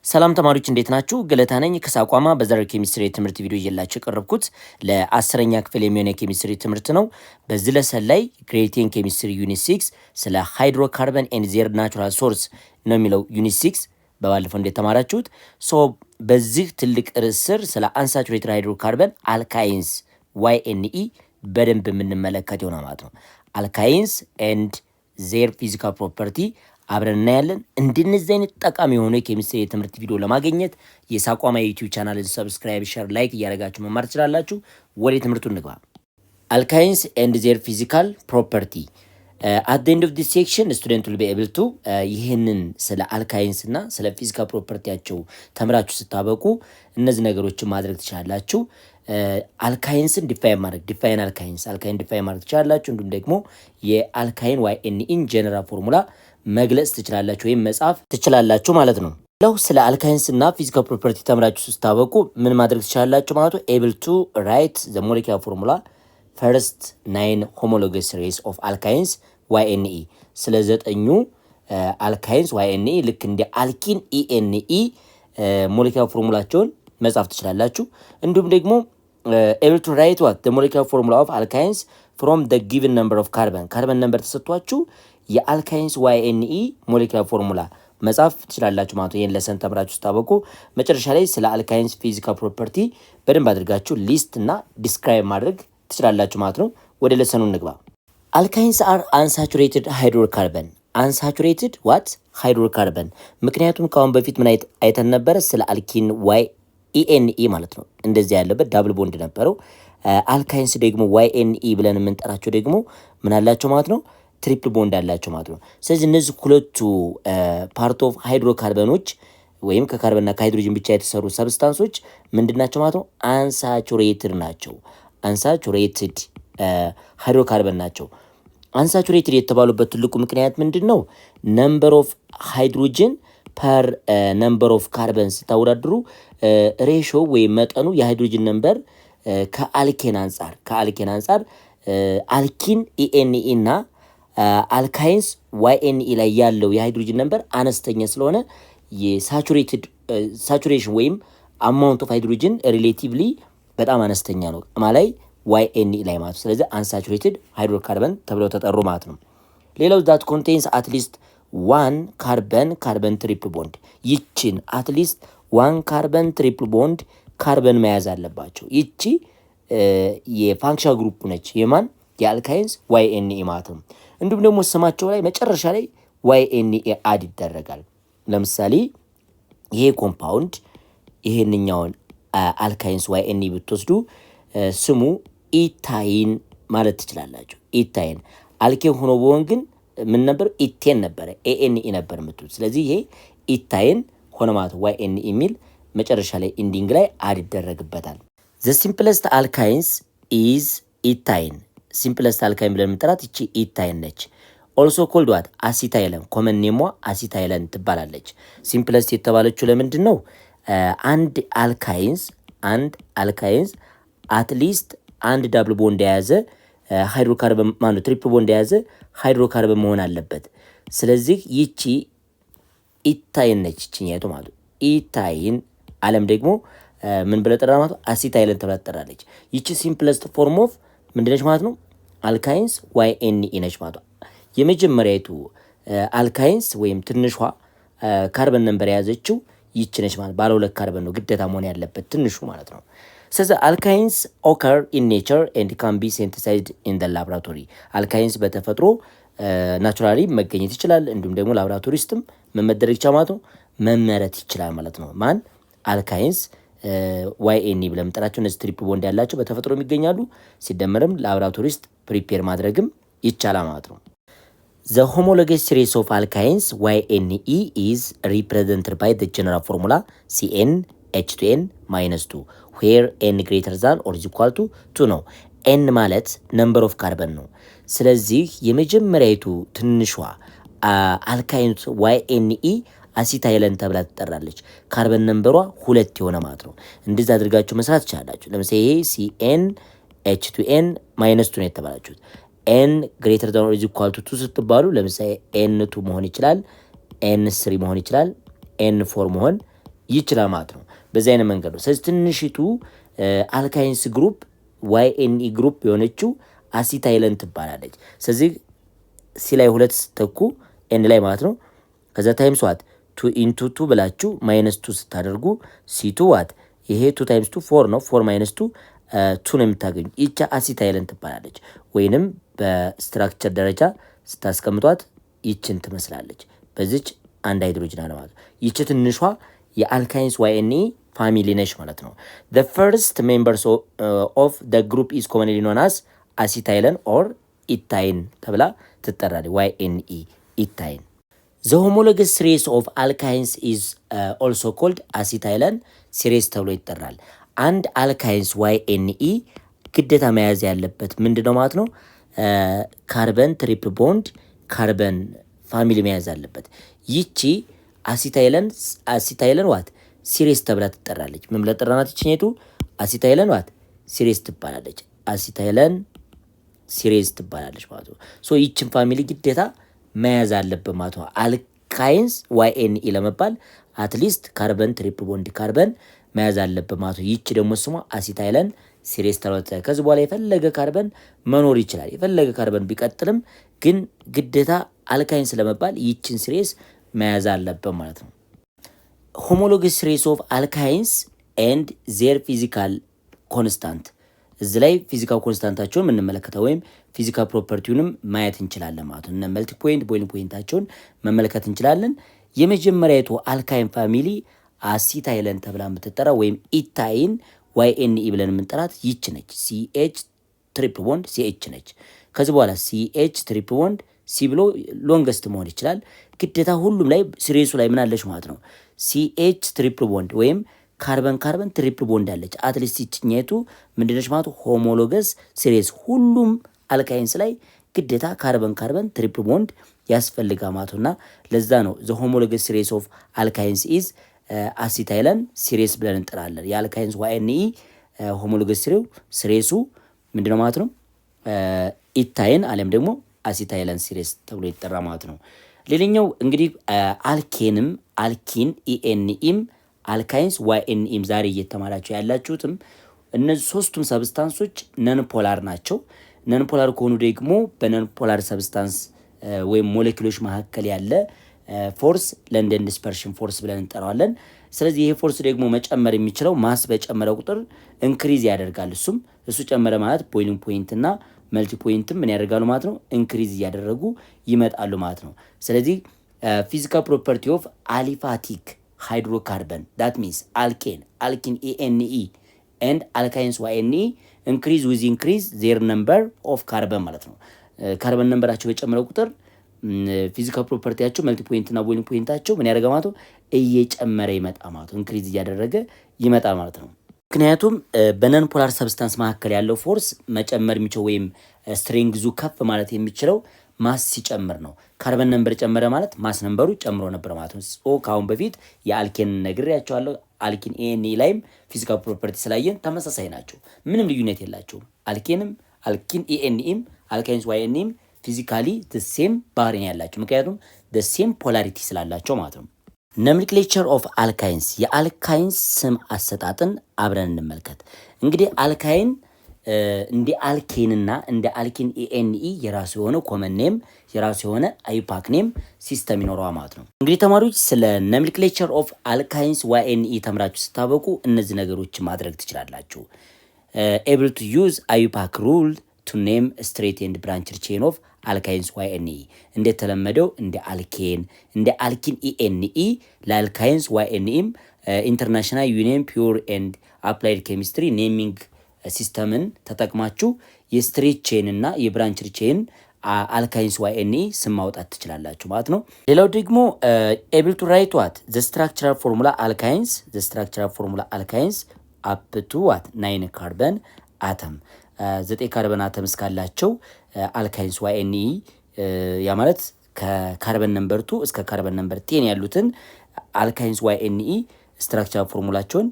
ሰላም ተማሪዎች እንዴት ናችሁ? ገለታ ነኝ ከሳቋማ በዘር ኬሚስትሪ ትምህርት ቪዲዮ እየላችሁ ቀረብኩት ለ10ኛ ክፍል የሚሆን የኬሚስትሪ ትምህርት ነው። በዚህ ለሰን ላይ ግሬድ 10 ኬሚስትሪ ዩኒት 6 ስለ ሃይድሮካርበን ኤንድ ዜር ናቹራል ሶርስ ነው የሚለው ዩኒት 6 በባለፈው እንደተማራችሁት በዚህ ትልቅ ርዕስ ስር ስለ አንሳቹሬትድ ሃይድሮካርበን አልካይንስ YNE በደንብ የምንመለከት ይሆናል ማለት ነው። አልካይንስ ኤንድ ዜር ፊዚካል ፕሮፐርቲ አብረን እናያለን። እንደነዚህ አይነት ጠቃሚ የሆኑ የኬሚስትሪ የትምህርት ቪዲዮ ለማግኘት የሳቋማ ዩቲዩብ ቻናልን ሰብስክራይብ፣ ሼር፣ ላይክ እያደረጋችሁ መማር ትችላላችሁ። ወደ ትምህርቱ እንግባ። አልካይንስ ኤንድ ዜር ፊዚካል ፕሮፐርቲ at the end of this section student will be able to ይህንን ስለ አልካይንስ እና ስለ ፊዚካል ፕሮፐርቲያቸው ተምራችሁ ስታበቁ እነዚህ ነገሮችን ማድረግ ትችላላችሁ። አልካይንስን ዲፋይን አልካይን ዲፋይን ማድረግ ትችላላችሁ። እንዲሁም ደግሞ የአልካይን YNE ኢን ጀነራል ፎርሙላ መግለጽ ትችላላችሁ ወይም መጻፍ ትችላላችሁ ማለት ነው። ለው ስለ አልካይንስ እና ፊዚካል ፕሮፐርቲ ተምራችሁ ስታበቁ ምን ማድረግ ትችላላችሁ ማለት ነው። able to write the molecular formula first 9 homologous rays of alkynes YNE ስለ ዘጠኙ አልካይንስ YNE ልክ እንደ አልኪን ENE ሞለኪውላር ፎርሙላቸውን መጻፍ ትችላላችሁ። እንዲሁም ደግሞ able to write what the molecular formula of alkynes from the given number of carbon ነምበር ተሰጥቷችሁ የአልካይንስ YNE ሞለኪውላር ፎርሙላ መጻፍ ትችላላችሁ ማለት ነው። ይሄን ለሰን ተምራችሁ ስታበቁ መጨረሻ ላይ ስለ አልካይንስ ፊዚካል ፕሮፐርቲ በደንብ አድርጋችሁ ሊስት እና ዲስክራይብ ማድረግ ትችላላችሁ ማለት ነው። ወደ ለሰኑ እንግባ። አልካይንስ አር አንሳቹሬትድ ሃይድሮካርበን አንሳቹሬትድ ዋት ሃይድሮካርበን። ምክንያቱም ከአሁን በፊት ምን አይተን ነበረ? ስለ አልኪን YNE ማለት ነው እንደዚህ ያለበት ዳብል ቦንድ ነበረው። አልካይንስ ደግሞ YNE ብለን የምንጠራቸው ደግሞ ምን አላቸው ማለት ነው? ትሪፕል ቦንድ አላቸው ማለት ነው። ስለዚህ እነዚህ ሁለቱ ፓርት ኦፍ ሃይድሮካርበኖች ወይም ከካርበንና ከሃይድሮጅን ብቻ የተሰሩ ሰብስታንሶች ምንድናቸው ማለት ነው? አንሳቹሬትድ ናቸው። አንሳቹሬትድ ሃይድሮካርበን ናቸው። አንሳቹሬትድ የተባሉበት ትልቁ ምክንያት ምንድን ነው? ነምበር ኦፍ ሃይድሮጅን ፐር ነምበር ኦፍ ካርበን ስታወዳድሩ ሬሾ ወይም መጠኑ የሃይድሮጅን ነምበር ከአልኬን አንጻር አልኪን ENE እና አልካይንስ YNE ላይ ያለው የሃይድሮጅን ነምበር አነስተኛ ስለሆነ የሳቹሬሽን ወይም አማውንት ኦፍ ሃይድሮጅን ሪሌቲቭሊ በጣም አነስተኛ ነው ማለት YNE ላይ ማለት። ስለዚህ አንሳቹሬትድ ሃይድሮካርበን ተብለው ተጠሩ ማለት ነው። ሌላው ዳት ኮንቴንስ አትሊስት ዋን ካርበን ትሪፕል ቦንድ ይችን አትሊስት ዋን ካርበን ትሪፕል ቦንድ ካርበን መያዝ አለባቸው። ይቺ የፋንክሽናል ግሩፕ ነች። የማን የአልካይንስ YNE ማለት ነው። እንዲሁም ደግሞ ስማቸው ላይ መጨረሻ ላይ YNE አድ ይደረጋል። ለምሳሌ ይሄ ኮምፓውንድ ይሄንኛውን አልካይንስ YNE ብትወስዱ ስሙ ኢታይን ማለት ትችላላችሁ። ኢታይን አልኬን ሆኖ ቢሆን ግን ምን ነበር? ኢቴን ነበረ ANE ነበር የምትሉት። ስለዚህ ይሄ ኢታይን ሆነ ማለት YNE የሚል መጨረሻ ላይ ኢንዲንግ ላይ አድ ይደረግበታል። the simplest alkynes is ኢታይን። ሲምፕለስት አልካይን ብለን የምንጠራት ይቺ ኢታይን ነች። ኦልሶ ኮልድ ዋት አሲታይለን ኮመን ኔሟ አሲታይለን ትባላለች። ሲምፕለስት የተባለችው ለምንድን ነው? አንድ አልካይንስ አትሊስት አንድ ዳብል ቦንድ የያዘ ሃይድሮካርበን ማነው ትሪፕል ቦንድ የያዘ ሃይድሮካርበን መሆን አለበት። ስለዚህ ይቺ ኢታይን ነች። ይችኛይቱ ማለት ኢታይን አለም ደግሞ ምን ብለ ጠራ ማለት አሲታይለን ተብላ ትጠራለች። ይቺ ሲምፕለስት ፎርም ኦፍ ምንድነች ማለት ነው? አልካይንስ YNE ነች ማለት ነው። የመጀመሪያይቱ አልካይንስ ወይም ትንሿ ካርበን ነምበር የያዘችው ይቺ ነች ማለት ባለ ሁለት ካርበን ነው ግዴታ መሆን ያለበት ትንሹ ማለት ነው። ስለዚህ አልካይንስ ኦከር ኢን ኔቸር ኤንድ ካን ቢ ሲንተሳይዝድ ኢን ዘ ላቦራቶሪ። አልካይንስ በተፈጥሮ ናቹራሊ መገኘት ይችላል። እንዲሁም ደግሞ ላቦራቶሪ ውስጥም መመደረግ ይችላል ማለት ነው። መመረት ይችላል ማለት ነው። ማን አልካይንስ YNE ብለን የምንጠራቸው እነዚህ ትሪፕል ቦንድ ያላቸው በተፈጥሮ የሚገኛሉ። ሲደመርም ላቦራቶሪ ውስጥ ፕሪፔር ማድረግም ይቻላል ማለት ነው። The homologous series of alkynes YNE is represented by the general formula CnH2n-2 where n greater than or is equal to 2 ነው። n ማለት number of carbon ነው። ስለዚህ የመጀመሪያይቱ ትንሿ አልካይን YNE አሲታይለን ተብላ ትጠራለች። ካርበን ነምበሯ 2 የሆነ ማለት ነው። እንደዛ አድርጋችሁ መስራት ትችላላችሁ። ለምሳሌ ይሄ CnH2n-2 ነው የተባላችሁት። n greater than or is equal to 2 ስትባሉ ለምሳሌ n2 መሆን ይችላል፣ n3 መሆን ይችላል፣ n4 መሆን ይችላል ማለት ነው። በዚህ አይነት መንገድ ነው። ስለዚህ ትንሽቱ አልካይንስ ግሩፕ YNE ግሩፕ የሆነችው አሲታይለን ትባላለች። ስለዚህ ሲ ላይ 2 ስተኩ ኤን ላይ ማለት ነው። ከዛ ታይምስ ዋት 2 ኢንቱ 2 ብላችሁ -2 ስታደርጉ C2 ዋት ይሄ 2 ታይምስ 2 4 ነው። 4 -2 2 ነው የምታገኙ። ይቻ አሲታይለን ትባላለች። ወይንም በስትራክቸር ደረጃ ስታስቀምጧት ይችን ትመስላለች። በዚች አንድ ሃይድሮጅን አለ ማለት ነው። ይች ትንሿ የአልካይንስ YNE ፋሚሊ ነች ማለት ነው። the first members of the group is commonly known as acetylene or ethyne ተብላ ትጠራለች። YNE ethyne. the homologous series of alkynes is also called acetylene series ተብሎ ይጠራል። አንድ አልካይንስ YNE ግዴታ መያዝ ያለበት ምንድነው ማለት ነው? ካርበን ትሪፕል ቦንድ ካርበን ፋሚሊ መያዝ አለበት። ይቺ አሲታይለን ዋት ሲሪስ ተብላ ትጠራለች። ምን ብላ ጠራናት? ይችኛይቱ አሲታይለን ዋት ሲሪስ ትባላለች። አሲታይለን ሲሪስ ትባላለች ማለት ነው። ሶ ይችን ፋሚሊ ግዴታ መያዝ አለበት ማለት ነው። አልካይንስ YNE ለመባል አትሊስት ካርበን ትሪፕል ቦንድ ካርበን መያዝ አለበት ማለት ነው። ይቺ ደግሞ ስሟ አሲታይለን ሲሪስ ተብላ ትጠራለች። ከዚህ በኋላ የፈለገ ካርበን መኖር ይችላል። የፈለገ ካርበን ቢቀጥልም ግን ግዴታ አልካይንስ ለመባል ይችን ሲሪስ መያዝ አለበት ማለት ነው። ሆሞሎገስ ሲሪስ ኦፍ አልካይንስ ኤንድ ዜር ፊዚካል ኮንስታንት እዚህ ላይ ፊዚካል ኮንስታንታቸውን የምንመለከተው ወይም ፊዚካል ፕሮፐርቲውንም ማየት እንችላለን ማለት ነው። መልቲ ፖይንት ቦይሊንግ ፖይንታቸውን መመልከት እንችላለን። የመጀመሪያቱ አልካይን ፋሚሊ አሲታይለን ተብላ የምትጠራ ወይም ኢታይን YNE ብለን የምንጠራት ይች ነች። CH ትሪፕል ቦንድ CH ነች። ከዚህ በኋላ CH ትሪፕል ቦንድ ሲ ብሎ ሎንገስት መሆን ይችላል። ግዴታ ሁሉም ላይ ሲሪሱ ላይ ምን አለች ማለት ነው? CH ትሪፕል ቦንድ ወይም ካርበን ትሪፕል ቦንድ አለች። አትሊስት ይችኛይቱ ምንድነች ማለት ሆሞሎገስ ሲሪስ ሁሉም አልካይንስ ላይ ግዴታ ካርበን ትሪፕል ቦንድ ያስፈልጋ ማለቱና ለዛ ነው ዘ ሆሞሎገስ ሲሪስ ኦፍ አልካይንስ ኢዝ አሲታይለን ሲሪስ ብለን እንጠራለን። የአልካይንስ YNE ሆሞሎገስ ሲሪሱ ምንድነው ማለት ነው? ኢታይን አለም ደግሞ አሲታይለን ሲሪስ ተብሎ ይጠራ ማለት ነው። ሌላኛው እንግዲህ አልኪን ENEም አልካይንስ YNEም ዛሬ እየተማራችሁ ያላችሁትም እነዚህ ሶስቱም ሰብስታንሶች ነን ፖላር ናቸው። ነን ፖላር ከሆኑ ደግሞ በነን ፖላር ሰብስታንስ ወይም ሞለኪውሎች መካከል ያለ ፎርስ ለንደን ዲስፐርሽን ፎርስ ብለን እንጠራዋለን። ስለዚህ ይሄ ፎርስ ደግሞ መጨመር የሚችለው ማስ በጨመረ ቁጥር ኢንክሪዝ ያደርጋል። እሱ ጨመረ ማለት ቦይሊንግ ፖይንት እና መልቲ ፖይንትም ምን ያደርጋሉ ማለት ነው? ኢንክሪዝ እያደረጉ ይመጣሉ ማለት ነው። ስለዚህ ፊዚካል ፕሮፐርቲ ኦፍ አሊፋቲክ ሃይድሮካርበን ዳት ሚንስ አልኪን ENE ኤንድ አልካይንስ YNE ኢንክሪዝ ዊዝ ኢንክሪዝ ዜር ነምበር ኦፍ ካርበን ማለት ነው። ካርበን ነምበራቸው በጨመረ ቁጥር ፊዚካል ፕሮፐርቲያቸው መልቲ ፖይንት እና ቦይሊንግ ፖይንታቸው ምን ያደርጋ ማለት ነው? እየጨመረ ይመጣ ማለት ነው። ኢንክሪዝ እያደረገ ይመጣ ማለት ነው። ምክንያቱም በነን ፖላር ሰብስታንስ መካከል ያለው ፎርስ መጨመር የሚችለው ወይም ስትሬንግዙ ከፍ ማለት የሚችለው ማስ ሲጨምር ነው። ካርበን ነምበር ጨመረ ማለት ማስ ነምበሩ ጨምሮ ነበር ማለት ነው። ከአሁን በፊት የአልኬን ነግሬያቸዋለሁ። አልኪን ENE ላይም ፊዚካል ፕሮፐርቲ ስላየን ተመሳሳይ ናቸው። ምንም ልዩነት የላቸውም። አልኪን ENEም አልካይንስ YNEም ፊዚካሊ ሴም ባህሪ ያላቸው ምክንያቱም ሴም ፖላሪቲ ስላላቸው ማለት ነው። ኖሜንክሌቸር ኦፍ አልካይንስ የአልካይንስ ስም አሰጣጥን አብረን እንመልከት። እንግዲህ አልካይን እንደ አልኬንና እንደ አልኪን ENE የራሱ የሆነ ኮመን ኔም የራሱ የሆነ አይፓክ ኔም ሲስተም ይኖረዋል ማለት ነው። እንግዲህ ተማሪዎች ስለ ኖሜንክሌቸር ኦፍ አልካይንስ YNE ተምራችሁ ስታበቁ እነዚህ ነገሮች ማድረግ ትችላላችሁ። ኤብል ቱ ዩዝ አይፓክ ሩል ቱ ኔም ስትሬት ኤንድ ብራንች ቼን ኦፍ አልካይንስ YNE እንደተለመደው እንደ አልኪን ENE ለአልካይንስ YNEም ኢንተርናሽናል ዩኒየን ፒውር ኤንድ አፕላይድ ኬሚስትሪ ኔሚንግ ሲስተምን ተጠቅማችሁ የስትሬት ቼን እና የብራንች ቼን አልካይንስ YNE ስም ማውጣት ትችላላችሁ ማለት ነው። ሌላው ደግሞ ኤብል ቱ ራይት ዋት ዘ ስትራክቸራል ፎርሙላ አልካይንስ አፕ ቱ ዋት 9 ካርበን አተም 9 ካርበን አተም እስካላቸው አልካይንስ YNE ያ ማለት ከካርበን ነምበር 2 እስከ ካርበን ነምበር 10 ያሉትን አልካይንስ YNE ስትራክቸራል ፎርሙላቸውን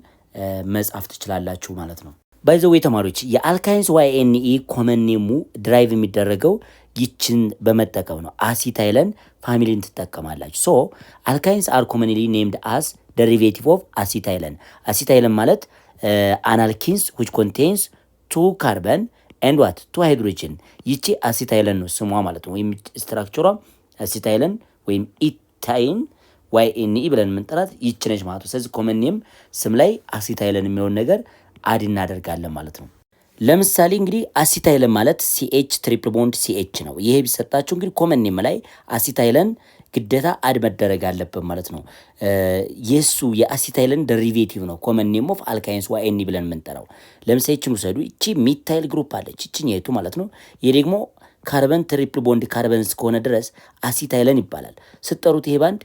መጻፍ ትችላላችሁ ማለት ነው። ባይዘው ተማሪዎች የአልካይንስ YNE ኮመን ኔሙ ድራይቭ የሚደረገው ይችን በመጠቀም ነው። አሲታይለን ፋሚሊን ትጠቀማላችሁ። ሶ አልካይንስ አር ኮመንሊ ኔምድ አስ derivative of acetylene. acetylene ማለት an alkenes which contains 2 carbon and what 2 hydrogen ይቺ አሲታይለን ነው ስሟ ማለት ነው። ወይም ስትራክቸሯ አሲታይለን ወይም ኢታይን YNE ብለን የምንጠራት ይቺ ነች ማለት ነው። ስለዚህ ኮመን ኔም ስም ላይ አሲታይለን የሚለውን ነገር አድ እናደርጋለን ማለት ነው። ለምሳሌ እንግዲህ አሲታይለን ማለት CH ትሪፕል ቦንድ CH ነው። ይሄ ቢሰጣችሁ እንግዲህ ኮመን ኔም ላይ አሲታይለን ግዴታ አድ መደረግ አለበት ማለት ነው። የሱ የአሲታይለን ደሪቬቲቭ ነው ኮመን ኔም ኦፍ አልካይንስ YNE ብለን የምንጠራው። ለምሳሌ እቺን ውሰዱ። እቺ ሚታይል ግሩፕ አለች እቺኛይቱ ማለት ነው። ይሄ ደግሞ ካርበን ትሪፕል ቦንድ ካርበን እስከሆነ ድረስ አሲታይለን ይባላል። ስትጠሩት ይሄ ባንድ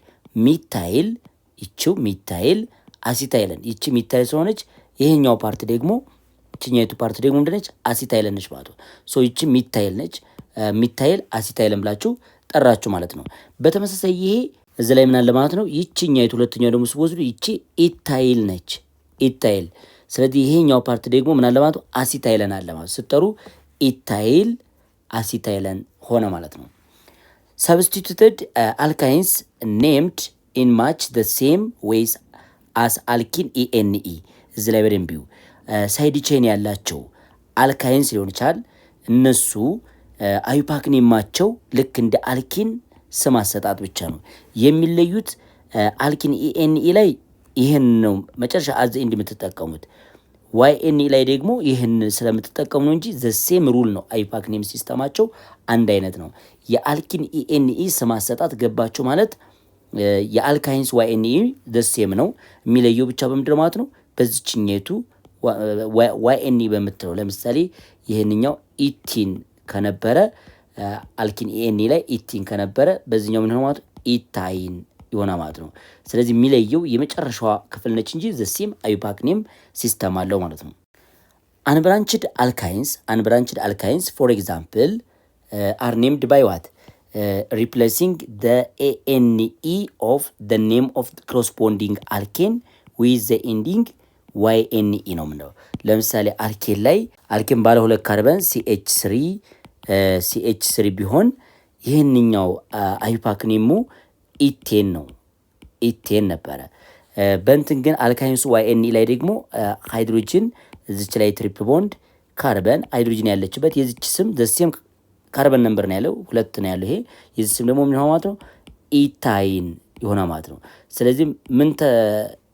ሚታይል ይቺው ሚታይል አሲታይለን ይቺ ሚታይል ስለሆነች ይሄኛው ፓርት ደግሞ እቺኛይቱ ፓርት ደግሞ ምንድነች አሲታይለን ነች ማለት ነው። ሶ ይቺ ሚታይል ነች። ሚታይል አሲታይለን ብላችሁ ጠራችሁ ማለት ነው። በተመሳሳይ ይሄ እዚህ ላይ ምን አለ ማለት ነው። ይቺኛይቱ ሁለተኛው ደግሞ ሲወስዱ ይቺ ኢታይል ነች ኢታይል። ስለዚህ ይሄኛው ፓርት ደግሞ ምን አለ ማለት ነው አሲታይለን አለ ማለት ስትጠሩ ኢታይል አሲታይለን ሆነ ማለት ነው። substituted alkynes named in much the same ways as alkene ENE እዚህ ላይ በደንብ ይዩ። ሳይድ ቼን ያላቸው አልካይንስ ሊሆን ይችላል። እነሱ አዩፓክ ኔማቸው ልክ እንደ አልኪን ስም አሰጣጥ ብቻ ነው የሚለዩት። አልኪን ENE ላይ ይህን ነው መጨረሻ አዘ እንድ የምትጠቀሙት። YNE ላይ ደግሞ ይህን ስለምትጠቀሙ ነው እንጂ ዘ ሴም ሩል ነው። አዩፓክ ኔም ሲስተማቸው አንድ አይነት ነው። የአልኪን ENE ስም አሰጣጥ ገባቸው ማለት የአልካይንስ YNE ዘ ሴም ነው። የሚለየው ብቻ በምንድነው ማለት ነው በዚህኛይቱ YNE በምትለው ለምሳሌ ይሄንኛው ኢቲን ከነበረ አልኪን ENE ላይ ኢቲን ከነበረ በዚህኛው ምን ሆነ ማለት ኢታይን ይሆና ማለት ነው። ስለዚህ የሚለየው የመጨረሻዋ ክፍል ነች እንጂ ዘ ሴም አዩፓክ ኔም ሲስተም አለው ማለት ነው። አንብራንችድ አልካይንስ ፎር ኤግዛምፕል አር ኔምድ ባይ ዋት replacing the ANE of the name of the corresponding alkane with the ending YNE ነው ምንለው። ለምሳሌ አልኬን ላይ አልኬን ባለ ሁለት ካርበን CH3 ቢሆን ይህንኛው አዩፓክ ኔሙ ኢቴን ነው ኢቴን ነበረ። በእንትን ግን አልካይንሱ YNE ላይ ደግሞ ሃይድሮጅን እዚች ላይ ትሪፕል ቦንድ ካርበን ሃይድሮጅን ያለችበት የዚች ስም ዘሴም ካርበን ነምበር ነው ያለው ሁለት ነው ያለው። ይሄ የዚህ ስም ደግሞ ምን ሆነ ማለት ነው ኢታይን ይሆና ማለት ነው። ስለዚህ ምን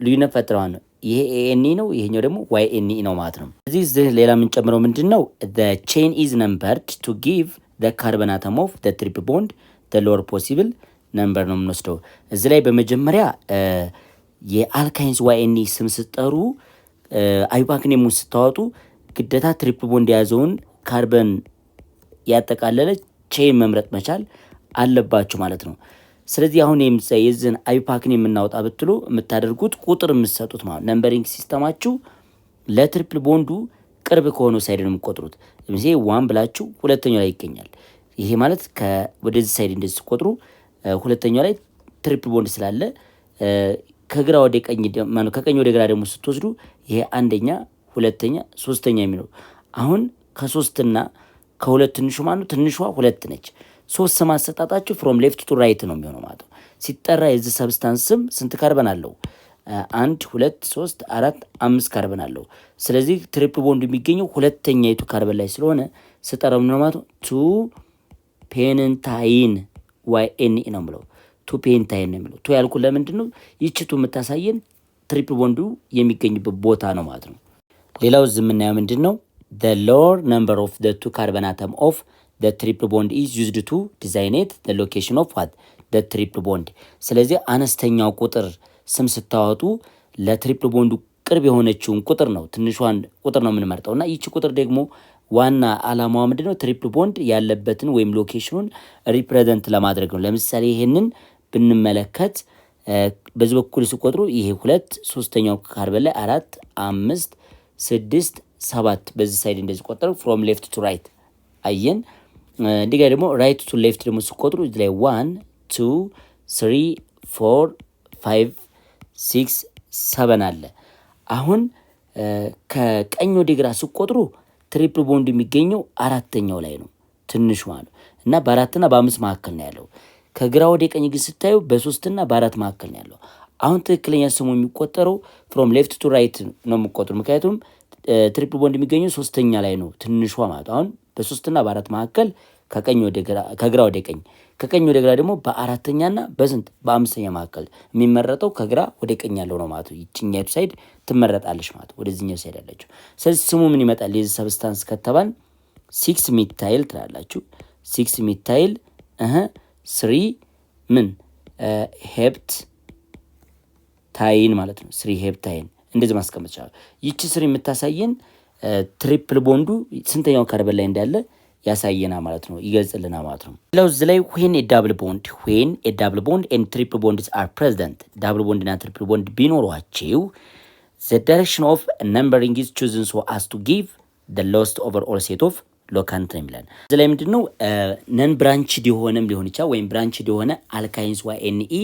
ልዩነት ፈጥረዋል ነው ይሄ ANE ነው ይሄኛው ደግሞ YNE ነው ማለት ነው። እዚህ ሌላ ምን ጨምረው ምንድነው the chain is numbered to give the carbon atom of the triple bond the lower possible ነምበር ነው የምንወስደው። እዚህ ላይ በመጀመሪያ የአልካይንስ YNE ስም ስትጠሩ አዩፓክ ኔሙን ስታወጡ ግዴታ ትሪፕል ቦንድ የያዘውን ካርበን ያጠቃለለ ቼን መምረጥ መቻል አለባችሁ ማለት ነው። ስለዚህ አሁን የዚህን አዩፓክ ኔም የምናወጣ ብትሉ የምታደርጉት ቁጥር የምትሰጡት ማለት ነምበሪንግ ሲስተማችሁ ለትሪፕል ቦንዱ ቅርብ ከሆነው ሳይድ ነው የምትቆጥሩት። ለምሳሌ 1 ብላችሁ ሁለተኛው ላይ ይገኛል። ይሄ ማለት ወደዚህ ሳይድ እንደዚህ ስትቆጥሩ ሁለተኛው ላይ ትሪፕል ቦንድ ስላለ ከግራ ወደ ቀኝ ማለት ከቀኝ ወደ ግራ ደግሞ ስትወስዱ ይሄ አንደኛ ሁለተኛ ሶስተኛ የሚለው አሁን ከሶስትና ከሁለት ትንሹ ማለት ትንሿ ሁለት ነች። ሶስት ስም አሰጣጣችሁ ፍሮም ሌፍት ቱ ራይት ነው የሚሆነው ማለት ነው። ሲጠራ የዚህ ሰብስታንስ ስም ስንት ካርበን አለው? 1 2 3 4 5 ካርበን አለው። ስለዚህ ትሪፕል ቦንድ የሚገኘው ሁለተኛይቱ ካርበን ላይ ስለሆነ ስጠራው ነው ማለት ነው ቱ ፔንታይን YNE ነው ብለው ቱ ፔንታይን ነው ብለው ቱ ያልኩ ለምንድን ነው ይችቱ የምታሳየን ትሪፕል ቦንዱ የሚገኝበት ቦታ ነው ማለት ነው። ሌላው ዝምናየው ምንድነው the lower number of the two carbon atom of the triple bond is used to designate the location of what the triple bond። ስለዚህ አነስተኛው ቁጥር ስም ስታወጡ ለትሪፕል ቦንዱ ቅርብ የሆነችውን ቁጥር ነው ትንሿን ቁጥር ነው የምንመርጠውና ይቺ ቁጥር ደግሞ ዋና አላማው ምንድነው ትሪፕል ቦንድ ያለበትን ወይም ሎኬሽኑን ሪፕሬዘንት ለማድረግ ነው። ለምሳሌ ይሄንን ብንመለከት በዚህ በኩል ሲቆጥሩ ይሄ 2 ሶስተኛው ካርበን ላይ 4 5 6 7 በዚህ ሳይድ እንደዚህ ቆጠሩ ፍሮም ሌፍት ቱ ራይት አየን። እንዲጋ ደግሞ ራይት ቱ ሌፍት ደግሞ ሲቆጥሩ እዚህ ላይ 1 2 3 4 5 6 7 አለ። አሁን ከቀኝ ወደ ግራ ሲቆጥሩ ትሪፕል ቦንድ የሚገኘው አራተኛው ላይ ነው ትንሹ ማለት እና በ4 እና በ5 መካከል ነው ያለው። ከግራ ወደ ቀኝ ግን ስታዩ በ3 እና በ4 መካከል ነው ያለው። አሁን ትክክለኛ ስሙ የሚቆጠረው ፍሮም ሌፍት ቱ ራይት ነው የሚቆጠሩ። ምክንያቱም ትሪፕል ቦንድ የሚገኘው ሶስተኛ ላይ ነው ትንሿ ማለት አሁን በሶስትና በአራት መካከል ከግራ ወደ ቀኝ ከቀኝ ወደ ግራ ደግሞ በአራተኛና በአምስተኛ መካከል የሚመረጠው ከግራ ወደ ቀኝ ያለው ነው ማለት ነው። ይችኛቱ ሳይድ ትመረጣለች ማለት ወደዚህኛው ሳይድ ያለችው። ስለዚህ ስሙ ምን ይመጣል የዚህ ሰብስታንስ ከተባል 6 ሚታይል ትላላችሁ። 6 ሚታይል 3 ምን ሄፕት ታይን ማለት ነው። 3 ሄፕታይን እንደዚህ ማስቀመጥ ይችላል። ይቺ ስሪ የምታሳየን ትሪፕል ቦንዱ ስንተኛው ካርበን ላይ እንዳለ ያሳየና ማለት ነው፣ ይገልጽልና ማለት ነው። ሌላው እዚህ ላይ when a double bond and triple bonds are present ዳብል ቦንድ እና ትሪፕል ቦንድ ቢኖሯቸው the direction of numbering is chosen so as to give the lowest overall set of ሎካንት ነው የሚለን። እዚህ ላይ ምንድነው ነን ብራንችድ የሆነም ሊሆን ይችላል ወይም ብራንችድ የሆነ አልካይንስ YNE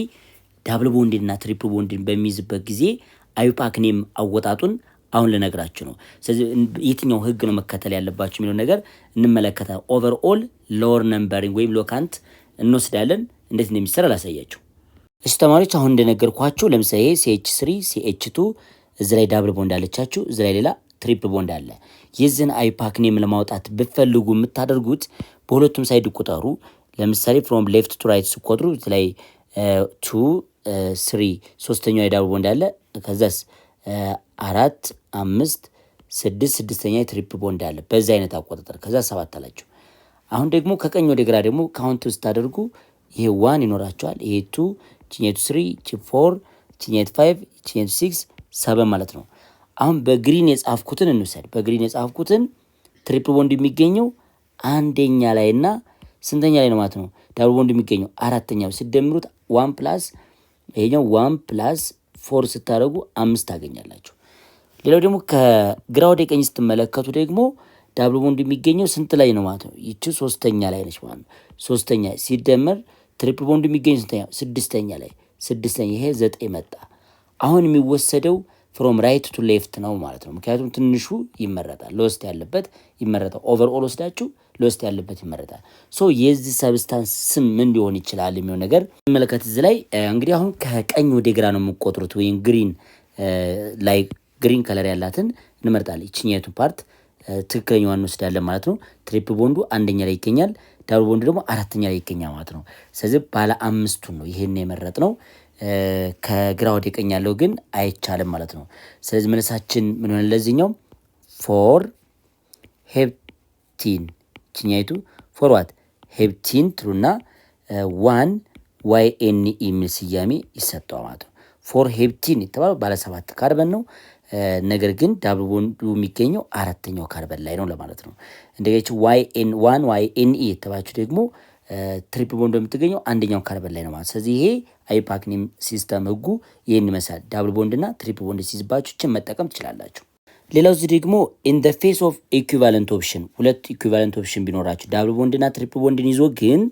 ዳብል ቦንድ እና ትሪፕል ቦንድን በሚይዝበት ጊዜ አይዩፓክ ኔም አወጣጡን አሁን ልነግራችሁ ነው። ስለዚህ የትኛው ህግ ነው መከተል ያለባችሁ የሚለው ነገር እንመለከታለን። ኦቨርኦል ሎወር ነምበሪንግ ወይም ሎካንት እንወስዳለን። እንዴት እንደሚሰራ ላሳያችሁ። እሺ ተማሪዎች አሁን እንደነገርኳችሁ ለምሳሌ CH3 CH2 እዚህ ላይ ዳብል ቦንድ አለቻችሁ፣ እዚህ ላይ ሌላ ትሪፕል ቦንድ አለ። የዚህን አይፓክ ኔም ለማውጣት ብትፈልጉ የምታደርጉት በሁለቱም ሳይድ ቁጠሩ። ለምሳሌ ፍሮም ሌፍት ቱ ራይት ሲቆጥሩ እዚህ ላይ 2 3 ሶስተኛው የዳብል ቦንድ አለ። ከዛስ 4 5 6 ስድስተኛ የትሪፕል ቦንድ አለ። በዚህ አይነት አቆጣጠር ከዛ 7 አላችሁ። አሁን ደግሞ ከቀኝ ወደ ግራ ደግሞ ካውንት ስታደርጉ ይሄ 1 ይኖራቸዋል። ይሄ 2 ቺኛቱ 3 ቺ 4 ቺኛቱ 5 ቺኛቱ 6 7 ማለት ነው። አሁን በግሪን የጻፍኩትን እንውሰድ። በግሪን የጻፍኩትን ትሪፕል ቦንድ የሚገኘው አንደኛ ላይና ስንተኛ ላይ ነው ማለት ነው? ዳብል ቦንድ የሚገኘው አራተኛው ሲደምሩት 1 ፕላስ ይሄኛው 1 ፕላስ 4 ስታደርጉ 5 ታገኛላችሁ። ሌላው ደግሞ ከግራ ወደ ቀኝ ስትመለከቱ ደግሞ ዳብል ቦንድ የሚገኘው ስንት ላይ ነው ማለት ነው? ይቺ ሶስተኛ ላይ ነች ማለት ነው። ሶስተኛ ሲደመር ትሪፕል ቦንድ የሚገኘው ስንተኛ? ስድስተኛ ላይ። ስድስተኛ ይሄ 9 መጣ። አሁን የሚወሰደው ፍሮም ራይት ቱ ሌፍት ነው ማለት ነው። ምክንያቱም ትንሹ ይመረጣል፣ ለውስጥ ያለበት ይመረጣል። ኦቨርኦል ወስዳችሁ ለውስጥ ያለበት ይመረጣል። ሶ የዚህ ሰብስታንስ ስም ምን ሊሆን ይችላል የሚለው ነገር እንመለከት። እዚህ ላይ እንግዲህ አሁን ከቀኝ ወደ ግራ ነው የምቆጥሩት ወይም ግሪን ላይ ግሪን ከለር ያላትን እንመርጣለን። ይችኛቱ ፓርት ትክክለኛዋን እንወስዳለን ማለት ነው። ትሪፕል ቦንዱ አንደኛ ላይ ይገኛል፣ ዳብል ቦንዱ ደግሞ አራተኛ ላይ ይገኛል ማለት ነው። ስለዚህ ባለ አምስቱን ነው ይሄን የመረጥ ነው። ከግራ ወደ ቀኝ ያለው ግን አይቻልም ማለት ነው። ስለዚህ መልሳችን ምን ሆነ? ለዚህኛው ፎር ሄፕቲን ችኛይቱ ፎር ዋት ሄፕቲን ትሩና 1 YNE የሚል ስያሜ ይሰጠዋል ማለት ነው። ፎር ሄፕቲን የተባለው ባለ 7 ካርበን ነው። ነገር ግን ዳብል ቦንዱ የሚገኘው አራተኛው ካርበን ላይ ነው ለማለት ነው። እንደገና YN1 YNE የተባለው ደግሞ ትሪፕል ቦንድ የምትገኘው አንደኛው ካርበን ላይ ነው ማለት። ስለዚህ ይሄ አይፓክ ኔም ሲስተም ህጉ ይሄን ይመስላል። ዳብል ቦንድ እና ትሪፕል ቦንድ ሲይዝባችሁ እችን መጠቀም ትችላላችሁ። ሌላው እዚህ ደግሞ ኢን ዘ ፌስ ኦፍ ኢኩቫለንት ኦፕሽን ሁለት ኢኩቫለንት ኦፕሽን ቢኖራችሁ ዳብል ቦንድ እና ትሪፕል ቦንድን ይዞ ግን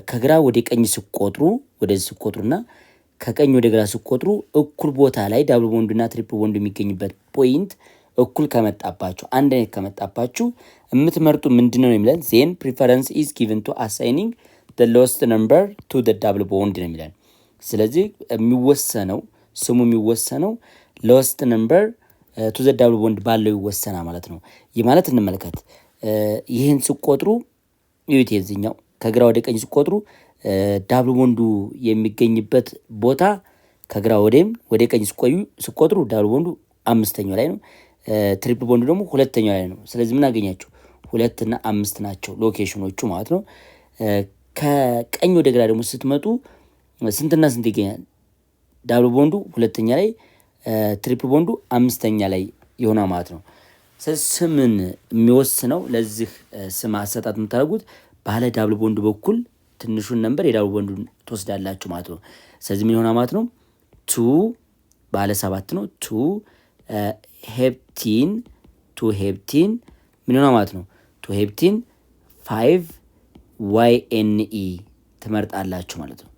ከግራ ወደ ቀኝ ሲቆጥሩ ወደዚህ ሲቆጥሩና ከቀኝ ወደ ግራ ሲቆጥሩ እኩል ቦታ ላይ ዳብል ቦንድ እና ትሪፕል ቦንድ የሚገኝበት ፖይንት እኩል ከመጣባችሁ አንድ አይነት ከመጣባችሁ የምትመርጡ ምንድነው የሚለን ዜን ፕሪፈረንስ ኢዝ ጊቨን ቱ አሳይኒንግ the lowest number to the double bond ነው የሚለን። ስለዚህ የሚወሰነው ስሙ የሚወሰነው lowest number to the double bond ባለው ይወሰና ማለት ነው። ይህ ማለት እንመልከት። ይህን ሲቆጥሩ ይሁት የዚህኛው ከግራ ወደ ቀኝ ሲቆጥሩ ዳብል ቦንዱ የሚገኝበት ቦታ ከግራ ወደ ቀኝ ሲቆጥሩ ዳብል ቦንዱ አምስተኛው ላይ ነው። ትሪፕል ቦንዱ ደግሞ ሁለተኛው ላይ ነው። ስለዚህ ምን አገኛችሁ? 2 እና 5 ናቸው ሎኬሽኖቹ ማለት ነው። ከቀኝ ወደ ግራ ደግሞ ስትመጡ ስንትና ስንት ይገኛል? ዳብል ቦንዱ ሁለተኛ ላይ፣ ትሪፕል ቦንዱ አምስተኛ ላይ ይሆናል ማለት ነው። ስለዚህ ስምን የሚወስነው ለዚህ ስም አሰጣጥ የምታደርጉት ባለ ዳብል ቦንዱ በኩል ትንሹን ነምበር የዳብል ቦንዱን ትወስዳላችሁ ማለት ነው። ስለዚህ ምን ይሆናል ማለት ነው? 2 ባለ 7 ነው። 2 ሄፕቲን ምን ይሆናል ማለት ነው? 2 ሄፕቲን 5 YNE ትመርጣላችሁ ማለት ነው።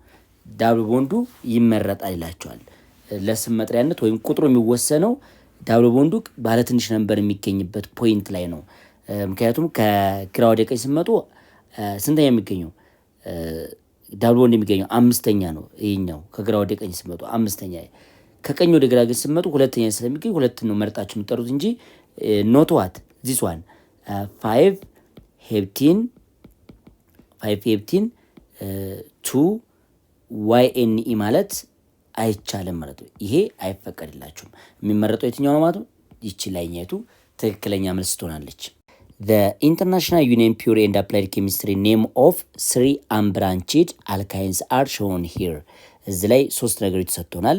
ዳብል ቦንዱ ይመረጣል ይላችኋል። ለስም መጥሪያነት ወይም ቁጥሩ የሚወሰነው ዳብል ቦንዱ ባለ ትንሽ ነምበር የሚገኝበት ፖይንት ላይ ነው። ምክንያቱም ከግራ ወደ ቀኝ ሲመጡ ስንተኛ የሚገኘው ዳብል ቦንድ የሚገኘው አምስተኛ ነው። ይሄኛው ከግራ ወደ ቀኝ ስትመጡ አምስተኛ፣ ከቀኝ ወደ ግራ ግን ስትመጡ ሁለተኛ ስለሚገኝ ሁለት ነው መርጣችሁ የምትጠሩት እንጂ ኖት ዋት ዚስ ዋን 5 ሄፕቲን 2 YNE ማለት አይቻልም ማለት ነው። ይሄ አይፈቀድላችሁም። የሚመረጠው የትኛው ነው ማለት ነው? ይቺ ላይኛይቱ ትክክለኛ መልስ ትሆናለች። The International Union Pure and Applied Chemistry name of 3 unbranched alkynes are shown here። እዚህ ላይ 3 ነገሮች ተሰጥቶናል።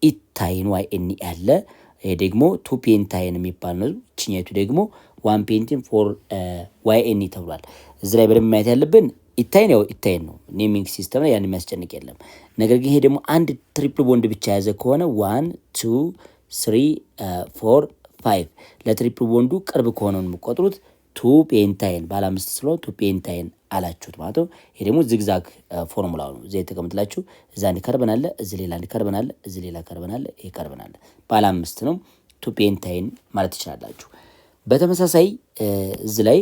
ኢታይን YNE አለ። ይሄ ደግሞ 2 ፔንታይን የሚባል ነው። ይችኛይቱ ደግሞ 1 ፔንቲን 4 YNE ተብሏል። እዚህ ላይ በደንብ ማየት ያለብን ኢታይን ያው ኢታይን ነው። ኔሚንግ ሲስተም ላይ ያን የሚያስጨንቅ የለም። ነገር ግን ይሄ ደግሞ አንድ ትሪፕል ቦንድ ብቻ የያዘ ከሆነ 1 2 3 4 5 ለትሪፕል ቦንዱ ቅርብ ከሆነ የምቆጥሩት 2 ፔንታይን ባለ 5 ስለሆነ 2 ፔንታይን አላችሁት ማለት ነው። ይሄ ደግሞ ዝግዛግ ፎርሙላው ነው። እዚህ ተቀምጥላችሁ እዛ አንድ ካርበን አለ፣ እዚህ ሌላ አንድ ካርበን አለ፣ እዚህ ሌላ ካርበን አለ፣ ይሄ ካርበን አለ። ባለ 5 ነው 2 ፔንታይን ማለት ትችላላችሁ። በተመሳሳይ እዚህ ላይ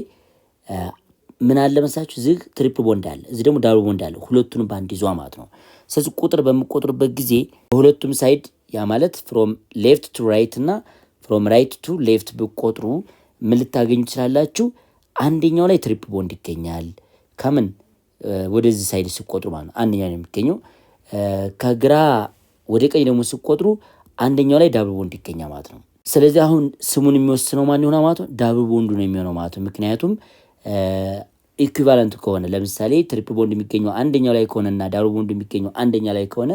ምን አለ መሳችሁ? እዚህ ትሪፕል ቦንድ አለ፣ እዚህ ደግሞ ዳብል ቦንድ አለ። ሁለቱንም ባንድ ይዟ ማለት ነው። ስለዚህ ቁጥር በምቆጥሩበት ጊዜ በሁለቱም ሳይድ ያ ማለት ፍሮም ሌፍት ቱ ራይት እና ፍሮም ራይት ቱ ሌፍት ብቆጥሩ ምን ልታገኙ ትችላላችሁ? አንደኛው ላይ ትሪፕል ቦንድ ይገኛል። ከምን ወደዚህ ሳይድ ሲቆጥሩ ማለት ነው አንደኛው ነው የሚገኘው። ከግራ ወደ ቀኝ ደግሞ ሲቆጥሩ አንደኛው ላይ ዳብል ቦንድ ይገኛል ማለት ነው። ስለዚህ አሁን ስሙን የሚወስነው ማን ይሆናል ማለት ነው? ዳብል ቦንዱ ነው የሚሆነው ማለት ነው። ምክንያቱም ኢኩቫለንት ከሆነ ለምሳሌ ትሪፕል ቦንድ የሚገኘው አንደኛው ላይ ከሆነና ዳብል ቦንዱ የሚገኘው አንደኛ ላይ ከሆነ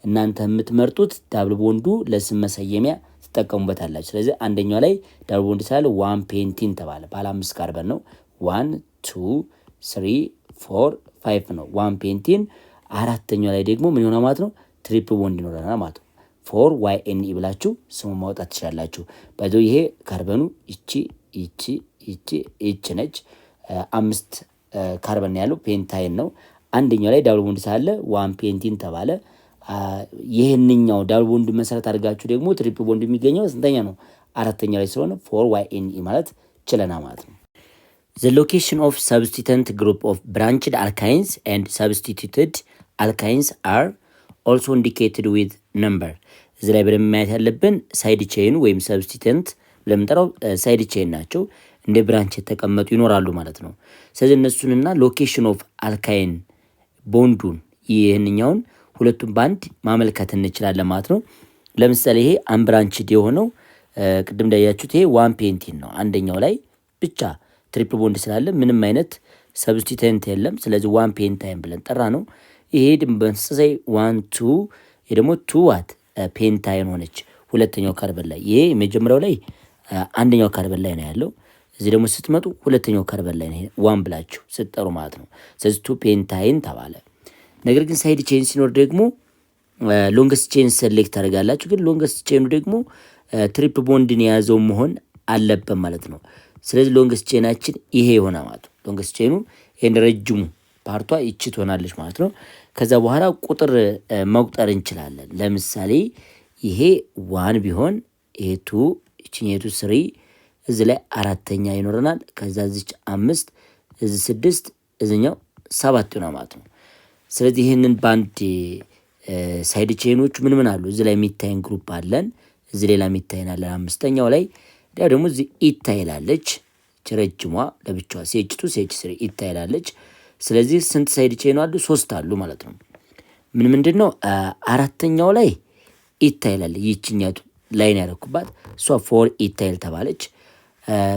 እናንተ የምትመርጡት ዳብል ቦንዱ ለስም መሰየሚያ ትጠቀሙበታላችሁ። ስለዚህ አንደኛው ላይ ዳብል ቦንድ ስላለ 1 ፔንቲን ተባለ። ባለ 5 ካርበን ነው። 1 2 3 4 5 ነው 1 ፔንቲን። አራተኛው ላይ ደግሞ ምን ይሆናል ማለት ነው? ትሪፕል ቦንድ ይኖረናል ማለት ነው። 4 YNE ብላችሁ ስሙ ማውጣት ትችላላችሁ። ባይዘው ይሄ ካርበኑ ይቺ ነች። 5 ካርበን ያለው ፔንታይን ነው። አንደኛው ላይ ዳብል ቦንድ ሳለ 1 ፔንቲን ተባለ። ይሄንኛው ዳብል ቦንድ መሰረት አድርጋችሁ ደግሞ ትሪፕል ቦንድ የሚገኘው ስንተኛ ነው? አራተኛ ላይ ስለሆነ 4 YNE ማለት ችለና ማለት ነው። The location of substituent group of branched alkynes and substituted alkynes are also indicated with number። እዚህ ላይ በደንብ ማየት ያለብን ሳይድ ቼን ወይም ሰብስቲተንት ለምንጠራው ሳይድ ቼን ናቸው። እንደ ብራንች የተቀመጡ ይኖራሉ ማለት ነው። ስለዚህ እነሱንና ሎኬሽን ኦፍ አልካይን ቦንዱን ይህንኛውን ሁለቱም ባንድ ማመልከት እንችላለን ማለት ነው። ለምሳሌ ይሄ አንብራንችድ የሆነው ቅድም እንዳያችሁት ይሄ 1 ፔንቲን ነው። አንደኛው ላይ ብቻ ትሪፕል ቦንድ ስላለ ምንም አይነት ሰብስቲተንት የለም። ስለዚህ 1 ፔንታይን ብለን ጠራ ነው። ይሄ በተመሳሳይ 1 2 ይሄ ደግሞ 2 ዋት ፔንታይን ሆነች ሁለተኛው ካርበን ላይ። ይሄ መጀመሪያው ላይ አንደኛው ካርበን ላይ ነው ያለው። እዚህ ደግሞ ስትመጡ ሁለተኛው ካርበን ላይ ነው 1 ብላችሁ ስትጠሩ ማለት ነው። ስለዚህ 2 ፔንታይን ተባለ። ነገር ግን ሳይድ ቼን ሲኖር ደግሞ ሎንግስት ቼን ሴሌክት ታደርጋላችሁ። ግን ሎንግስት ቼኑ ደግሞ ትሪፕል ቦንድን የያዘው መሆን አለበት ማለት ነው። ስለዚህ ሎንግስት ቼናችን ይሄ ይሆናል ማለት ነው። ሎንግስት ቼኑ ይሄን ረጅሙ ፓርቷ ይቺ ትሆናለች ማለት ነው። ከዛ በኋላ ቁጥር መቁጠር እንችላለን። ለምሳሌ ይሄ 1 ቢሆን ይሄ 2 ይችኛቱ 3 እዚህ ላይ አራተኛ ይኖረናል። ከዛ እዚች 5 እዚህ 6 እዚህኛው 7 ይሆናል ማለት ነው። ስለዚህ ይሄንን ባንድ ሳይድ ቼኖች ምን አሉ? እዚህ ላይ የሚታይን ግሩፕ አለን። እዚህ ሌላ የሚታይን አለን። አምስተኛው ላይ ደግሞ እዚህ ኢታይላለች ረጅሟ ለብቻዋ CH2 CH3 ኢታይላለች። ስለዚህ ስንት ሳይድ ቼን አሉ? 3 አሉ ማለት ነው። ምንድነው አራተኛው ላይ ኢታይላል ይችኛቱ ላይን ያረኩባት እሷ 4 ኢታይል ተባለች።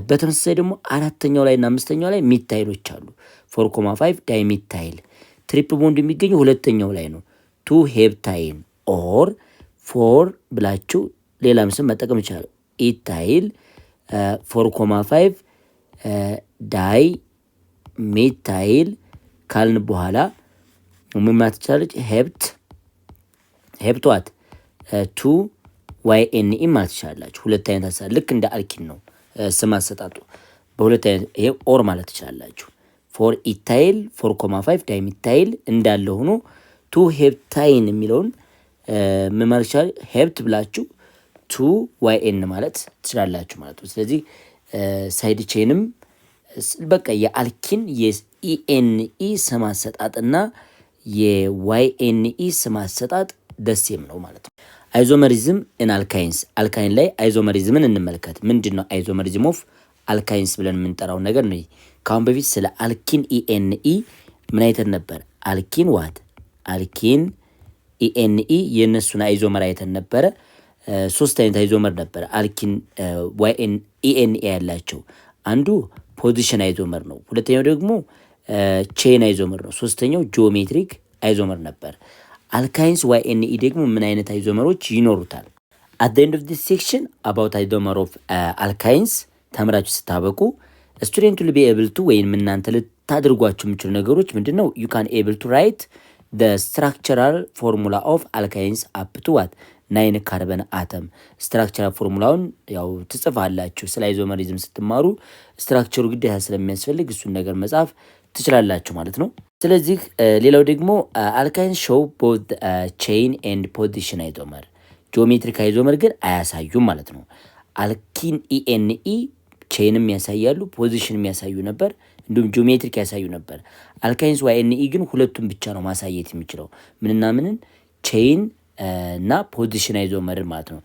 በተመሳሳይ ደግሞ አራተኛው ላይ እና አምስተኛው ላይ ሚታይሎች አሉ 4.5 ዳይሚታይል። ትሪፕል ቦንድ የሚገኘው ሁለተኛው ላይ ነው 2 ሄፕታይን ኦር 4 ብላችሁ ሌላ ምስል መጠቀም ይችላል። ኢታይል 4.5 ዳይ ሚታይል ካልን በኋላ ምን ማለት ይችላልች? ሄፕቷት 2 YNE ማለት ይችላላችሁ። ሁለት አይነት ሀሳብ ልክ እንደ አልኪን ነው ስም አሰጣጡ በሁለት አይነት። ይሄ ኦር ማለት ትችላላችሁ። 4 ኢታይል 4.5 ዳይሚታይል እንዳለ ሆኖ 2 ሄፕታይን የሚለውን ምን ማለት ይችላል? ሄፕት ብላችሁ 2 YN ማለት ትችላላችሁ ማለት ነው። ስለዚህ ሳይድ ቼንም በቃ የአልኪን የኢኤንኢ ስም አሰጣጥና የYNE ስም አሰጣጥ ደሴም ነው ማለት ነው። አይዞመሪዝም ኢን አልካይንስ፣ አልካይን ላይ አይዞመሪዝምን እንመልከት። ምንድን ነው አይዞመሪዝም ኦፍ አልካይንስ ብለን የምንጠራው ነገር ነው። ከአሁን በፊት ስለ አልኪን ኢኤንኢ ምን አይተን ነበር? አልኪን ዋት አልኪን ኢኤንኢ የእነሱን አይዞመር አይተን ነበረ። ሶስት አይነት አይዞመር ነበረ አልኪን ኢኤንኢ ያላቸው። አንዱ ፖዚሽን አይዞመር ነው። ሁለተኛው ደግሞ ቼን አይዞመር ነው። ሶስተኛው ጂኦሜትሪክ አይዞመር ነበር። አልካይንስ YNE ደግሞ ምን አይነት አይዞመሮች ይኖሩታል? አት ዘ ኤንድ ኦፍ ዲስ ሴክሽን አባውት አይዞመር ኦፍ አልካይንስ ተምራችሁ ስታበቁ ስቱደንቱ ል ቢ ኤብል ቱ ወይም እናንተ ልታደርጓቸው የምችሉ ነገሮች ምንድን ነው? ዩ ካን ኤብል ቱ ራይት ደ ስትራክቸራል ፎርሙላ ኦፍ አልካይንስ አፕ ቱ ዋት 9 ካርበን አተም። ስትራክቸራል ፎርሙላውን ያው ትጽፋላችሁ። ስለ አይዞመሪዝም ስትማሩ ስትራክቸሩ ግዴታ ስለሚያስፈልግ እሱን ነገር መጻፍ ትችላላችሁ ማለት ነው። ስለዚህ ሌላው ደግሞ አልካይንስ ሾው ቦት ቼይን ኤንድ ፖዚሽን አይዞመር፣ ጂኦሜትሪክ አይዞመር ግን አያሳዩም ማለት ነው። አልኪን ኢኤንኢ ቼይንም ያሳያሉ፣ ፖዚሽንም ያሳዩ ነበር፣ እንዲሁም ጂኦሜትሪክ ያሳዩ ነበር። አልካይንስ YNE ግን ሁለቱም ብቻ ነው ማሳየት የሚችለው። ምንና ምንን? ቼይን እና ፖዚሽን አይዞመርን ማለት ነው።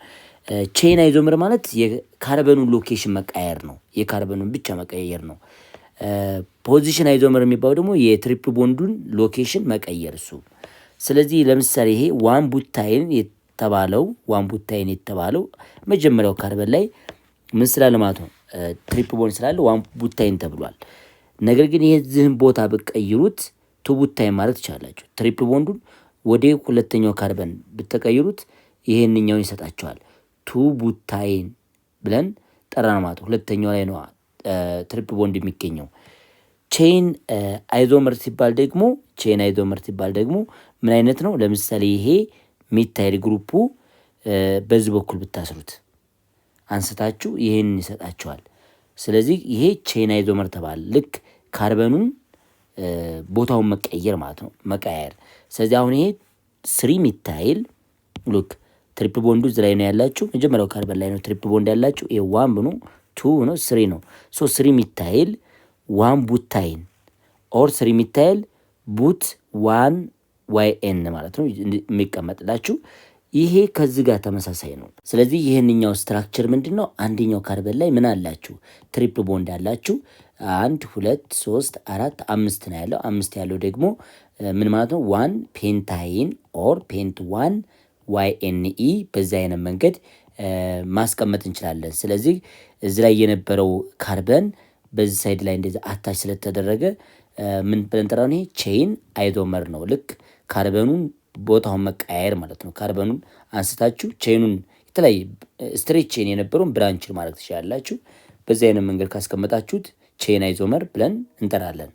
ቼይን አይዞመር ማለት የካርበኑን ሎኬሽን መቀየር ነው፣ የካርበኑን ብቻ መቀየር ነው። ፖዚሽን አይዞመር የሚባለው ደግሞ የትሪፕል ቦንዱን ሎኬሽን መቀየር እሱ። ስለዚህ ለምሳሌ ይሄ ዋን ቡታይን የተባለው መጀመሪያው ካርበን ላይ ምን ስላለ ማለት ነው? ትሪፕል ቦንድ ስላለ ዋን ቡታይን ተብሏል። ነገር ግን የዚህን ቦታ ብትቀይሩት ቱ ቡታይን ማለት ትችላላችሁ። ትሪፕል ቦንዱን ወደ ሁለተኛው ካርበን ብትቀይሩት ይሄንኛውን ይሰጣቸዋል። ቱ ቡታይን ብለን ጠራን ማለት ነው። ሁለተኛው ላይ ነው ትሪፕል ቦንድ የሚገኘው። ቼን አይዞመር ሲባል ደግሞ ምን አይነት ነው? ለምሳሌ ይሄ ሚታይል ግሩፑ በዚህ በኩል ብታስሩት አንስታችሁ ይሄን ይሰጣቸዋል። ስለዚህ ይሄ ቼን አይዞመር ተባለ። ልክ ካርበኑን ቦታውን መቀየር ማለት ነው፣ መቀየር። ስለዚህ አሁን ይሄ ስሪ ሚታይል ሉክ ትሪፕል ቦንዱ እዚህ ላይ ነው ያላችሁ። መጀመሪያው ካርበን ላይ ነው ትሪፕል ቦንድ ያላችሁ። ይሄ ዋን ብሎ ቱ ነው ስሪ ነው። ሶ ስሪ ሚታይል ዋን ቡታይን ኦር ስሪ ሚታይል ቡት ዋን YN ማለት ነው የሚቀመጥላችሁ። ይሄ ከዚህ ጋር ተመሳሳይ ነው። ስለዚህ ይህንኛው ስትራክቸር ምንድን ነው? አንደኛው ካርበን ላይ ምን አላችሁ? ትሪፕል ቦንድ አላችሁ። 1 2 3 4 5 ነው ያለው። 5 ያለው ደግሞ ምን ማለት ነው? ዋን ፔንታይን ኦር ፔንት ዋን YNE በዚህ አይነት መንገድ ማስቀመጥ እንችላለን። ስለዚህ እዚህ ላይ የነበረው ካርበን በዚህ ሳይድ ላይ እንደዚህ አታች ስለተደረገ ምን ብለን ጠራው? ይሄ ቼይን አይዞመር ነው። ልክ ካርበኑን ቦታውን መቀያየር ማለት ነው። ካርበኑን አንስታችሁ ቼይኑን የተለያየ ስትሬት ቼን የነበረውን ብራንችን ማለት ትችላላችሁ። በዚህ አይነት መንገድ ካስቀመጣችሁት ቼን አይዞመር ብለን እንጠራለን።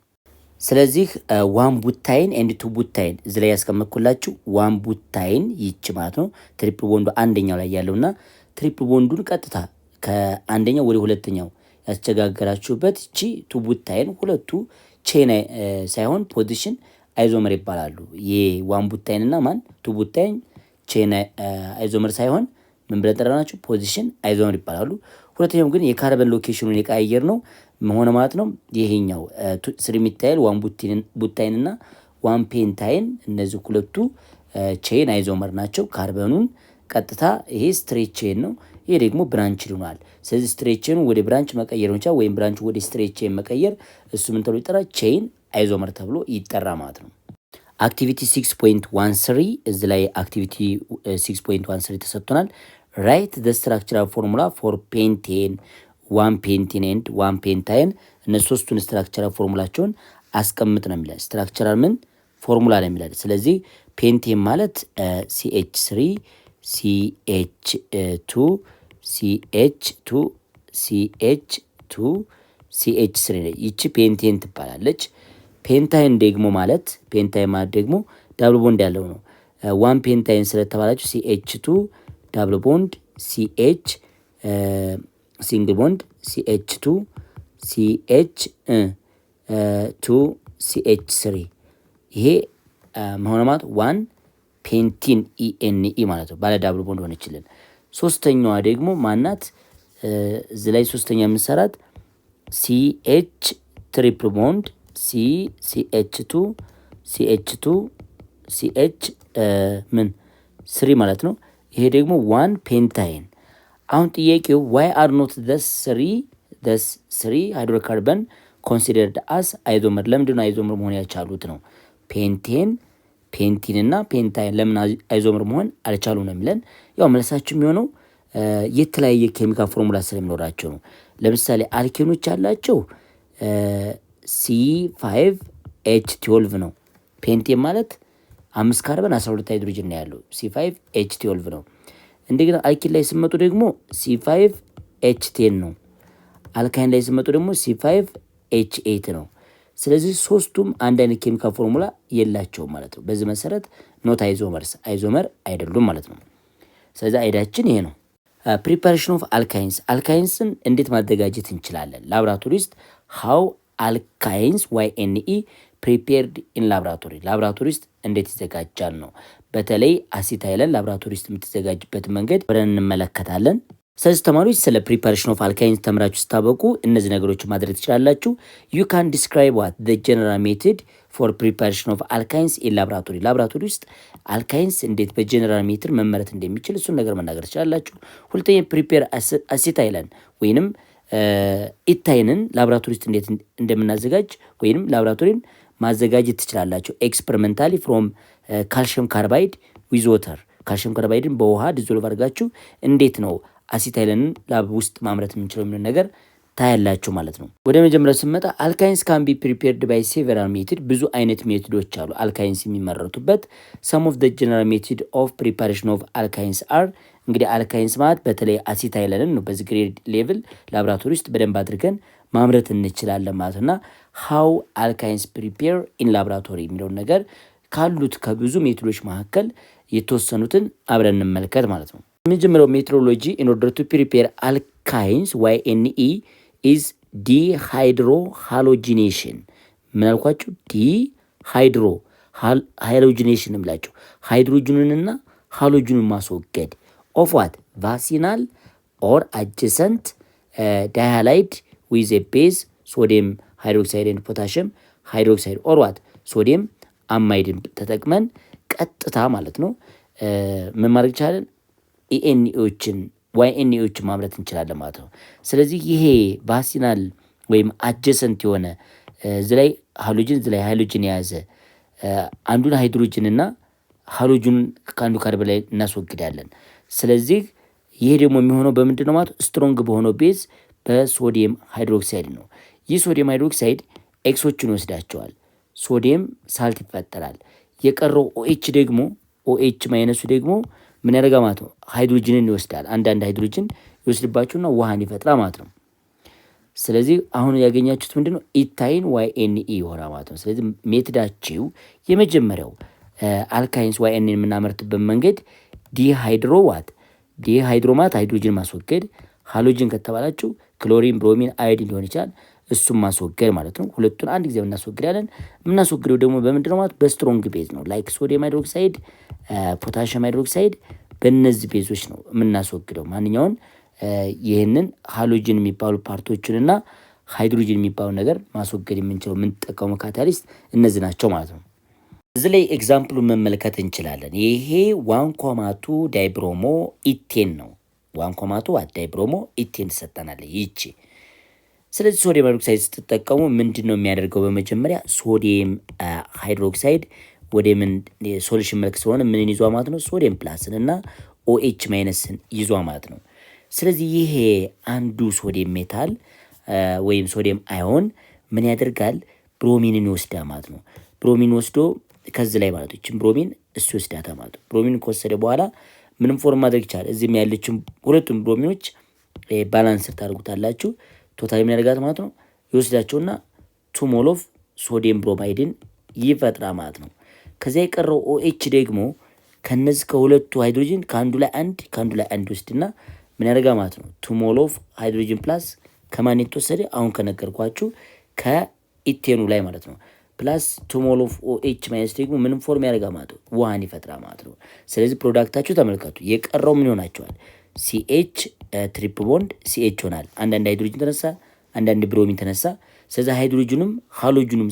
ስለዚህ ዋን ቡታይን ኤንድ ቱ ቡታይን እዚህ ላይ ያስቀመጥኩላችሁ ዋን ቡታይን ይች ማለት ነው። ትሪፕል ቦንዱ አንደኛው ላይ ያለውና ትሪፕል ቦንዱን ቀጥታ ከአንደኛው ወደ ሁለተኛው ያስቸጋገራችሁበት እቺ ቱ ቡታይን፣ ሁለቱ ቼን ሳይሆን ፖዚሽን አይዞመር ይባላሉ። የዋን ቡታይን እና ማን ቱ ቡታይን ቼን አይዞመር ሳይሆን ምን ብለን ጠራናቸው? ፖዚሽን አይዞመር ይባላሉ። ሁለተኛው ግን የካርበን ሎኬሽኑን የቀያየር ነው መሆነ ማለት ነው። ይሄኛው ስሪ ሚታይል ዋን ቡታይን እና ዋን ፔንታይን እነዚህ ሁለቱ ቼን አይዞመር ናቸው። ካርበኑን ቀጥታ ይሄ ስትሬት ቼን ነው፣ ይሄ ደግሞ ብራንች ይሆናል። ስለዚህ ስትሬት ቼኑ ወደ ብራንች መቀየር ነው ወይም ብራንች ወደ ስትሬት ቼን መቀየር፣ እሱ ምን ተብሎ ይጠራል? ቼን አይዞመር ተብሎ ይጠራ ማለት ነው። አክቲቪቲ 6.13 እዚህ ላይ አክቲቪቲ 6.13 ተሰጥቶናል። ራይት ዘ ስትራክቸራል ፎርሙላ ፎር ፔንቴን ዋን ፔንቲን ኤንድ ዋን ፔንታይን። እነዚህ ሶስቱን ስትራክቸራል ፎርሙላቸውን አስቀምጥ ነው የሚላል። ስትራክቸራል ምን ፎርሙላ ነው የሚላል። ስለዚህ ፔንቴን ማለት CH3 CH2 CH2 CH2 CH3 ይቺ ፔንቴን ትባላለች። ፔንታይን ደግሞ ማለት ደግሞ ዳብል ቦንድ ያለው ነው። ዋን ፔንታይን ስለተባላችሁ CH2 ዳብል ቦንድ CH ሲንግል ቦንድ CH2 CH2 ይሄ መሆነ ማለት ዋን ፔንቲን ENE ማለት ነው። ባለ ዳብል ቦንድ ሆነችልን። ሶስተኛዋ ደግሞ ማናት? እዚህ ላይ ሶስተኛ የምንሰራት CH ትሪፕል ቦንድ CH2 ሲኤች ምን 3 ማለት ነው። ይሄ ደግሞ 1 ፔንታይን። አሁን ጥያቄው ዋይ አር ኖት ደስ 3 ሃይድሮካርበን ኮንሲደርድ አስ አይዞመር፣ ለምንድን ነው አይዞመር መሆን ያልቻሉት ነው። ፔንቲን እና ፔንታይን ለምን አይዞመር መሆን አልቻሉ ነው የሚለን። ያው መልሳችሁ የሚሆነው የተለያየ ኬሚካል ፎርሙላ ስለሚኖራቸው ነው። ለምሳሌ አልኬኖች ያላቸው C5H12 ነው። ፔንቴን ማለት 5 ካርበን 12 ሃይድሮጅን ነው ያለው፣ C5H12 ነው። እንደገና አልኪን ላይ ስመጡ ደግሞ C5H10 ነው። አልካይን ላይ ስመጡ ደግሞ C5H8 ነው። ስለዚህ ሶስቱም አንድ አይነት ኬሚካል ፎርሙላ የላቸውም ማለት ነው። በዚህ መሰረት ኖት አይዞመር አይደሉም ማለት ነው። ስለዚህ አይዳችን ይሄ ነው። ፕሪፓሬሽን ኦፍ አልካይንስን እንዴት ማዘጋጀት እንችላለን? ላብራቶሪ ውስጥ ሃው አልካይንስ YNE ፕሪፔርድ ኢን ላብራቶሪ ውስጥ እንዴት ይዘጋጃል ነው። በተለይ አሲታይለን ላብራቶሪ ውስጥ የምትዘጋጅበት መንገድ ብለን እንመለከታለን። ስለዚህ ተማሪዎች ስለ ፕሪፓሬሽን ኦፍ አልካይንስ ተምራችሁ ስታበቁ እነዚህ ነገሮች ማድረግ ትችላላችሁ። ዩ ካን ዲስክራይብ ዋት ዘ ጀነራል ሜቶድ ፎር ፕሪፓሬሽን ኦፍ አልካይንስ ኢን ላብራቶሪ ውስጥ አልካይንስ እንዴት በጀነራል ሜትር መመረት እንደሚችል እሱን ነገር መናገር ትችላላችሁ። ሁለተኛ ፕሪፔር አሲታይለን ወይንም ኢታይንን ላብራቶሪ ውስጥ እንዴት እንደምናዘጋጅ ወይንም ላብራቶሪን ማዘጋጀት ትችላላችሁ። ኤክስፐሪመንታሊ ፍሮም ካልሽየም ካርባይድ ዊዝ ወተር፣ ካልሽየም ካርባይድን በውሃ ዲዞልቭ አድርጋችሁ እንዴት ነው አሲታይለንን ላብ ውስጥ ማምረት የምንችለው የሚሆን ነገር ታያላችሁ ማለት ነው። ወደ መጀመሪያው ስንመጣ አልካይንስ ካን ቢ ፕሪፔርድ ባይ ሴቨራል ሜቶድ፣ ብዙ አይነት ሜቶዶች አሉ አልካይንስ የሚመረቱበት። ሰም ኦፍ ዘ ጀነራል ሜቶድ ኦፍ ፕሪፓሬሽን ኦፍ አልካይንስ አር፣ እንግዲህ አልካይንስ ማለት በተለይ አሲታይለንን ነው በዚህ ግሬድ ሌቭል ላብራቶሪ ውስጥ በደንብ አድርገን ማምረት እንችላለን ማለት እና ሃው አልካይንስ ፕሪፔር ኢን ላብራቶሪ የሚለውን ነገር ካሉት ከብዙ ሜቶዶች መካከል የተወሰኑትን አብረን እንመልከት ማለት ነው። የመጀመሪያው ሜትሮሎጂ ኢን ኦርደር ቱ ፕሪፔር አልካይንስ YNE ኢዝ ዲሃይድሮሃሎጂኔሽን። ምን አልኳችሁ? ሃይድሮጂኔሽን ምላቸው ሃይድሮጅኑንና ሃሎጅኑን ማስወገድ ኦፍ ዋት ቫሲናል ኦር አጀሰንት ዳይሃላይድ ዊዝ ኤ ቤዝ ሶዲየም ሃይድሮክሳይድ ኤንድ ፖታሽየም ሃይድሮክሳይድ ኦር ዋት ሶዲየም አማይድን ተጠቅመን ቀጥታ ማለት ነው ምን ማድረግ ይቻላል? YNEዎችን ማምረት እንችላለን ማለት ነው። ስለዚህ ይሄ ቫሲናል ወይም አጀሰንት የሆነ እዚህ ላይ ሃሎጅን እዚህ ላይ ሃይድሮጅን የያዘ አንዱን ሃይድሮጅን እና ሃሎጅኑን ከአንዱ ካርበን ላይ እናስወግዳለን። ስለዚህ ይሄ ደግሞ የሚሆነው በምንድን ነው ማለት ስትሮንግ በሆነው ቤዝ በሶዲየም ሃይድሮክሳይድ ነው። ይህ ሶዲየም ሃይድሮክሳይድ ኤክሶችን ይወስዳቸዋል። ሶዲየም ሳልት ይፈጠራል። የቀረው OH ማይነሱ ደግሞ ምን ያደርጋ ማለት ነው ሃይድሮጅንን ይወስዳል። አንዳንድ ሃይድሮጅን ይወስድባችሁና ውሃን ይፈጥራል ማለት ነው። ስለዚህ አሁን ያገኛችሁት ምንድነው ኢታይን YNE ይሆናል ማለት ነው። ስለዚህ ሜትዳችሁ የመጀመሪያው አልካይንስ YNE የምናመርትበት መንገድ ዲሃይድሮ ማለት ሃይድሮጅን ማስወገድ፣ ሃሎጅን ከተባላችሁ ክሎሪን፣ ብሮሚን፣ አዮዲን ሊሆን ይችላል። እሱም ማስወገድ ማለት ነው። ሁለቱን አንድ ጊዜ እናስወግዳለን። የምናስወግደው ደግሞ በምንድነው ማለት በስትሮንግ ቤዝ ነው። ላይክ ሶዲየም ሃይድሮክሳይድ፣ ፖታሽየም ሃይድሮክሳይድ በእነዚህ ቤዞች ነው የምናስወግደው። ማንኛውን ይህንን ሃሎጅን የሚባሉ ፓርቶችንና ሃይድሮጅን የሚባሉ ነገር ማስወገድ የምንችለው የምንጠቀመው ካታሊስት እነዚህ ናቸው ማለት ነው። እዚህ ላይ ኤግዛምፕሉን መመልከት እንችላለን። ይሄ 1,2 ዳይብሮሞ ኢቴን ነው። 1,2 ዳይብሮሞ ኢቴን ትሰጠናለ ይቺ። ስለዚህ ሶዲየም ሃይድሮክሳይድ ስትጠቀሙ ምንድን ነው የሚያደርገው? በመጀመሪያ ሶዲየም ሃይድሮክሳይድ ወደ ምን ሶሉሽን መልክ ስለሆነ ምን ይዟ ማለት ነው ሶዲየም ፕላስን እና OH ማይነስን ይዟ ማለት ነው። ስለዚህ ይሄ አንዱ ሶዲየም ሜታል ወይም ሶዲየም አዮን ምን ያደርጋል? ብሮሚንን ይወስዳል ማለት ነው። ብሮሚን ወስዶ ከዚህ ላይ ማለት ነው ብሮሚን እሱ ይወስዳታል ማለት ነው። ብሮሚን ከወሰደ በኋላ ምንም ፎርም ማድረግ ይቻላል። እዚህም ያለችው ሁለቱም ብሮሚኖች ባላንስ ታደርጉታላችሁ። ቶታሊ ምን ያደርጋት ማለት ነው ይወስዳቸውና 2 ሞል ኦፍ ሶዲየም ብሮማይድን ይፈጥራል ማለት ነው። ከዚያ የቀረው OH ደግሞ ከነዚህ ከሁለቱ ሃይድሮጅን ከአንዱ ላይ አንድ ወስድና ምን ያደርጋል ማለት ነው 2 ሞል ኦፍ ሃይድሮጅን ፕላስ ከማን የተወሰደ አሁን ከነገርኳችሁ ከኢቴኑ ላይ ማለት ነው ፕላስ 2 ሞል ኦፍ OH ማይነስ ደግሞ ምንም ፎርም ያደርጋል ማለት ነው ውሃን ይፈጥራል ማለት ነው። ስለዚህ ፕሮዳክታችሁ ተመልከቱ። የቀረው ምን ይሆናቸዋል? CH ትሪፕል ቦንድ CH ይሆናል። አንዳንድ ሃይድሮጅን ተነሳ፣ አንዳንድ ብሮሚን ተነሳ። ስለዚህ ሃይድሮጅኑም ሃሎጅኑም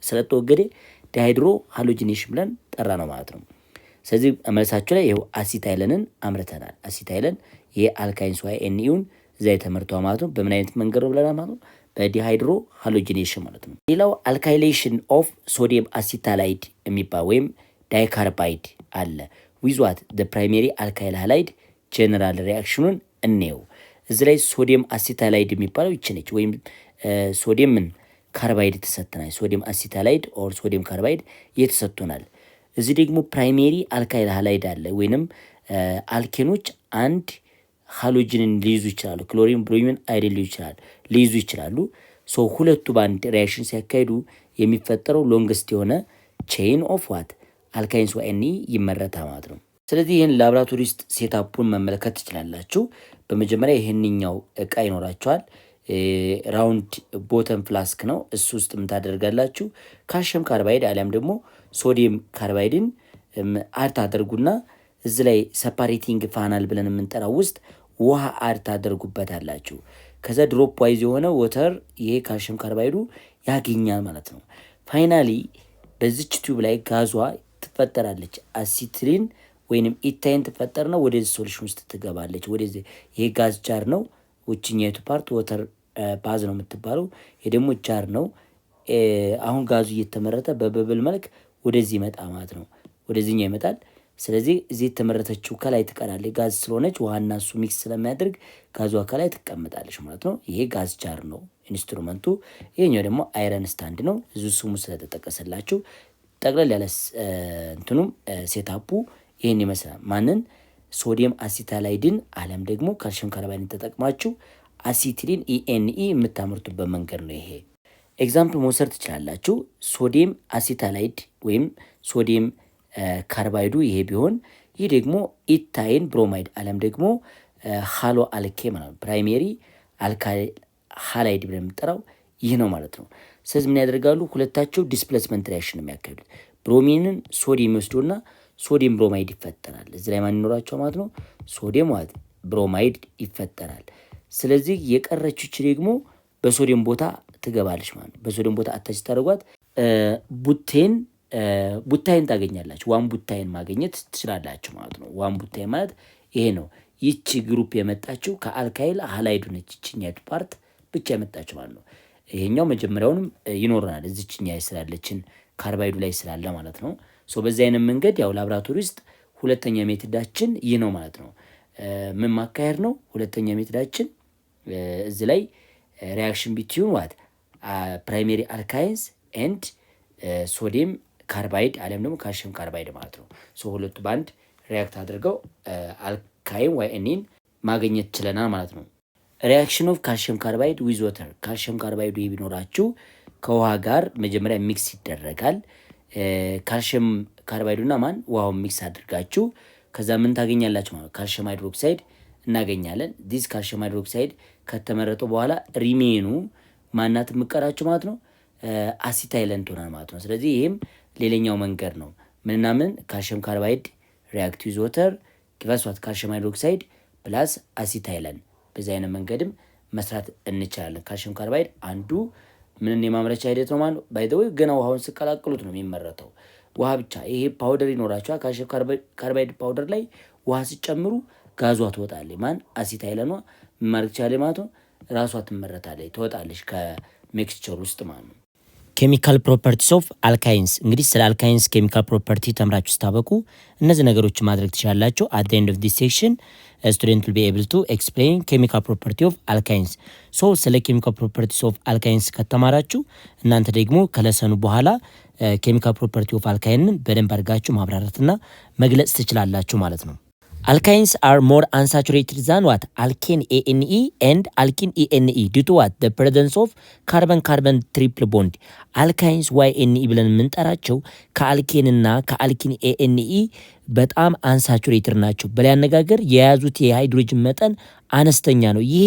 ስለተወገደ ዳይሃይድሮ ሃሎጂኔሽን ብለን ስለጠራ ነው ማለት ነው። ስለዚህ መልሳችሁ ላይ ይኸው አሲታይለንን አምርተናል። አሲታይለን ይሄ አልካይንስ ዋይ ኤንኢውን እዛ የተመርተው ማለት ነው። በምን አይነት መንገድ ነው ብለናል ማለት ነው? በዲሃይድሮ ሃሎጂኔሽን ማለት ነው። ሌላው አልካይሌሽን ኦፍ ሶዲየም አሲታላይድ የሚባል ወይም ዳይካርባይድ አለ። ዊዝዋት ፕራይሜሪ አልካይል ሃላይድ ጀነራል ሪያክሽኑን እንየው። እዚ ላይ ሶዲየም አሲታላይድ የሚባለው ይችነች ወይም ሶዲየምን ካርባይድ ተሰጥተናል። ሶዲየም አሲታላይድ ኦር ሶዲየም ካርባይድ የተሰጥቶናል። እዚ ደግሞ ፕራይሜሪ አልካይል ሃላይድ አለ ወይንም አልኬኖች አንድ ሃሎጅንን ሊይዙ ይችላሉ። ክሎሪን፣ ብሮሚን፣ አይደን ሊይዙ ይችላሉ። ሶ ሁለቱ በአንድ ሪያክሽን ሲያካሂዱ የሚፈጠረው ሎንግስት የሆነ ቼይን ኦፍ ዋት አልካይንስ ዋይኒ ይመረታ ማለት ነው። ስለዚህ ይህን ላብራቶሪ ውስጥ ሴታፑን መመለከት ትችላላችሁ። በመጀመሪያ ይህንኛው እቃ ይኖራቸዋል። ራውንድ ቦተም ፍላስክ ነው። እሱ ውስጥ የምታደርጋላችሁ ካልሽየም ካርባይድ አሊያም ደግሞ ሶዲየም ካርባይድን አድ ታደርጉና እዚ ላይ ሰፓሬቲንግ ፋናል ብለን የምንጠራው ውስጥ ውሃ አድ ታደርጉበታላችሁ። ከዛ ድሮፕ ዋይዝ የሆነ ወተር ይሄ ካልሽየም ካርባይዱ ያገኛል ማለት ነው። ፋይናሊ በዚች ቲዩብ ላይ ጋዟ ትፈጠራለች። አሲትሊን ወይንም ኢታይን ትፈጠርና ወደዚህ ሶሉሽን ውስጥ ትገባለች። ወደዚህ ይሄ ጋዝ ጃር ነው። ውጭኛይቱ ፓርት ወተር ባዝ ነው የምትባለው። ይሄ ደግሞ ጃር ነው። አሁን ጋዙ እየተመረተ በበብል መልክ ወደዚህ ይመጣ ማለት ነው። ወደዚህኛው ይመጣል። ስለዚህ እዚህ የተመረተችው ከላይ ትቀራለች። ጋዝ ስለሆነች ውሃና እሱ ሚክስ ስለሚያደርግ ጋዟ ከላይ ትቀመጣለች ማለት ነው። ይሄ ጋዝ ጃር ነው ኢንስትሩመንቱ። ይሄኛው ደግሞ አይረን ስታንድ ነው። እዙ ስሙ ስለተጠቀሰላችሁ ጠቅለል ያለ እንትኑም ሴታፑ ይሄን ይመስላል። ማንን ሶዲየም አሲታላይድን አለም ደግሞ ካልሽየም ካርባይድን ተጠቅማችሁ አሲቲሊን ኢኤንኢ የምታመርቱበት መንገድ ነው። ይሄ ኤግዛምፕል መውሰድ ትችላላችሁ። ሶዲየም አሲታላይድ ወይም ሶዲየም ካርባይዱ ይሄ ቢሆን ይህ ደግሞ ኢታይን ብሮማይድ አለም ደግሞ ሃሎ አልኬ ማለት ነው። ፕራይሜሪ አልካይል ሃላይድ ብለን የምንጠራው ይህ ነው ማለት ነው። ስለዚህ ምን ያደርጋሉ? ሁለታቸው ዲስፕሌስመንት ሪያክሽን የሚያካሂዱት ብሮሚንን ሶዲየም ይወስዱና ሶዲየም ብሮማይድ ይፈጠራል። እዚህ ላይ ማን ይኖራቸው ማለት ነው? ሶዲየም ማለት ብሮማይድ ይፈጠራል። ስለዚህ የቀረችች ደግሞ በሶዲየም ቦታ ትገባለች ማለት ነው። በሶዲየም ቦታ አታች ታደርጓት ቡታይን ታገኛላችሁ። ዋን ቡታይን ማግኘት ትችላላችሁ ማለት ነው። ዋን ቡታይን ማለት ይሄ ነው። ይቺ ግሩፕ የመጣችው ከአልካይል ሃላይዱ ነች። ይችኛቱ ፓርት ብቻ የመጣችው ማለት ነው። ይሄኛው መጀመሪያውንም ይኖረናል እዚችኛ ስላለችን ካርባይዱ ላይ ስላለ ማለት ነው። ሶ በዚህ አይነት መንገድ ያው ላብራቶሪ ውስጥ ሁለተኛ ሜትዳችን ይህ ነው ማለት ነው። ምን ማካሄድ ነው? ሁለተኛ ሜትዳችን እዚ ላይ ሪያክሽን ቢትዊን ዋት ፕራይሜሪ አልካይንስ ኤንድ ሶዲየም ካርባይድ አለም ደግሞ ካልሽየም ካርባይድ ማለት ነው። ሶ ሁለቱ ባንድ ሪያክት አድርገው አልካይን ዋይ ኤኒን ማግኘት ችለናል ማለት ነው። ሪያክሽን ኦፍ ካልሽየም ካርባይድ ዊዝ ወተር። ካልሽየም ካርባይዱ ቢኖራችሁ ከውሃ ጋር መጀመሪያ ሚክስ ይደረጋል። ካልሽየም ካርባይዱና ውሃውን ሚክስ አድርጋችሁ ከዛ ምን ታገኛላችሁ ማለት ካልሽየም ሃይድሮክሳይድ እናገኛለን። ዲስ ካልሽየም ሃይድሮክሳይድ ከተመረጠው በኋላ ሪሜኑ ማናት የምቀራችሁ ማለት ነው አሲታይለን ትሆናል ማለት ነው። ስለዚህ ይሄም ሌላኛው መንገድ ነው። ምንና ምን ካልሽየም ካርባይድ ሪያክት ዊዝ ወተር ጊቭስ ዋት ካልሽየም ሃይድሮክሳይድ ፕላስ አሲታይለን። በዚህ አይነት መንገድም መስራት እንችላለን። ካልሽየም ካርባይድ አንዱ ምን የማምረቻ ሂደት ነው ማለት ባይ ዘ ወይ ገና ውሃውን ስቀላቅሉት ነው የሚመረተው። ውሃ ብቻ ይሄ ፓውደር ይኖራችኋል። ካልሽየም ካርባይድ ፓውደር ላይ ውሃ ሲጨምሩ ጋዟ ትወጣለች። አሲታይለኗ ማድረግ ይችላል ማለት ነው። ራሷ ትመረታለች፣ ትወጣለች ከሚክስቸር ውስጥ ማለት ነው። ኬሚካል ፕሮፐርቲስ ኦፍ አልካይንስ። እንግዲህ ስለ አልካይንስ ኬሚካል ፕሮፐርቲ ተምራችሁ ስታበቁ እነዚህ ነገሮች ማድረግ ትችላላችሁ። አት ዘ ኤንድ ኦፍ ዲስ ሴክሽን ስቱደንት ዊል ቢ ኤብል ቱ ኤክስፕሌን ኬሚካል ፕሮፐርቲ ኦፍ አልካይንስ። ሶ ስለ ኬሚካል ፕሮፐርቲስ ኦፍ አልካይንስ ከተማራችሁ እናንተ ደግሞ ከለሰኑ በኋላ ኬሚካል ፕሮፐርቲ ኦፍ አልካይንን በደንብ አድርጋችሁ ማብራራትና መግለጽ ትችላላችሁ ማለት ነው። Alkynes are more unsaturated than what? Alkene ANE and alkene ENE due to what? The presence of carbon-carbon triple bond. Alkynes YNE ብለን የምንጠራቸው ከአልኬን እና ከአልኪን ኤኤንኢ በጣም አንሳቹሬትድ ናቸው። በላይ አነጋገር የያዙት የሃይድሮጅን መጠን አነስተኛ ነው። ይሄ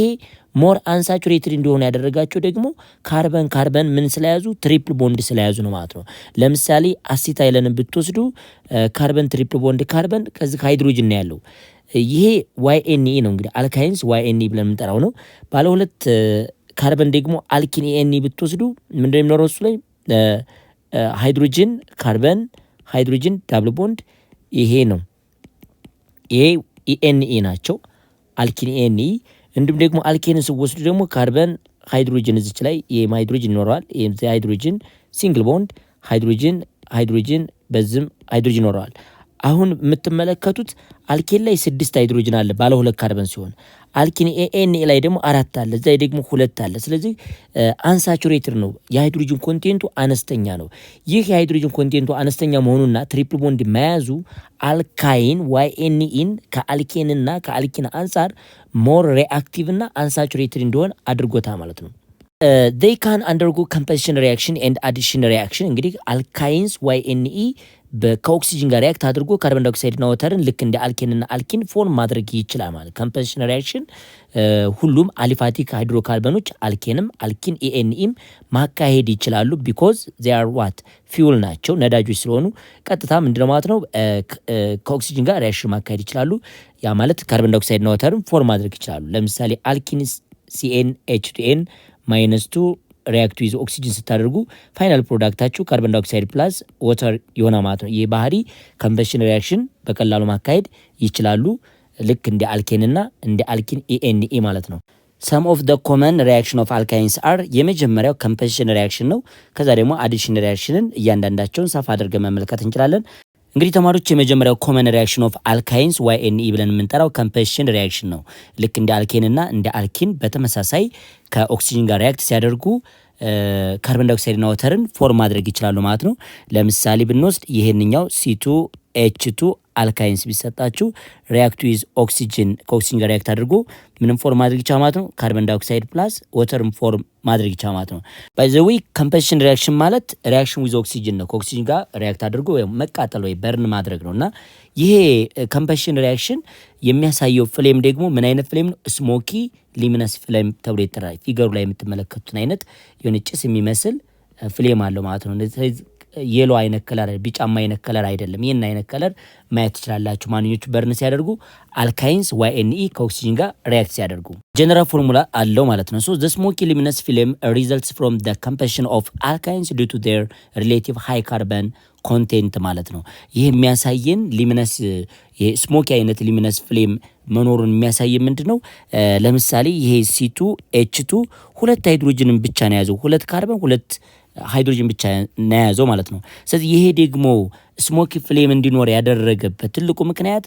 ሞር አንሳቹሬትድ እንደሆነ ያደረጋቸው ደግሞ ካርበን ምን ስለያዙ? ትሪፕል ቦንድ ስለያዙ ነው ማለት ነው። ለምሳሌ አሲታይለንን ብትወስዱ ካርበን ትሪፕል ቦንድ ካርበን ከዚህ ሃይድሮጅን ነው ያለው። ይሄ YNE ነው እንግዲህ አልካይንስ YNE ብለን የምንጠራው ነው። ባለ ሁለት ካርበን ደግሞ አልኪን ኤኤንኢ ብትወስዱ ምንድነው የሚኖረው? እሱ ላይ ሃይድሮጅን ካርበን ሃይድሮጅን ዳብል ቦንድ ይሄ ነው። ይሄ ኢኤንኢ ናቸው። አልኪን ኢኤንኢ። እንዲሁም ደግሞ አልኬንን ስወስዱ ደግሞ ካርበን ሃይድሮጅን እዚች ላይ ይሄም ሃይድሮጅን ይኖረዋል። ይሄም ሃይድሮጅን ሲንግል ቦንድ ሃይድሮጅን በዝም ሃይድሮጅን ይኖረዋል። አሁን የምትመለከቱት አልኬን ላይ 6 ሃይድሮጅን አለ ባለ 2 ካርበን ሲሆን አልኪን ኤኤንኤ ላይ ደግሞ 4 አለ፣ እዛ ደግሞ 2 አለ። ስለዚህ አንሳቹሬትድ ነው፣ የሃይድሮጅን ኮንቴንቱ አነስተኛ ነው። ይህ የሃይድሮጅን ኮንቴንቱ አነስተኛ መሆኑና ትሪፕል ቦንድ መያዙ አልካይን ዋይኤንኢን ከአልኬንና ከአልኪን አንጻር ሞር ሪአክቲቭ እና አንሳቹሬትድ እንዲሆን አድርጎታ ማለት ነው። they can undergo composition reaction and addition reaction እንግዲህ አልካይንስ ዋይኤንኢ ከኦክሲጅን ጋር ሪያክት አድርጎ ካርቦን ዳይኦክሳይድ እና ወተርን ልክ እንደ አልኬንና አልኪን ፎርም ማድረግ ይችላል ማለት። ኮምፖዚሽን ሪያክሽን ሁሉም አሊፋቲክ ሃይድሮካርበኖች አልኬንም አልኪን ኢኤንኢም ማካሄድ ይችላሉ። ቢኮዝ they are what ፊውል ናቸው፣ ነዳጆች ስለሆኑ ቀጥታ ምንድነው ማለት ነው ከኦክሲጅን ጋር ሪያክሽን ማካሄድ ይችላሉ። ያ ማለት ካርቦን ዳይኦክሳይድ እና ወተርን ፎርም ማድረግ ይችላሉ። ለምሳሌ አልኪን CnH2n -2 ሪያክት ዊዝ ኦክሲጅን ስታደርጉ ፋይናል ፕሮዳክታችሁ ካርቦን ዳይኦክሳይድ ፕላስ ወተር የሆነ ማለት ነው። ይህ ባህሪ ኮምበሽን ሪያክሽን በቀላሉ ማካሄድ ይችላሉ፣ ልክ እንደ አልኬንና እንደ አልኪን ኢኤንኢ ማለት ነው። ሰም ኦፍ ዘ ኮመን ሪያክሽን ኦፍ አልካይንስ አር የመጀመሪያው ኮምበሽን ሪያክሽን ነው። ከዛ ደግሞ አዲሽን ሪያክሽንን እያንዳንዳቸውን ሰፋ አድርገን መመልከት እንችላለን። እንግዲህ ተማሪዎች የመጀመሪያው ኮመን ሪያክሽን ኦፍ አልካይንስ ዋይኤንኢ ብለን የምንጠራው ኮምበሽን ሪያክሽን ነው። ልክ እንደ አልኬንና እንደ አልኪን በተመሳሳይ ከኦክሲጅን ጋር ሪያክት ሲያደርጉ ካርቦን ዳይኦክሳይድና ወተርን ፎርም ማድረግ ይችላሉ ማለት ነው። ለምሳሌ ብንወስድ ይሄንኛው C2H2 አልካይንስ ቢሰጣችሁ ሪያክት ዊዝ ኦክሲጅን ከኦክሲጅን ጋር ሪያክት አድርጎ ምንም ፎርም ማድረግ ይችላል ማለት ነው። ካርቦን ዳይኦክሳይድ ፕላስ ወተርን ፎርም ማድረግ ይችላል ማለት ነው። ባይ ዘ ዌይ ኮምበሽን ሪያክሽን ማለት ሪያክሽን ዊዝ ኦክሲጅን ነው። ከኦክሲጅን ጋር ሪያክት አድርጎ ወይም መቃጠል ወይ በርን ማድረግ ነውና ይሄ ኮምበሽን ሪያክሽን የሚያሳየው ፍሌም ደግሞ ምን አይነት ፍሌም ነው? ስሞኪ ሊሚነስ ፍሌም ተብሎ ይጠራል። ፊገሩ ላይ የምትመለከቱትን አይነት የሆነ ጭስ የሚመስል ፍሌም አለው ማለት ነው። የሎ አይነት ከለር ቢጫማ አይነት ከለር አይደለም። ይሄን አይነት ከለር ማየት ትችላላችሁ ማንኞቹ በርን ሲያደርጉ አልካይንስ ዋይኤንኢ ከኦክሲጅን ጋር ሪያክት ሲያደርጉ ጀነራል ፎርሙላ አለው ማለት ነው። ሶ the smoky luminous flame results from the combustion of alkynes due to their relative high carbon content ማለት ነው። ይህ የሚያሳየን ሊሚነስ የስሞኪ አይነት ሊሚነስ ፍሌም መኖሩን የሚያሳየን ምንድነው? ለምሳሌ ይሄ C2H2 ሁለት ሃይድሮጅንን ብቻ ነው ያዘው፣ ሁለት ካርበን ሁለት ሃይድሮጅን ብቻ ነው ያዘው ማለት ነው። ስለዚህ ይሄ ደግሞ ስሞኪ ፍሌም እንዲኖር ያደረገበት ትልቁ ምክንያት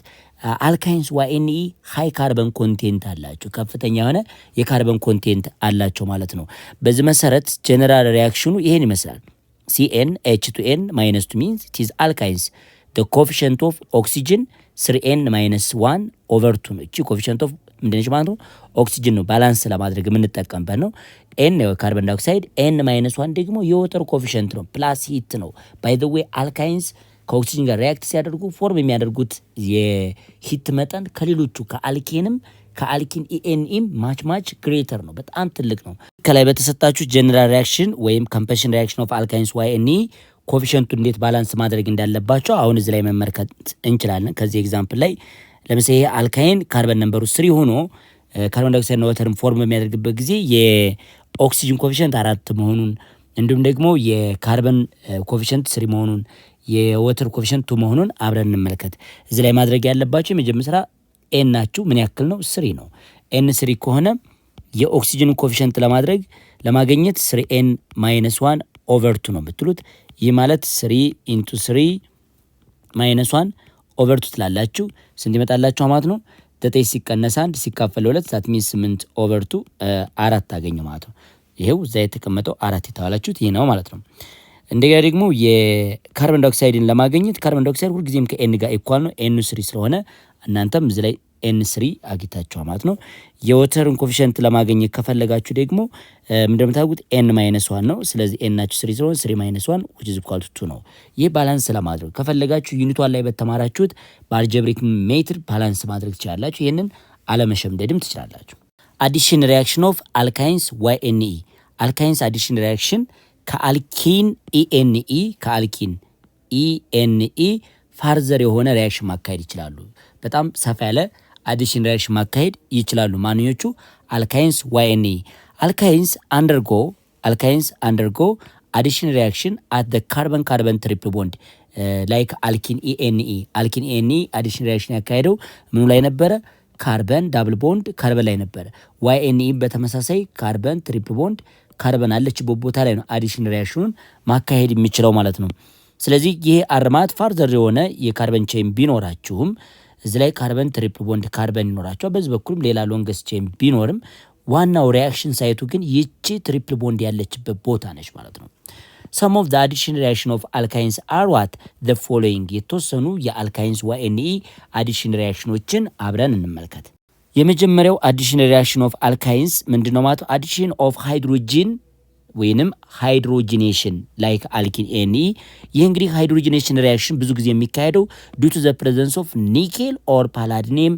አልካይንስ ዋይኤንኢ ሃይ ካርበን ኮንቴንት አላቸው፣ ከፍተኛ የሆነ የካርበን ኮንቴንት አላቸው ማለት ነው። በዚህ መሰረት ጀነራል ሪያክሽኑ ይሄን ይመስላል። CnH2n -2 means it is alkynes. The coefficient of oxygen 3n -1 over 2 ነው። እቺ ኮኤፊሽንት ኦፍ ምንድነች ማለት ነው? ኦክሲጅን ነው፣ ባላንስ ለማድረግ የምንጠቀምበት ነው። ኤን ነው ካርቦን ዳይኦክሳይድ፣ ኤን -1 ደግሞ የወተር ኮኤፊሽንት ነው፣ ፕላስ ሂት ነው። ባይ ዘ ዌይ አልካይንስ ከኦክሲጅን ጋር ሪያክት ሲያደርጉ ፎርም የሚያደርጉት የሂት መጠን ከሌሎቹ ከአልኬንም ከአልኪን ኢኤንኢም ማች ግሬተር ነው፣ በጣም ትልቅ ነው። ከላይ በተሰጣችሁ ጀነራል ሪያክሽን ወይም ኮምበሽን ሪያክሽን ኦፍ አልካይንስ ዋይኤንኢ ኮኤፊሽንቱ እንዴት ባላንስ ማድረግ እንዳለባቸው አሁን እዚህ ላይ መመልከት እንችላለን። ከዚህ ኤግዛምፕል ላይ ለምሳሌ ይሄ አልካይን ካርበን ነምበሩ 3 ሆኖ ካርቦን ዳይኦክሳይድ እና ወተርን ፎርም በሚያደርግበት ጊዜ የኦክሲጅን ኮኤፊሽንት 4 መሆኑን እንዲሁም ደግሞ የካርበን ኮኤፊሽንት 3 መሆኑን የወተር ኮኤፊሽንት 2 መሆኑን አብረን እንመልከት። እዚህ ላይ ማድረግ ያለባቸው የመጀመሪያ ኤን ናችሁ ምን ያክል ነው? 3 ነው። ኤን 3 ከሆነ የኦክሲጅን ኮኤፊሽንት ለማግኘት 3n -1 ኦቨር 2 ነው ብትሉት ይህ ማለት 3 × 3 -1 ኦቨር 2 ትላላችሁ። ስንት ይመጣላችሁ ማለት ነው? 9 ሲቀነስ 1 ሲካፈል 2 ዛት ሚንስ 8 ኦቨር 2 4 ታገኙ ማለት ነው። ይሄው እዛ የተቀመጠው 4 የተባላችሁት ይሄ ነው ማለት ነው። እንደገና ደግሞ የካርቦን ዳይኦክሳይድን ለማግኘት ካርቦን ዳይኦክሳይድ ሁልጊዜም ከኤን ጋር ኢኳል ነው፣ ኤን 3 ስለሆነ እናንተም እዚህ ላይ ኤን 3 አግኝታችኋል ማለት ነው። የወተርን ኮኤፊሽንት ለማግኘት ከፈለጋችሁ ደግሞ እንደምታውቁት ኤን -1 ነው። ስለዚህ ኤን ናችሁ 3 ስለሆነ 3 -1 which is equal to 2 ነው። ይህ ባላንስ ለማድረግ ከፈለጋችሁ ዩኒቷን ላይ በተማራችሁት በአልጀብሪክ ሜትር ባላንስ ማድረግ ትችላላችሁ። ይሄንን አለመሸምደድም ትችላላችሁ። አዲሽን ሪያክሽን ኦፍ አልካይንስ ዋይኤንኢ አልካይንስ አዲሽን ሪያክሽን ከአልኪን ኢኤንኢ ፋርዘር የሆነ ሪያክሽን ማካሄድ ይችላሉ። በጣም ሰፋ ያለ አዲሽን ሪያክሽን ማካሄድ ይችላሉ። ማንኞቹ? አልካይንስ ዋይኤንኢ። አልካይንስ አንደርጎ አዲሽን ሪያክሽን አት ዘ ካርበን ትሪፕል ቦንድ ላይክ አልኪን ኢኤንኢ አዲሽን ሪያክሽን ያካሄደው ምኑ ላይ ነበረ? ካርበን ዳብል ቦንድ ካርበን ላይ ነበረ። ዋይኤንኢ በተመሳሳይ ካርበን ትሪፕል ቦንድ ካርበን አለችበት ቦታ ላይ ነው አዲሽን ሪያክሽኑን ማካሄድ የሚችለው ማለት ነው። ስለዚህ ይሄ አርማት ፋርዘር የሆነ የካርበን ቼን ቢኖራችሁም እዚህ ላይ ካርበን ትሪፕል ቦንድ ካርበን ይኖራቸዋል። በዚህ በኩልም ሌላ ሎንገስት ቼን ቢኖርም ዋናው ሪያክሽን ሳይቱ ግን ይቺ ትሪፕል ቦንድ ያለችበት ቦታ ነች ማለት ነው። some of the addition reaction of alkynes are what the following የተወሰኑ የአልካይንስ ዋይኤንኢ አዲሽን ሪያክሽኖችን አብረን እንመልከት። የመጀመሪያው አዲሽን ሪያክሽን ኦፍ አልካይንስ ምንድነው ማለት ነው? አዲሽን ኦፍ ሃይድሮጂን ወይንም ሃይድሮጂኔሽን ላይክ አልኪን ኤንኢ። ይህ እንግዲህ ሃይድሮጂኔሽን ሪያክሽን ብዙ ጊዜ የሚካሄደው ዲው ቱ ዘ ፕሬዘንስ ኦፍ ኒኬል ኦር ፓላዲኒየም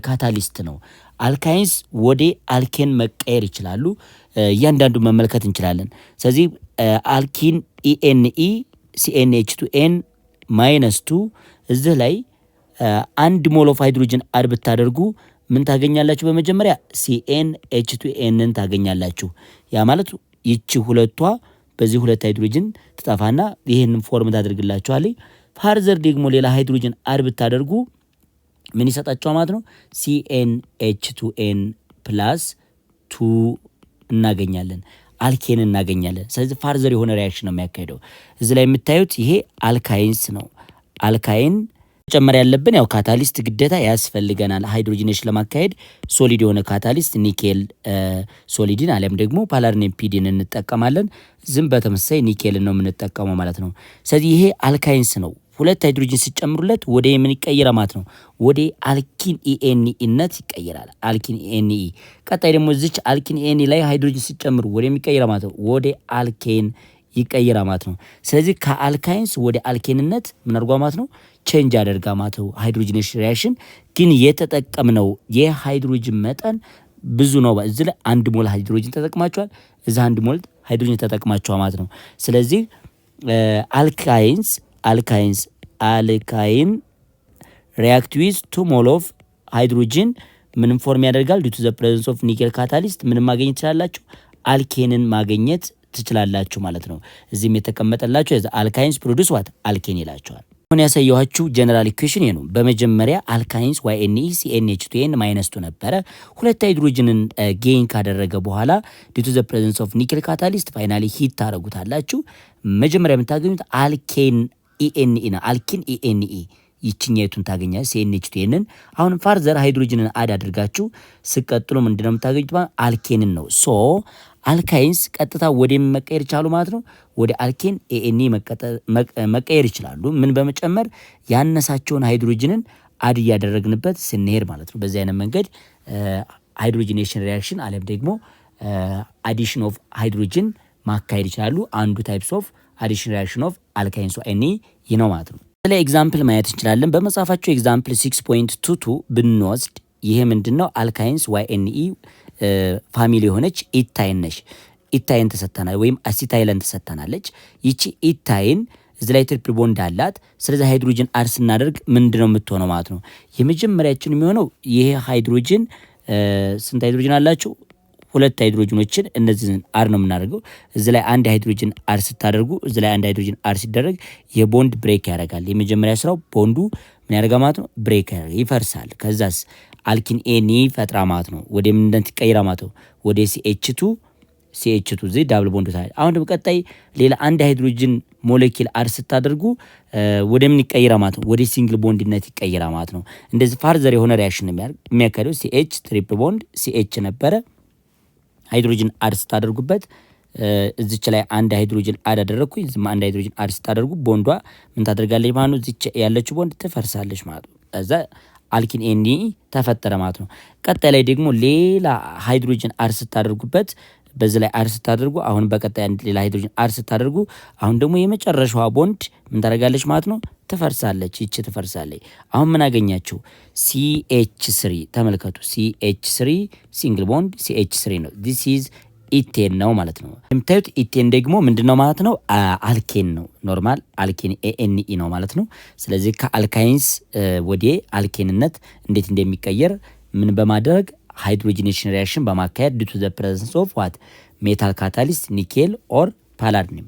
ካታሊስት ነው። አልካይንስ ወደ አልኬን መቀየር ይችላሉ። እያንዳንዱ መመልከት እንችላለን። ስለዚህ አልኪን ኢኤንኢ CnH2n -2 እዚህ ላይ አንድ ሞል ኦፍ ሃይድሮጅን አድ ብታደርጉ ምን ታገኛላችሁ? በመጀመሪያ CnH2nን ታገኛላችሁ። ያ ማለት ይቺ ሁለቷ በዚህ ሁለት ሃይድሮጅን ትጠፋና ይሄንን ፎርም ታደርግላችኋለች። ፋርዘር ደግሞ ሌላ ሃይድሮጅን አድ ብታደርጉ ምን ይሰጣችኋል ማለት ነው? CnH2n +2 እናገኛለን፣ አልኬን እናገኛለን። ስለዚህ ፋርዘር የሆነ ሪያክሽን ነው የሚያካሄደው። እዚህ ላይ የምታዩት ይሄ አልካይንስ ነው። አልካይን መጨመር ያለብን ያው ካታሊስት ግዴታ ያስፈልገናል። ሃይድሮጂኔሽን ለማካሄድ ሶሊድ የሆነ ካታሊስት ኒኬል ሶሊድን አሊያም ደግሞ ፓላዲኒየም ፒዲን እንጠቀማለን። ዝም በተመሳሳይ ኒኬልን ነው የምንጠቀመው ማለት ነው። ስለዚህ ይሄ አልካይንስ ነው። ሁለት ሃይድሮጂን ሲጨምሩለት ወደ ምን ይቀየራል ማለት ነው? ወደ አልኪን ኢኤንኢነት ይቀየራል። አልኪን ኢኤንኢ። ቀጣይ ደግሞ እዚች አልኪን ኢኤንኢ ላይ ሃይድሮጂን ሲጨምሩ ወደ የሚቀየራል ማለት ነው? ወደ አልኬን ይቀየራል ማለት ነው። ስለዚህ ከአልካይንስ ወደ አልኬንነት ምን አድርጓ ማለት ነው? ቼንጅ አደርጋ ማለት ነው። ሃይድሮጂኔሽን ሪያክሽን ግን የተጠቀምነው የሃይድሮጂን መጠን ብዙ ነው። እዚህ ላይ አንድ ሞል ሃይድሮጂን ተጠቅማቸዋል፣ እዚህ አንድ ሞል ሃይድሮጂን ተጠቅማቸዋል ማለት ነው። ስለዚህ አልካይን ሪያክት ዊዝ 2 ሞል ኦፍ ሃይድሮጂን ምንም ፎርም ያደርጋል? ዲው ቱ ዘ ፕሬዘንስ ኦፍ ኒኬል ካታሊስት ምንም ማግኘት ትችላላችሁ? አልኬንን ማግኘት ትችላላችሁ ማለት ነው። እዚህም የተቀመጠላችሁ አልካይንስ ፕሮዲዩስ ዋት አልኬን ይላቸዋል። አሁን ያሳየኋችሁ ጀነራል ኢኩዌሽን ነው። በመጀመሪያ አልካይንስ YNE CnH2n -2 ነበረ። ሁለት ሃይድሮጅንን ጌን ካደረገ በኋላ ዲው ቱ ዘ ፕሬዘንስ ኦፍ ኒኬል ካታሊስት ፋይናሊ ሂት ታደርጉታላችሁ። መጀመሪያ የምታገኙት አልኬን ኢኤንኢ ነው። አልኪን ኢኤንኢ ይችኛይቱን ታገኛለች CnH2n። አሁን ፋርዘር ሃይድሮጅንን አድ አድርጋችሁ ስቀጥሉ ምንድነው የምታገኙት? አልኬንን ነው። ሶ አልካይንስ ቀጥታ ወደ መቀየር ይችላሉ ማለት ነው። ወደ አልኬን ኤኤንኢ መቀየር ይችላሉ። ምን በመጨመር ያነሳቸውን ሃይድሮጅንን አድ እያደረግንበት ስንሄድ ማለት ነው። በዚህ አይነት መንገድ ሃይድሮጂኔሽን ሪያክሽን አለም ደግሞ አዲሽን ኦፍ ሃይድሮጅን ማካሄድ ይችላሉ። አንዱ ታይፕስ ኦፍ አዲሽን ሪያክሽን ኦፍ አልካይንስ YNE ይህ ነው ማለት ነው። ስለ ኤግዛምፕል ማየት እንችላለን። በመጽሐፋቸው ኤግዛምፕል 6.22 ብንወስድ ይሄ ምንድነው? አልካይንስ YNE ፋሚሊ የሆነች ኢታይን ነች። ኢታይን ተሰጥተናል ወይም አሲታይለን ተሰጥተናለች። ይቺ ኢታይን እዚህ ላይ ትሪፕል ቦንድ አላት። ስለዚህ ሃይድሮጅን አድ ስናደርግ ምንድነው የምትሆነው ማለት ነው? የመጀመሪያችን የሚሆነው ይሄ ሃይድሮጅን ስንት ሃይድሮጅን አላችሁ? ሁለት ሃይድሮጅኖችን እነዚህን አድ ነው የምናደርገው። እዚህ ላይ አንድ ሃይድሮጅን አድ ስታደርጉ እዚህ ላይ አንድ ሃይድሮጅን አድ ሲደረግ የቦንድ ብሬክ ያደርጋል። የመጀመሪያ ስራው ቦንዱ ምን ያደርጋል ማለት ነው? ብሬክ ያደርጋል፣ ይፈርሳል። ከዛስ አልኪን ኤኒ ፈጥራ ማለት ነው። ወደ ምንድነው ትቀይራ ማለት ነው? ወደ CH2 እዚህ ዳብል ቦንድ ታዲያ። አሁን ደግሞ ቀጣይ ሌላ አንድ ሃይድሮጅን ሞለኪል አድ ስታደርጉ ወደ ምን ይቀይራ ማለት ነው? ወደ ሲንግል ቦንድነት ይቀይራ ማለት ነው። እንደዚህ ፋርዘር የሆነ ሪያክሽን የሚያካሂደው CH ትሪፕል ቦንድ CH ነበረ። ሃይድሮጅን አድ ስታደርጉበት እዚች ላይ አንድ ሃይድሮጅን አድ አደረግኩኝ። እዚህም አንድ ሃይድሮጅን አድ ስታደርጉ ቦንዷ ምን ታደርጋለች ማለት ነው? እዚች ያለችው ቦንድ ትፈርሳለች ማለት ነው። እዛ አልኪን ኤንኢ ተፈጠረ ማለት ነው። ቀጣይ ላይ ደግሞ ሌላ ሃይድሮጅን አድ ስታደርጉበት በዚህ ላይ አድ ስታደርጉ አሁን በቀጣይ አንድ ሌላ ሃይድሮጅን አድ ስታደርጉ አሁን ደግሞ የመጨረሻዋ ቦንድ ምን ታደርጋለች ማለት ነው? ትፈርሳለች። ይቺ ትፈርሳለች። አሁን ምን አገኛችሁ? CH3 ተመልከቱ። CH3 ሲንግል ቦንድ CH3 ነው። ዲስ ኢዝ ኢቴን ነው ማለት ነው። የምታዩት ኢቴን ደግሞ ምንድነው ማለት ነው? አልኬን ነው። ኖርማል አልኬን ANE ነው ማለት ነው። ስለዚህ ከአልካይንስ ወደ አልኬንነት እንዴት እንደሚቀየር ምን በማድረግ ሃይድሮጂኔሽን ሪያክሽን በማካሄድ ዲው ቱ ዘ ፕሬዘንስ ኦፍ ዋት ሜታል ካታሊስት ኒኬል ኦር ፓላዲኒየም።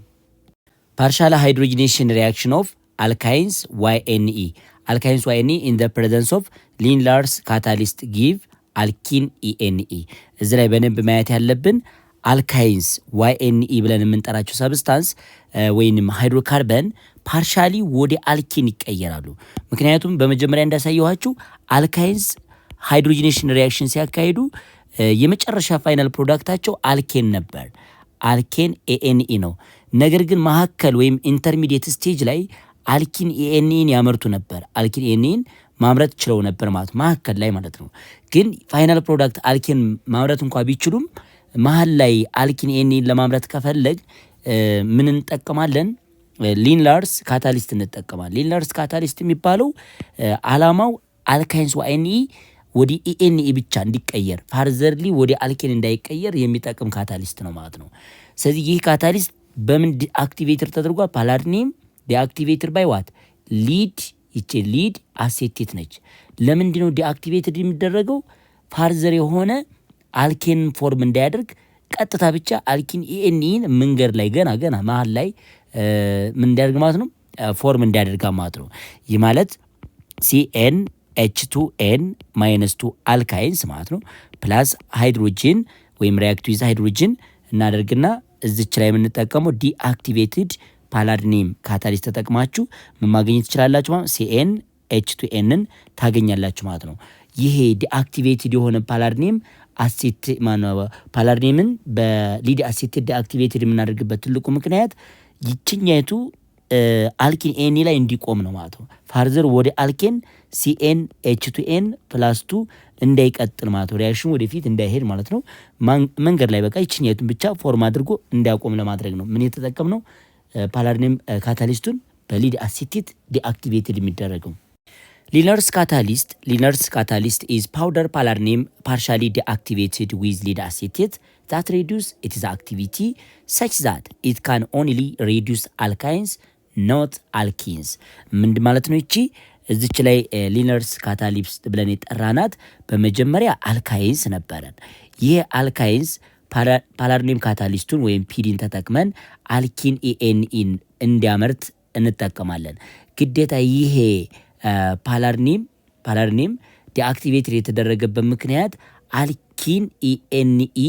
ፓርሻል ሃይድሮጂኔሽን ሪያክሽን ኦፍ አልካይንስ ዋይኤንኢ አልካይንስ ዋይኤንኢ ኢን ዘ ፕሬዘንስ ኦፍ ሊንላርስ ካታሊስት ጊቭ አልኪን ኢኤንኢ። እዚህ ላይ በደንብ ማየት ያለብን አልካይንስ ዋይኤንኢ ብለን የምንጠራቸው ሰብስታንስ ወይንም ሃይድሮካርበን ፓርሻሊ ወደ አልኪን ይቀየራሉ። ምክንያቱም በመጀመሪያ እንዳሳየኋችሁ አልካይንስ ሃይድሮጂኔሽን ሪያክሽን ሲያካሂዱ የመጨረሻ ፋይናል ፕሮዳክታቸው አልኬን ነበር። አልኬን ኤኤንኢ ነው። ነገር ግን መካከል ወይም ኢንተርሚዲየት ስቴጅ ላይ አልኪን ኤኤንኢን ያመርቱ ነበር። አልኪን ኤኤንኢን ማምረት ችለው ነበር ማለት መካከል ላይ ማለት ነው። ግን ፋይናል ፕሮዳክት አልኬን ማምረት እንኳ ቢችሉም መሀል ላይ አልኪን ኤኤንኢን ለማምረት ከፈለግ ምን እንጠቀማለን? ሊንላርስ ካታሊስት እንጠቀማለን። ሊንላርስ ካታሊስት የሚባለው አላማው አልካይንስ ዋይኤንኢ ወደ ኢኤንኢ ብቻ እንዲቀየር ፋርዘርሊ ወደ አልኬን እንዳይቀየር የሚጠቅም ካታሊስት ነው ማለት ነው። ስለዚህ ይህ ካታሊስት በምን ዲአክቲቬተር ተደርጓል? ፓላዲኒየም ዲአክቲቬተር ባይ ዋት ሊድ። ይቺ ሊድ አሴቴት ነች። ለምንድን ነው ዲአክቲቬትድ የሚደረገው? ፋርዘር የሆነ አልኬን ፎርም እንዳያደርግ ቀጥታ ብቻ አልኪን ኢኤንኢን መንገድ ላይ ገና መሀል ላይ ምን እንዲያደርግ ማለት ነው? ፎርም እንዲያደርጋ ማለት ነው። ይህ ማለት ሲኤን H2N -2 አልካይንስ ማለት ነው ፕላስ ሃይድሮጂን ወይም ሪያክት ዊዝ ሃይድሮጂን እናደርግና እዚች ላይ የምንጠቀመው ዲአክቲቬትድ ፓላዲኒየም ካታሊስት ተጠቅማችሁ ምን ማግኘት ትችላላችሁ ማለት ሲኤን H2Nን ታገኛላችሁ ማለት ነው። ይሄ ዲአክቲቬትድ የሆነ ፓላዲኒየም አሴት ማነው ፓላዲኒየምን በሊድ አሴቴት ዲአክቲቬትድ የምናደርግበት ትልቁ ምክንያት ይችኛይቱ አልኪን ኤኒ ላይ እንዲቆም ነው ማለት ነው። ፋርዘር ወደ አልኬን ሲኤን H2N +2 እንዳይቀጥል ማለት ነው። ሪያክሽን ወደፊት እንዳይሄድ ማለት ነው። መንገድ ላይ በቃ ይችኛቱን ብቻ ፎርም አድርጎ እንዲያቆም ለማድረግ ነው ምን የተጠቀምነው ፓላዲኒየም ካታሊስቱን በሊድ አሴቴት ዲአክቲቬትድ የሚደረገው። ሊነርስ ካታሊስት is powder palladium partially deactivated with lead acetate that reduce its activity such that it can only reduce alkynes not alkenes። ምንድ ማለት ነው? እቺ እዚች ላይ ሊነርስ ካታሊስት ብለን የጠራናት በመጀመሪያ አልካይንስ ነበረን። ይህ አልካይንስ ፓላዲኒየም ካታሊስቱን ወይም ፒዲን ተጠቅመን አልኪን ኢኤንኢን እንዲያመርት እንጠቀማለን። ግዴታ ይሄ ፓላዲኒየም ዲአክቲቬትድ የተደረገበት ምክንያት አልኪን ኢኤንኢ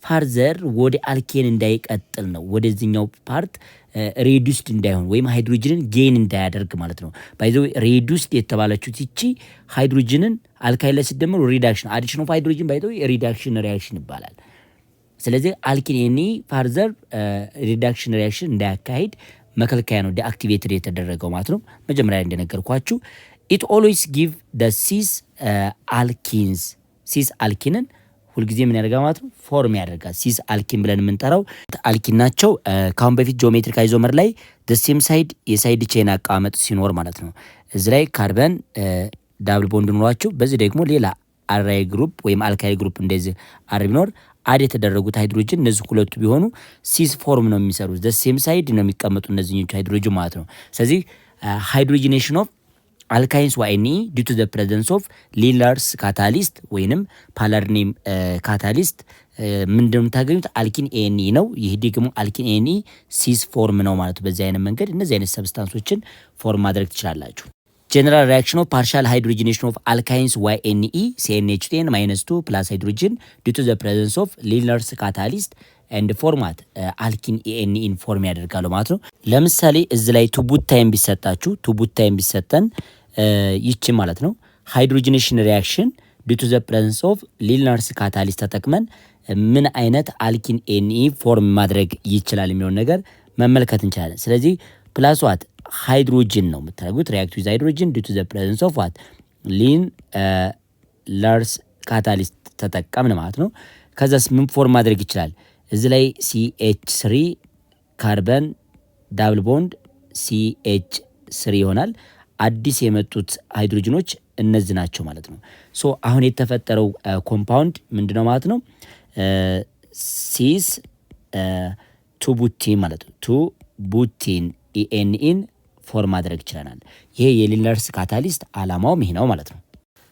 ፋርዘር ወደ አልኬን እንዳይቀጥል ነው። ወደዚህኛው ፓርት ሬዱስድ እንዳይሆን ወይም ሃይድሮጅንን ጌን እንዳያደርግ ማለት ነው። ባይ ዘ ወይ ሬዱስድ የተባለችው ይቺ ሃይድሮጅንን አልካይል ላይ ሲደመሩ ሪዳክሽን አዲሽን ኦፍ ሃይድሮጅን ባይ ዘ ወይ ሪዳክሽን ሪአክሽን ይባላል። ስለዚህ አልኪን ኤኒ ፋርዘር ሪዳክሽን ሪአክሽን እንዳያካሂድ መከልከያ ነው ዲአክቲቬትድ የተደረገው ማለት ነው። መጀመሪያ እንደነገርኳችሁ ኢት ኦልዌይስ ጊቭ ዘ ሲስ አልኪንስ ሲስ አልኪንን ሁልጊዜ ምን ያደርጋል ማለት ነው? ፎርም ያደርጋል። ሲስ አልኪን ብለን የምንጠራው አልኪን ናቸው። ካሁን በፊት ጂኦሜትሪክ አይዞመር ላይ ደሴም ሳይድ የሳይድ ቼን አቀማመጥ ሲኖር ማለት ነው። እዚህ ላይ ካርበን ዳብል ቦንድ ኖሯቸው በዚህ ደግሞ ሌላ አራይ ግሩፕ ወይም አልካይል ግሩፕ እንደዚህ አር ቢኖር አድ የተደረጉት ሃይድሮጅን እነዚህ ሁለቱ ቢሆኑ ሲስ ፎርም ነው የሚሰሩት። ደሴም ሳይድ ነው የሚቀመጡ እነዚህኞቹ ሃይድሮጅን ማለት ነው። ስለዚህ ሃይድሮጂኔሽን ኦፍ አልካይንስ ዋይኤንኢ ዲው ቱ ዘ ፕሬዘንስ ኦፍ ሊንላርስ ካታሊስት ወይንም ፓላዲኒየም ካታሊስት ምንድነው የምታገኙት? አልኪን ኤንኢ ነው። ይህ ደግሞ አልኪን ኤንኢ ሲስ ፎርም ነው ማለት በዚህ አይነት መንገድ እነዚህ አይነት ሰብስታንሶችን ፎርም ማድረግ ትችላላችሁ። ጀነራል ሪአክሽን ኦፍ ፓርሻል ሃይድሮጂኔሽን ኦፍ አልካይንስ ዋይኤንኢ CnH2n -2 ፕላስ ሃይድሮጅን ዲው ቱ ዘ ፕሬዘንስ ኦፍ ሊንላርስ ካታሊስት ኤንድ ፎርማት አልኪን ኤንኢን ፎርም ያደርጋሉ ማለት ነው። ለምሳሌ እዚህ ላይ ቱቡታይም ቢሰጣችሁ ቱቡታይም ቢሰጠን ይቺ ማለት ነው ሃይድሮጂኔሽን ሪአክሽን ዲው ቱ ዘ ፕሬዘንስ ኦፍ ሊንላርስ ካታሊስት ተጠቅመን ምን አይነት አልኪን ኤንኢ ፎርም ማድረግ ይችላል የሚሆን ነገር መመልከት እንችላለን። ስለዚህ ፕላስ ዋት ሃይድሮጅን ነው የምታደርጉት ሪአክት ዊዝ ሃይድሮጅን ዲው ቱ ዘ ፕሬዘንስ ኦፍ ዋት ሊንላርስ ካታሊስት ተጠቀምን ማለት ነው። ከዛስ ምን ፎርም ማድረግ ይችላል? እዚህ ላይ CH3 ካርበን ዳብል ቦንድ CH3 ይሆናል። አዲስ የመጡት ሃይድሮጅኖች እነዚህ ናቸው ማለት ነው። ሶ አሁን የተፈጠረው ኮምፓውንድ ምንድነው ማለት ነው? ሲስ ቱቡቲን ማለት ነው። ቱቡቲን ኢኤንኢን ፎርም ማድረግ ይችላል። ይሄ የሊንላርስ ካታሊስት አላማውም ይሄ ነው ማለት ነው።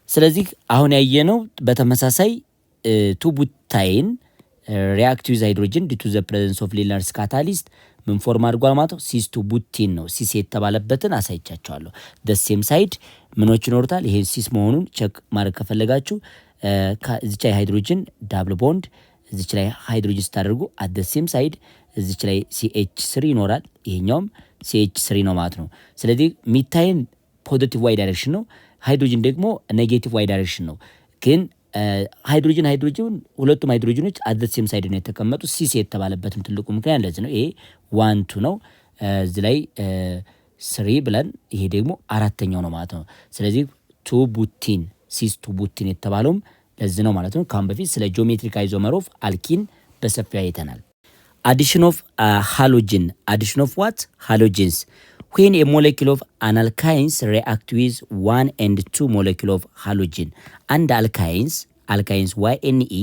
ስለዚህ አሁን ያየነው በተመሳሳይ ቱቡታይን ሪአክት ዊዝ ሃይድሮጅን ዲው ቱ ዘ ፕሬዘንስ ኦፍ ሊንላርስ ካታሊስት ምን ፎርም አድርጓል ማለት ነው? ሲስ ቱ ቡቲን ነው። ሲስ የተባለበትን አሳይቻቸዋለሁ። ሴም ሳይድ ምኖች ይኖሩታል። ይሄ ሲስ መሆኑን ቸክ ማድረግ ከፈለጋችሁ እዚች ላይ ሃይድሮጅን ዳብል ቦንድ እዚች ላይ ሃይድሮጅን ስታደርጉ አት ሴም ሳይድ እዚች ላይ CH3 ይኖራል። ይሄኛውም CH3 ነው ማለት ነው። ስለዚህ ሚታይን ፖዚቲቭ ዋይ ዳይሬክሽን ነው፣ ሃይድሮጅን ደግሞ ኔጌቲቭ ዋይ ዳይሬክሽን ነው። ግን ሃይድሮጅን ሁለቱም ሃይድሮጅኖች አት ሴም ሳይድ ነው የተቀመጡ። ሲስ የተባለበትም ትልቁ ምክንያት ለዚህ ነው። ይሄ 1 2 ነው፣ እዚህ ላይ 3 ብለን ይሄ ደግሞ አራተኛው ነው ማለት ነው። ስለዚህ ቱ ቡቲን ሲስ ቱ ቡቲን የተባለውም ለዚህ ነው ማለት ነው። ካሁን በፊት ስለ ጂኦሜትሪክ አይዞመር ኦፍ አልኪን በሰፊው አይተናል። አዲሽን ኦፍ ሃሎጅን አዲሽን ኦፍ ዋት ሃሎጅንስ when a molecule of an alkynes react with 1 and 2 molecule of halogen and alkynes YNE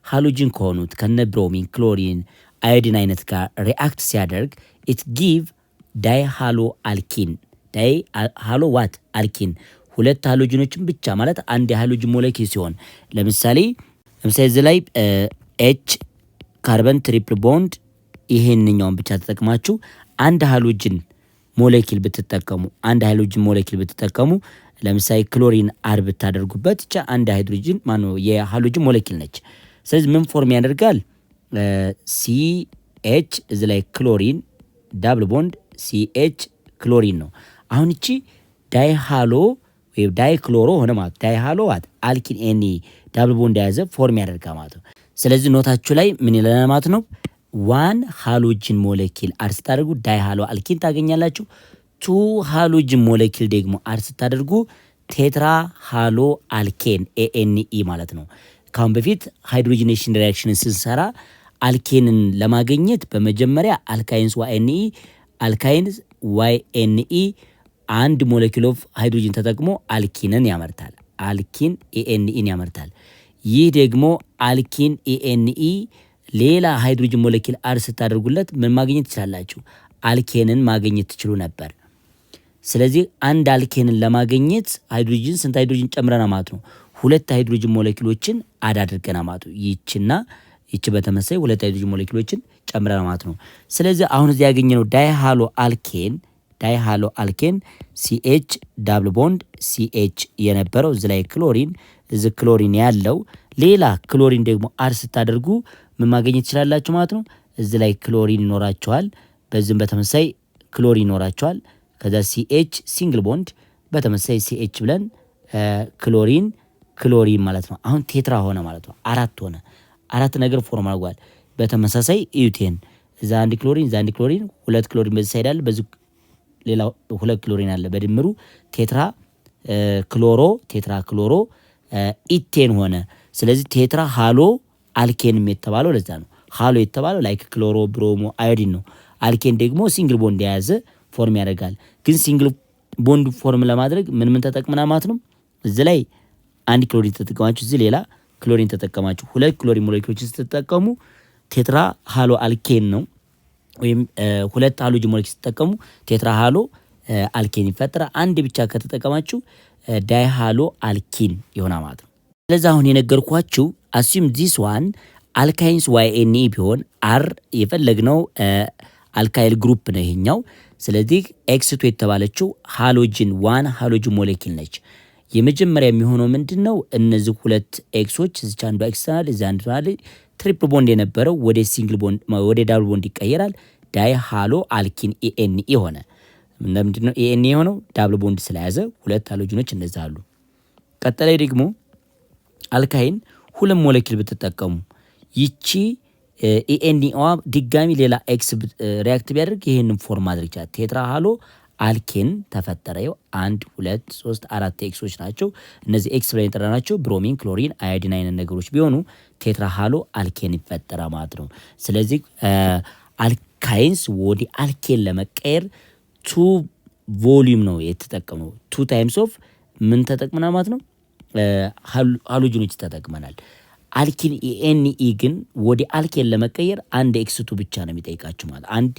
ሃሎጅን ከሆኑት ከነ ብሮሚን ክሎሪን አዮዲን አይነት ጋር ሪአክት ሲያደርግ it give ዳይሃሎ አልኪን ዳይሃሎ ዋት አልኪን ሁለት ሃሎጅኖችን ብቻ ማለት አንድ የሃሎጅን ሞለኪል ሲሆን ለምሳሌ እዚህ ላይ H ካርበን ትሪፕል ቦንድ ይሄንኛውን ብቻ ተጠቅማችሁ አንድ ሃሎጅን ሞለኪል ብትጠቀሙ ለምሳሌ ክሎሪን አር ብታደርጉበት ብቻ አንድ ሃይድሮጅን የሃሎጅን ሞለኪል ነች። ስለዚህ ምን ፎርም ያደርጋል? CH እዚ ላይ ክሎሪን ዳብል ቦንድ CH ክሎሪን ነው። አሁን እቺ ዳይሃሎ ወይ ዳይክሎሮ ሆነ ማለት ዳይሃሎ ዋት አልኪን ኤኒ ዳብል ቦንድ የያዘ ፎርም ያደርጋል ማለት ነው። ስለዚህ ኖታችሁ ላይ ምን ይለናል ማለት ነው? 1 ሃሎጅን ሞለኪል አር ስታደርጉ ዳይሃሎ አልኪን ታገኛላችሁ። 2 ሃሎጅን ሞለኪል ደግሞ አር ስታደርጉ ቴትራ ሃሎ አልኬን ANE ማለት ነው። ካሁን በፊት ሃይድሮጂኔሽን ሪአክሽንን ስንሰራ አልኬንን ለማግኘት በመጀመሪያ አልካይንስ YNE አንድ ሞለኪል ኦፍ ሃይድሮጂን ተጠቅሞ አልኪንን ያመርታል። አልኪን ANEን ያመርታል። ይህ ደግሞ አልኪን ANE ሌላ ሃይድሮጅን ሞለኪል አር ስታደርጉለት ምን ማግኘት ትችላላችሁ? አልኬንን ማግኘት ትችሉ ነበር። ስለዚህ አንድ አልኬንን ለማግኘት ሃይድሮጅን ስንት ሃይድሮጅን ጨምረና ማለት ነው? 2 ሃይድሮጅን ሞለኪሎችን አድ አድርገና ማለት ነው። ይቺ በተመሳይ 2 ሃይድሮጅን ሞለኪሎችን ጨምረና ማለት ነው። ስለዚህ አሁን እዚህ ያገኘነው ዳይሃሎ አልኬን CH ዳብል ቦንድ CH የነበረው እዚህ ላይ ክሎሪን ያለው ሌላ ክሎሪን ደግሞ አር ስታደርጉ ምን ማግኘት ትችላላችሁ ማለት ነው። እዚህ ላይ ክሎሪን ይኖራቸዋል፣ በዚህም በተመሳይ ክሎሪን ይኖራቸዋል። ከዛ CH ሲንግል ቦንድ በተመሳይ CH ብለን ክሎሪን ማለት ነው። አሁን ቴትራ ሆነ ማለት ነው። 4 ነገር ፎርም አድርጓል። በተመሳሳይ ኢዩቴን እዛ አንድ ክሎሪን 2 ክሎሪን በዚህ ሳይድ አለ፣ በዚህ ሌላ 2 ክሎሪን አለ። በድምሩ ቴትራ ክሎሮ ኢቴን ሆነ። ስለዚህ ቴትራ ሃሎ አልኬንም የተባለው ለዛ ነው። ሃሎ የተባለው ላይክ ክሎሮ ብሮሞ አዮዲን ነው። አልኬን ደግሞ ሲንግል ቦንድ የያዘ ፎርም ያደርጋል። ግን ሲንግል ቦንድ ፎርም ለማድረግ ምን ተጠቅመና ማለት ነው? እዚህ ላይ አንድ ክሎሪን ተጠቀማችሁ፣ እዚህ ሌላ ክሎሪን ተጠቀማችሁ። 2 ክሎሪን ሞለኪሎችን ስትጠቀሙ ቴትራ ሃሎ አልኬን ነው። ወይም 2 ሃሎጅን ሞለኪል ስትጠቀሙ ቴትራ ሃሎ አልኬን ይፈጠራል። አንድ ብቻ ከተጠቀማችሁ ዳይሃሎ አልኪን ይሆናል ማለት ነው። ስለዚህ አሁን የነገርኳችሁ አሱም ዚስ ዋን አልካይንስ YNE ቢሆን አር የፈለግነው አልካይል ግሩፕ ነው ይሄኛው። ስለዚህ X2 የተባለችው ሃሎጅን ሞለኪል ነች። የመጀመሪያ የሚሆነው ምንድነው? እነዚህ 2 ኤክሶች እዚህ አንዱ ኤክስተርናል እዚህ አንዱ ትሪፕል ቦንድ የነበረው ወደ ሲንግል ቦንድ ወደ ዳብል ቦንድ ይቀየራል። ዳይሃሎ አልኪን ANE ሆነ። ምንድነው ANE የሆነው? ዳብል ቦንድ ስለያዘ 2 ሃሎጅኖች እንደዛ አሉ። ቀጣይ ደግሞ አልካይን 2 ሞለኪል ብትጠቀሙ ይቺ ANEዋ ድጋሚ ሌላ ኤክስ ሪአክት ቢያደርግ ይሄንን ፎርም ማድረግ ይችላል። ቴትራ ሃሎ አልኬን ተፈጠረ። 1 2 3 4 ኤክሶች ናቸው። እነዚህ ኤክስ ብለን የጠራናቸው ብሮሚን፣ ክሎሪን፣ አዮዲን አይነት ነገሮች ቢሆኑ ቴትራ ሃሎ አልኬን ይፈጠራ ማለት ነው። ስለዚህ አልካይንስ ወደ አልኬን ለመቀየር 2 ቮሊዩም ነው የተጠቀመው። 2 ታይምስ ኦፍ ምን ተጠቅመና ማለት ነው? ሃሎጅኖች ተጠቅመናል። አልኪን ANE ግን ወደ አልኬን ለመቀየር አንድ ኤክስ2 ብቻ ነው የሚጠይቃችሁ ማለት አንድ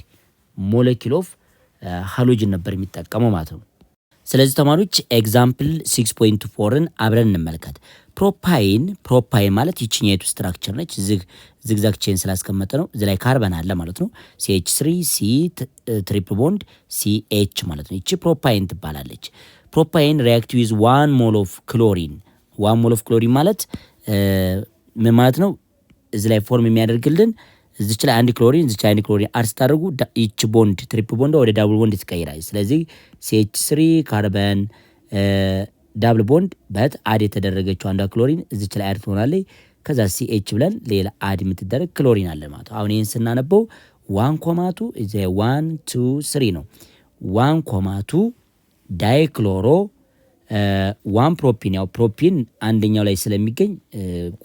ሞለኪል ኦፍ ሃሎጅን ነበር የሚጠቀመው ማለት ነው። ስለዚህ ተማሪዎች ኤግዛምፕል 6.4ን አብረን እንመልከት። ፕሮፓይን ማለት ይችኛይቱ ስትራክቸር ነች። ዝግዛግ ቼን ስላስቀመጠ ነው። እዚህ ላይ ካርበን አለ ማለት ነው። CH3 C ትሪፕል ቦንድ CH ማለት ነው። ይቺ ፕሮፓይን ትባላለች። ፕሮፓይን ሪያክት ዊዝ 1 ሞል ኦፍ ክሎሪን። 1 ሞል ኦፍ ክሎሪን ማለት ምን ማለት ነው? እዚህ ላይ ፎርም የሚያደርግልን እዚች ላይ አንድ ክሎሪን እዚች አንድ ክሎሪን አድ ስታደርጉ ይቺ ቦንድ ትሪፕል ቦንድ ወደ ዳብል ቦንድ ትቀይራለች። ስለዚህ CH3 ካርበን ዳብል ቦንድ በት አድ የተደረገችው አንዷ ክሎሪን እዚች ላይ አድ ትሆናለች። ከዛ CH ብለን ሌላ አድ የምትደረግ ክሎሪን አለ ማለት ነው። አሁን ይህን ስናነበው 1 እዚ 1 2 3 ነው። 1 ዳይክሎሮ 1 ፕሮፒን። ያው ፕሮፒን አንደኛው ላይ ስለሚገኝ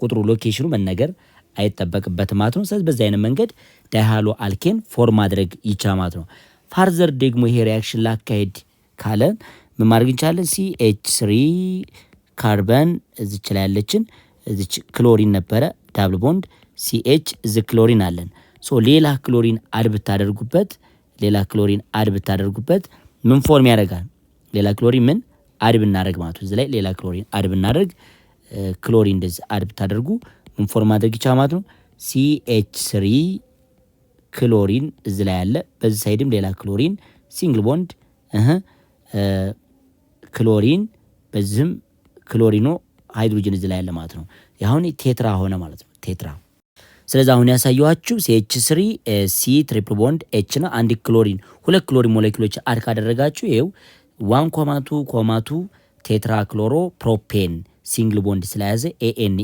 ቁጥሩ ሎኬሽኑ መነገር አይጠበቅበትም ማለት ነው። ስለዚህ በዚህ አይነት መንገድ ዳይሃሎ አልኬን ፎርም ማድረግ ይቻላል ማለት ነው። ፋርዘር ደግሞ ይሄ ሪያክሽን ላካሄድ ካለን ምን ማድረግ እንችላለን? CH3 ካርበን እዚች ላይ ያለችን እዚች ክሎሪን ነበረ ዳብል ቦንድ CH እዚ ክሎሪን አለን። ሶ ሌላ ክሎሪን አድ ብታደርጉበት ምን ፎርም ያደርጋል? ሌላ ክሎሪን ምን አድ ብናደርግ ማለት ነው። እዚ ላይ ሌላ ክሎሪን አድ ብናደርግ ክሎሪን እንደዚህ አድ ብታደርጉ ምን ፎርም ማድረግ ይቻላል ማለት ነው። CH3 ክሎሪን እዚ ላይ ያለ፣ በዚህ ሳይድም ሌላ ክሎሪን ሲንግል ቦንድ ክሎሪን፣ በዚህም ክሎሪኖ ሃይድሮጅን እዚ ላይ ያለ ማለት ነው። አሁን ቴትራ ሆነ ማለት ነው። ቴትራ። ስለዚህ አሁን ያሳየኋችሁ CH3 C ትሪፕል ቦንድ H ነው። አንድ ክሎሪን ሁለት ክሎሪን ሞሌኪሎች አድ ካደረጋችሁ ይሄው 1,2 ቴትራ ክሎሮ ፕሮፔን ሲንግል ቦንድ ስለያዘ ANE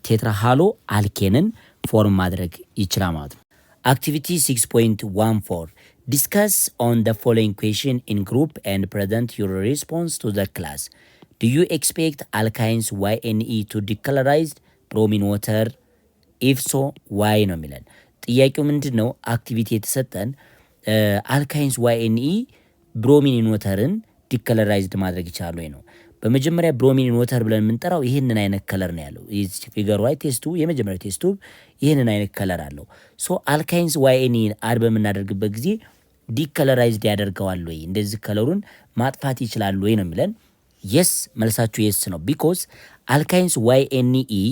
ቴትራ ሃሎ አልኬንን ፎርም ማድረግ ይችላል ማለት ነው። አክቲቪቲ 6.14 ዲስከስ ኦን the following question in group and present your response to the class. Do you expect alkynes YNE to decolorize bromine water? If so, why ነው የሚለን። ጥያቄው ምንድን ነው? አክቲቪቲ የተሰጠን አልካይንስ YNE ብሮሚን ወተርን ዲከለራይዝድ ማድረግ ይችላል ወይ ነው። በመጀመሪያ ብሮሚን ወተር ብለን የምንጠራው ይህንን አይነት ከለር ነው ያለው። ፊገሩ ላይ ቴስቱ የመጀመሪያው ቴስቱ ይህንን አይነት ከለር አለው። ሶ አልካይንስ YNE አድ በምናደርግበት ጊዜ ዲከለራይዝድ ያደርገዋል ወይ፣ እንደዚህ ከለሩን ማጥፋት ይችላል ወይ ነው የሚለን። የስ መልሳችሁ የስ ነው። ቢኮዝ አልካይንስ YNE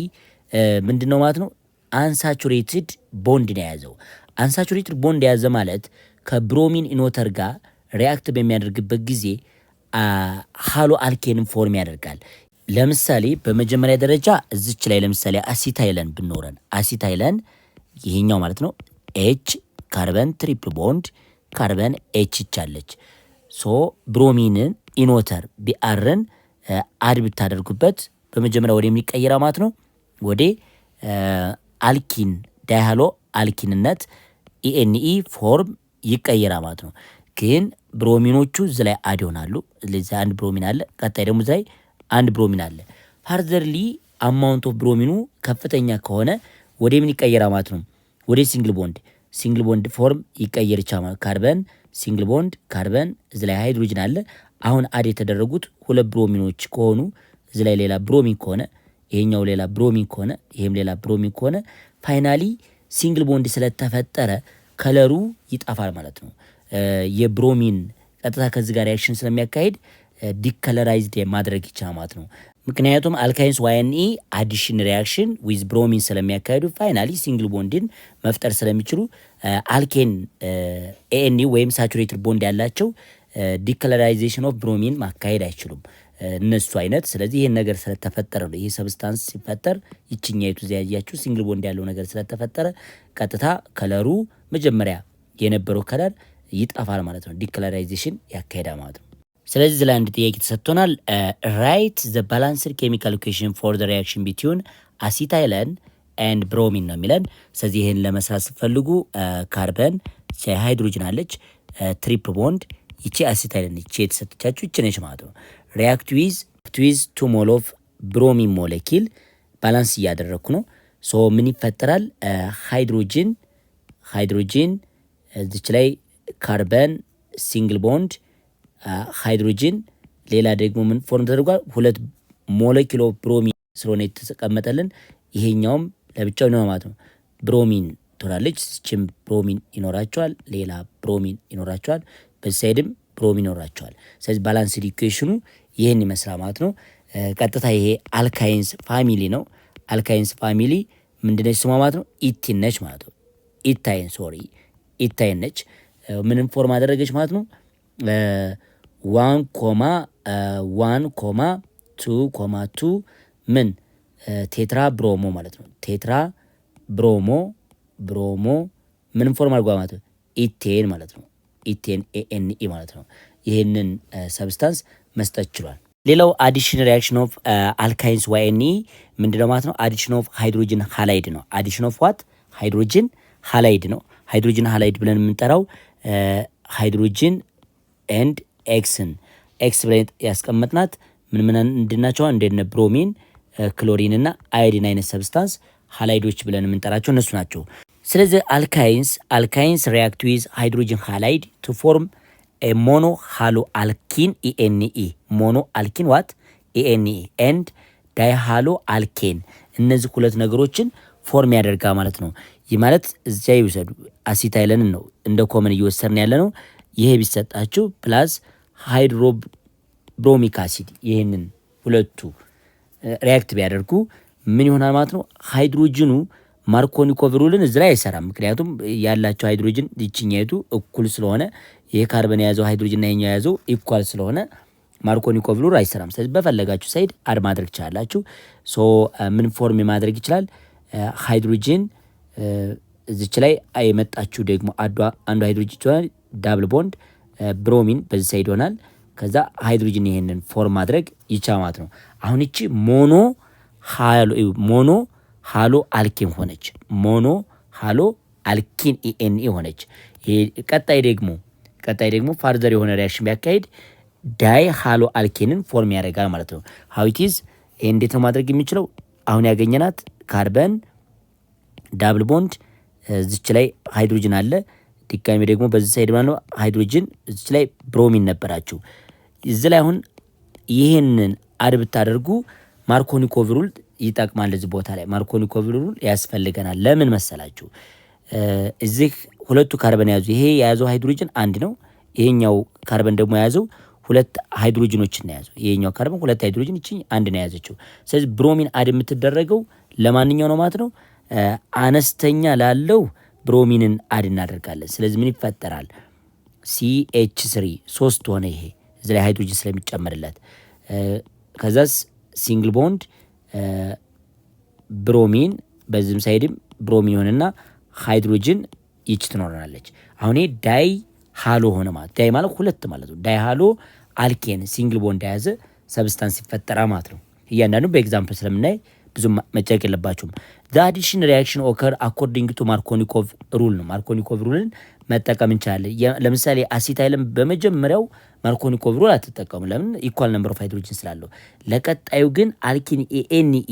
ምንድነው ማለት ነው? አንሳቹሬትድ ቦንድ ነው የያዘው። አንሳቹሬትድ ቦንድ የያዘ ማለት ከብሮሚን ኢኖተር ጋር ሪያክት በሚያደርግበት ጊዜ ሃሎ አልኬንን ፎርም ያደርጋል። ለምሳሌ በመጀመሪያ ደረጃ እዚች ላይ ለምሳሌ አሲታይለን ብንኖረን አሲታይለን ይሄኛው ማለት ነው ኤች ካርበን ትሪፕል ቦንድ ካርበን ኤች ይቻለች። ሶ ብሮሚንን ኢኖተር ቢአርን አድ ብታደርጉበት በመጀመሪያ ወደ የሚቀየራ ማለት ነው ወደ አልኪን ዳይሃሎ አልኪንነት ኢኤንኢ ፎርም ይቀየራ ማለት ነው። ግን ብሮሚኖቹ እዚ ላይ አድ ይሆናሉ። ለዚህ አንድ ብሮሚን አለ፣ ቀጣይ ደግሞ እዚ ላይ አንድ ብሮሚን አለ። ፋርዘርሊ አማውንት ኦፍ ብሮሚኑ ከፍተኛ ከሆነ ወደ ምን ይቀየራ ማለት ነው? ወደ ሲንግል ቦንድ ፎርም ይቀየር ይቻላል። ካርበን ሲንግል ቦንድ ካርበን፣ እዚ ላይ ሃይድሮጅን አለ። አሁን አድ የተደረጉት ሁለት ብሮሚኖች ከሆኑ እዚ ላይ ሌላ ብሮሚን ከሆነ ይሄኛው ሌላ ብሮሚን ከሆነ ይሄም ሌላ ብሮሚን ከሆነ ፋይናሊ ሲንግል ቦንድ ስለተፈጠረ ከለሩ ይጣፋል ማለት ነው። የብሮሚን ቀጥታ ከዚህ ጋር ሪአክሽን ስለሚያካሂድ ዲከለራይዝድ ማድረግ ይቻላል ማለት ነው። ምክንያቱም አልካይንስ YNE አዲሽን ሪአክሽን ዊዝ ብሮሚን ስለሚያካሂዱ ፋይናሊ ሲንግል ቦንድን መፍጠር ስለሚችሉ አልኬን ANE ወይም ሳቹሬትድ ቦንድ ያላቸው ዲከለራይዜሽን ኦፍ ብሮሚን ማካሄድ አይችሉም እነሱ አይነት። ስለዚህ ይሄን ነገር ስለተፈጠረ ነው ይሄ ሰብስታንስ ሲፈጠር ይችኛይቱ ያያችሁ ሲንግል ቦንድ ያለው ነገር ስለተፈጠረ ቀጥታ ከለሩ መጀመሪያ የነበረው ከለር ይጣፋል ማለት ነው። ዲከለራይዜሽን ያካሄዳል ማለት ነው። ስለዚህ ላይ አንድ ጥያቄ ተሰጥቶናል። ራይት ዘ ባላንስድ ኬሚካል ኢኩዌሽን ፎር ዘ ሪአክሽን ቢትዊን አሲታይለን ኤንድ ብሮሚን ነው የሚለን። ስለዚህ ይሄን ለመስራት ስትፈልጉ ካርበን ሃይድሮጅን አለች ትሪፕል ቦንድ ይቺ አሲታይለን ይቺ የተሰጠቻችሁ ይቺ ነች ማለት ነው። ሪአክት ዊዝ 2 ሞል ኦፍ ብሮሚን ሞለኪል ባላንስ እያደረግኩ ነው። ሶ ምን ይፈጠራል? ሃይድሮጂን እዚች ላይ ካርበን ሲንግል ቦንድ ሃይድሮጂን፣ ሌላ ደግሞ ምን ፎርም ተደርጓል? 2 ሞለኪል ኦፍ ብሮሚን ስለሆነ የተቀመጠልን ይሄኛውም ለብቻው ነው ማለት ነው። ብሮሚን ትሆናለች። እቺም ብሮሚን ይኖራቸዋል፣ ሌላ ብሮሚን ይኖራቸዋል፣ በዚህ ሳይድም ብሮሚን ይኖራቸዋል። ስለዚህ ባላንስድ ኢኩዌሽኑ ይህን ይመስላል ማለት ነው። ቀጥታ ይሄ አልካይንስ ፋሚሊ ነው። አልካይንስ ፋሚሊ ምንድነች ስሟ ማለት ነው? ኢቲን ነች ማለት ነው። ኢታይን ነች። ምንም ፎርም አደረገች ማለት ነው? 1,1,2,2 ምን ቴትራ ብሮሞ ማለት ነው። ቴትራ ብሮሞ ምንም ፎርም አድርጓ ማለት ነው? ኢቴን ማለት ነው። ኢቴን ኤኤንኢ ማለት ነው። ይህንን ሰብስታንስ መስጠት ችሏል። ሌላው አዲሽን ሪያክሽን ኦፍ አልካይንስ ዋይኤንኢ ምንድነው ማለት ነው? አዲሽን ኦፍ ሃይድሮጅን ሃላይድ ነው። አዲሽን ኦፍ ዋት? ሃይድሮጅን ሃላይድ ነው። ሃይድሮጅን ሃላይድ ብለን የምንጠራው ሃይድሮጅን ኤንድ ኤክስ ብለን ያስቀመጥናት ምን እንድናቸው እንደነ ብሮሚን፣ ክሎሪን እና አዮዲን አይነት ሰብስታንስ ሃላይዶች ብለን የምንጠራቸው እነሱ ናቸው። ስለዚህ አልካይንስ ሪያክት ዊዝ ሃይድሮጅን ሃላይድ ቱ ፎርም ሞኖ ሃሎ አልኪን ኢኤንኢ ሞኖ አልኪን ዋት ኢኤንኢ ኤንድ ዳይሃሎ አልኬን እነዚህ ሁለት ነገሮችን ፎርም ያደርጋ ማለት ነው። ይህ ማለት እዚያ ይውሰዱ አሲታይለንን ነው እንደ ኮመን እየወሰድን ያለ ነው። ይሄ ቢሰጣችሁ ፕላስ ሃይድሮብሮሚክ አሲድ ይህንን ሁለቱ ሪያክት ቢያደርጉ ምን ይሆናል ማለት ነው? ሃይድሮጅኑ ማርኮኒኮቭሩልን እዚህ ላይ አይሰራም። ምክንያቱም ያላቸው ሃይድሮጅን ይችኛይቱ እኩል ስለሆነ ይሄ ካርበን የያዘው ሃይድሮጅን እና ይሄኛው የያዘው ኢኳል ስለሆነ ማርኮኒኮቭሩል አይሰራም። ስለዚህ በፈለጋችሁ ሳይድ አድ ማድረግ ትችላላችሁ። ሶ ምን ፎርም ማድረግ ይችላል? ሃይድሮጅን እዚች ላይ የመጣችሁ ደግሞ አንዱ ሃይድሮጅን ይሆናል ዳብል ቦንድ ብሮሚን በዚህ ሳይድ ይሆናል። ከዛ ሃይድሮጅን ይሄንን ፎርም ማድረግ ይቻላል ማለት ነው። አሁን እቺ ሞኖ ሃሎ አልኪን ሆነች። ሞኖ ሃሎ አልኪን ኢኤንኢ ሆነች። ቀጣይ ደግሞ ፋርዘር የሆነ ሪያክሽን ቢያካሄድ ዳይ ሃሎ አልኬንን ፎርም ያደርጋል ማለት ነው። ሀዊቲዝ ይሄ እንዴት ነው ማድረግ የሚችለው? አሁን ያገኘናት ካርበን ዳብል ቦንድ እዚች ላይ ሃይድሮጅን አለ። ድጋሚ ደግሞ በዚህ ሳይድ ማለት ነው ሃይድሮጅን እዚች ላይ ብሮሚን ነበራችሁ። እዚህ ላይ አሁን ይሄንን አድ ብታደርጉ ማርኮኒኮቭሩል ይጠቅማል። እዚህ ቦታ ላይ ማርኮኒኮቭሩል ያስፈልገናል። ለምን መሰላችሁ? እዚህ ሁለቱ ካርበን የያዙ ይሄ የያዘው ሃይድሮጅን አንድ ነው። ይሄኛው ካርበን ደግሞ የያዘው ሁለት ሃይድሮጅኖችን ነው የያዘው። ይሄኛው ካርበን ሁለት ሃይድሮጅን እቺ አንድ ነው የያዘችው። ስለዚህ ብሮሚን አድ የምትደረገው ለማንኛው ነው ማለት ነው? አነስተኛ ላለው ብሮሚንን አድ እናደርጋለን። ስለዚህ ምን ይፈጠራል? CH3 3 ሆነ። ይሄ እዚህ ላይ ሃይድሮጅን ስለሚጨመርለት ከዛስ ሲንግል ቦንድ ብሮሚን በዚህም ሳይድም ብሮሚን ሆነና ሃይድሮጅን ይች ትኖረናለች። አሁን ይሄ ዳይ ሃሎ ሆነ ማለት ዳይ ማለት ሁለት ማለት ነው። ዳይ ሃሎ አልኬን ሲንግል ቦንድ የያዘ ሰብስታንስ ይፈጠራ ማለት ነው። እያንዳንዱ በኤግዛምፕል ስለምናይ ብዙ መጨነቅ የለባችሁም። the addition reaction occur according to ማርኮኒኮቭ ሩል ነው። ማርኮኒኮቭ ሩልን መጠቀም እንችላለን። ለምሳሌ አሲታይልን በመጀመሪያው ማርኮኒኮቭ ሩል አትጠቀሙ። ለምን? ኢኳል ነምበር ኦፍ ሃይድሮጅን ስላለው። ለቀጣዩ ግን አልኪን ኤኤንኢ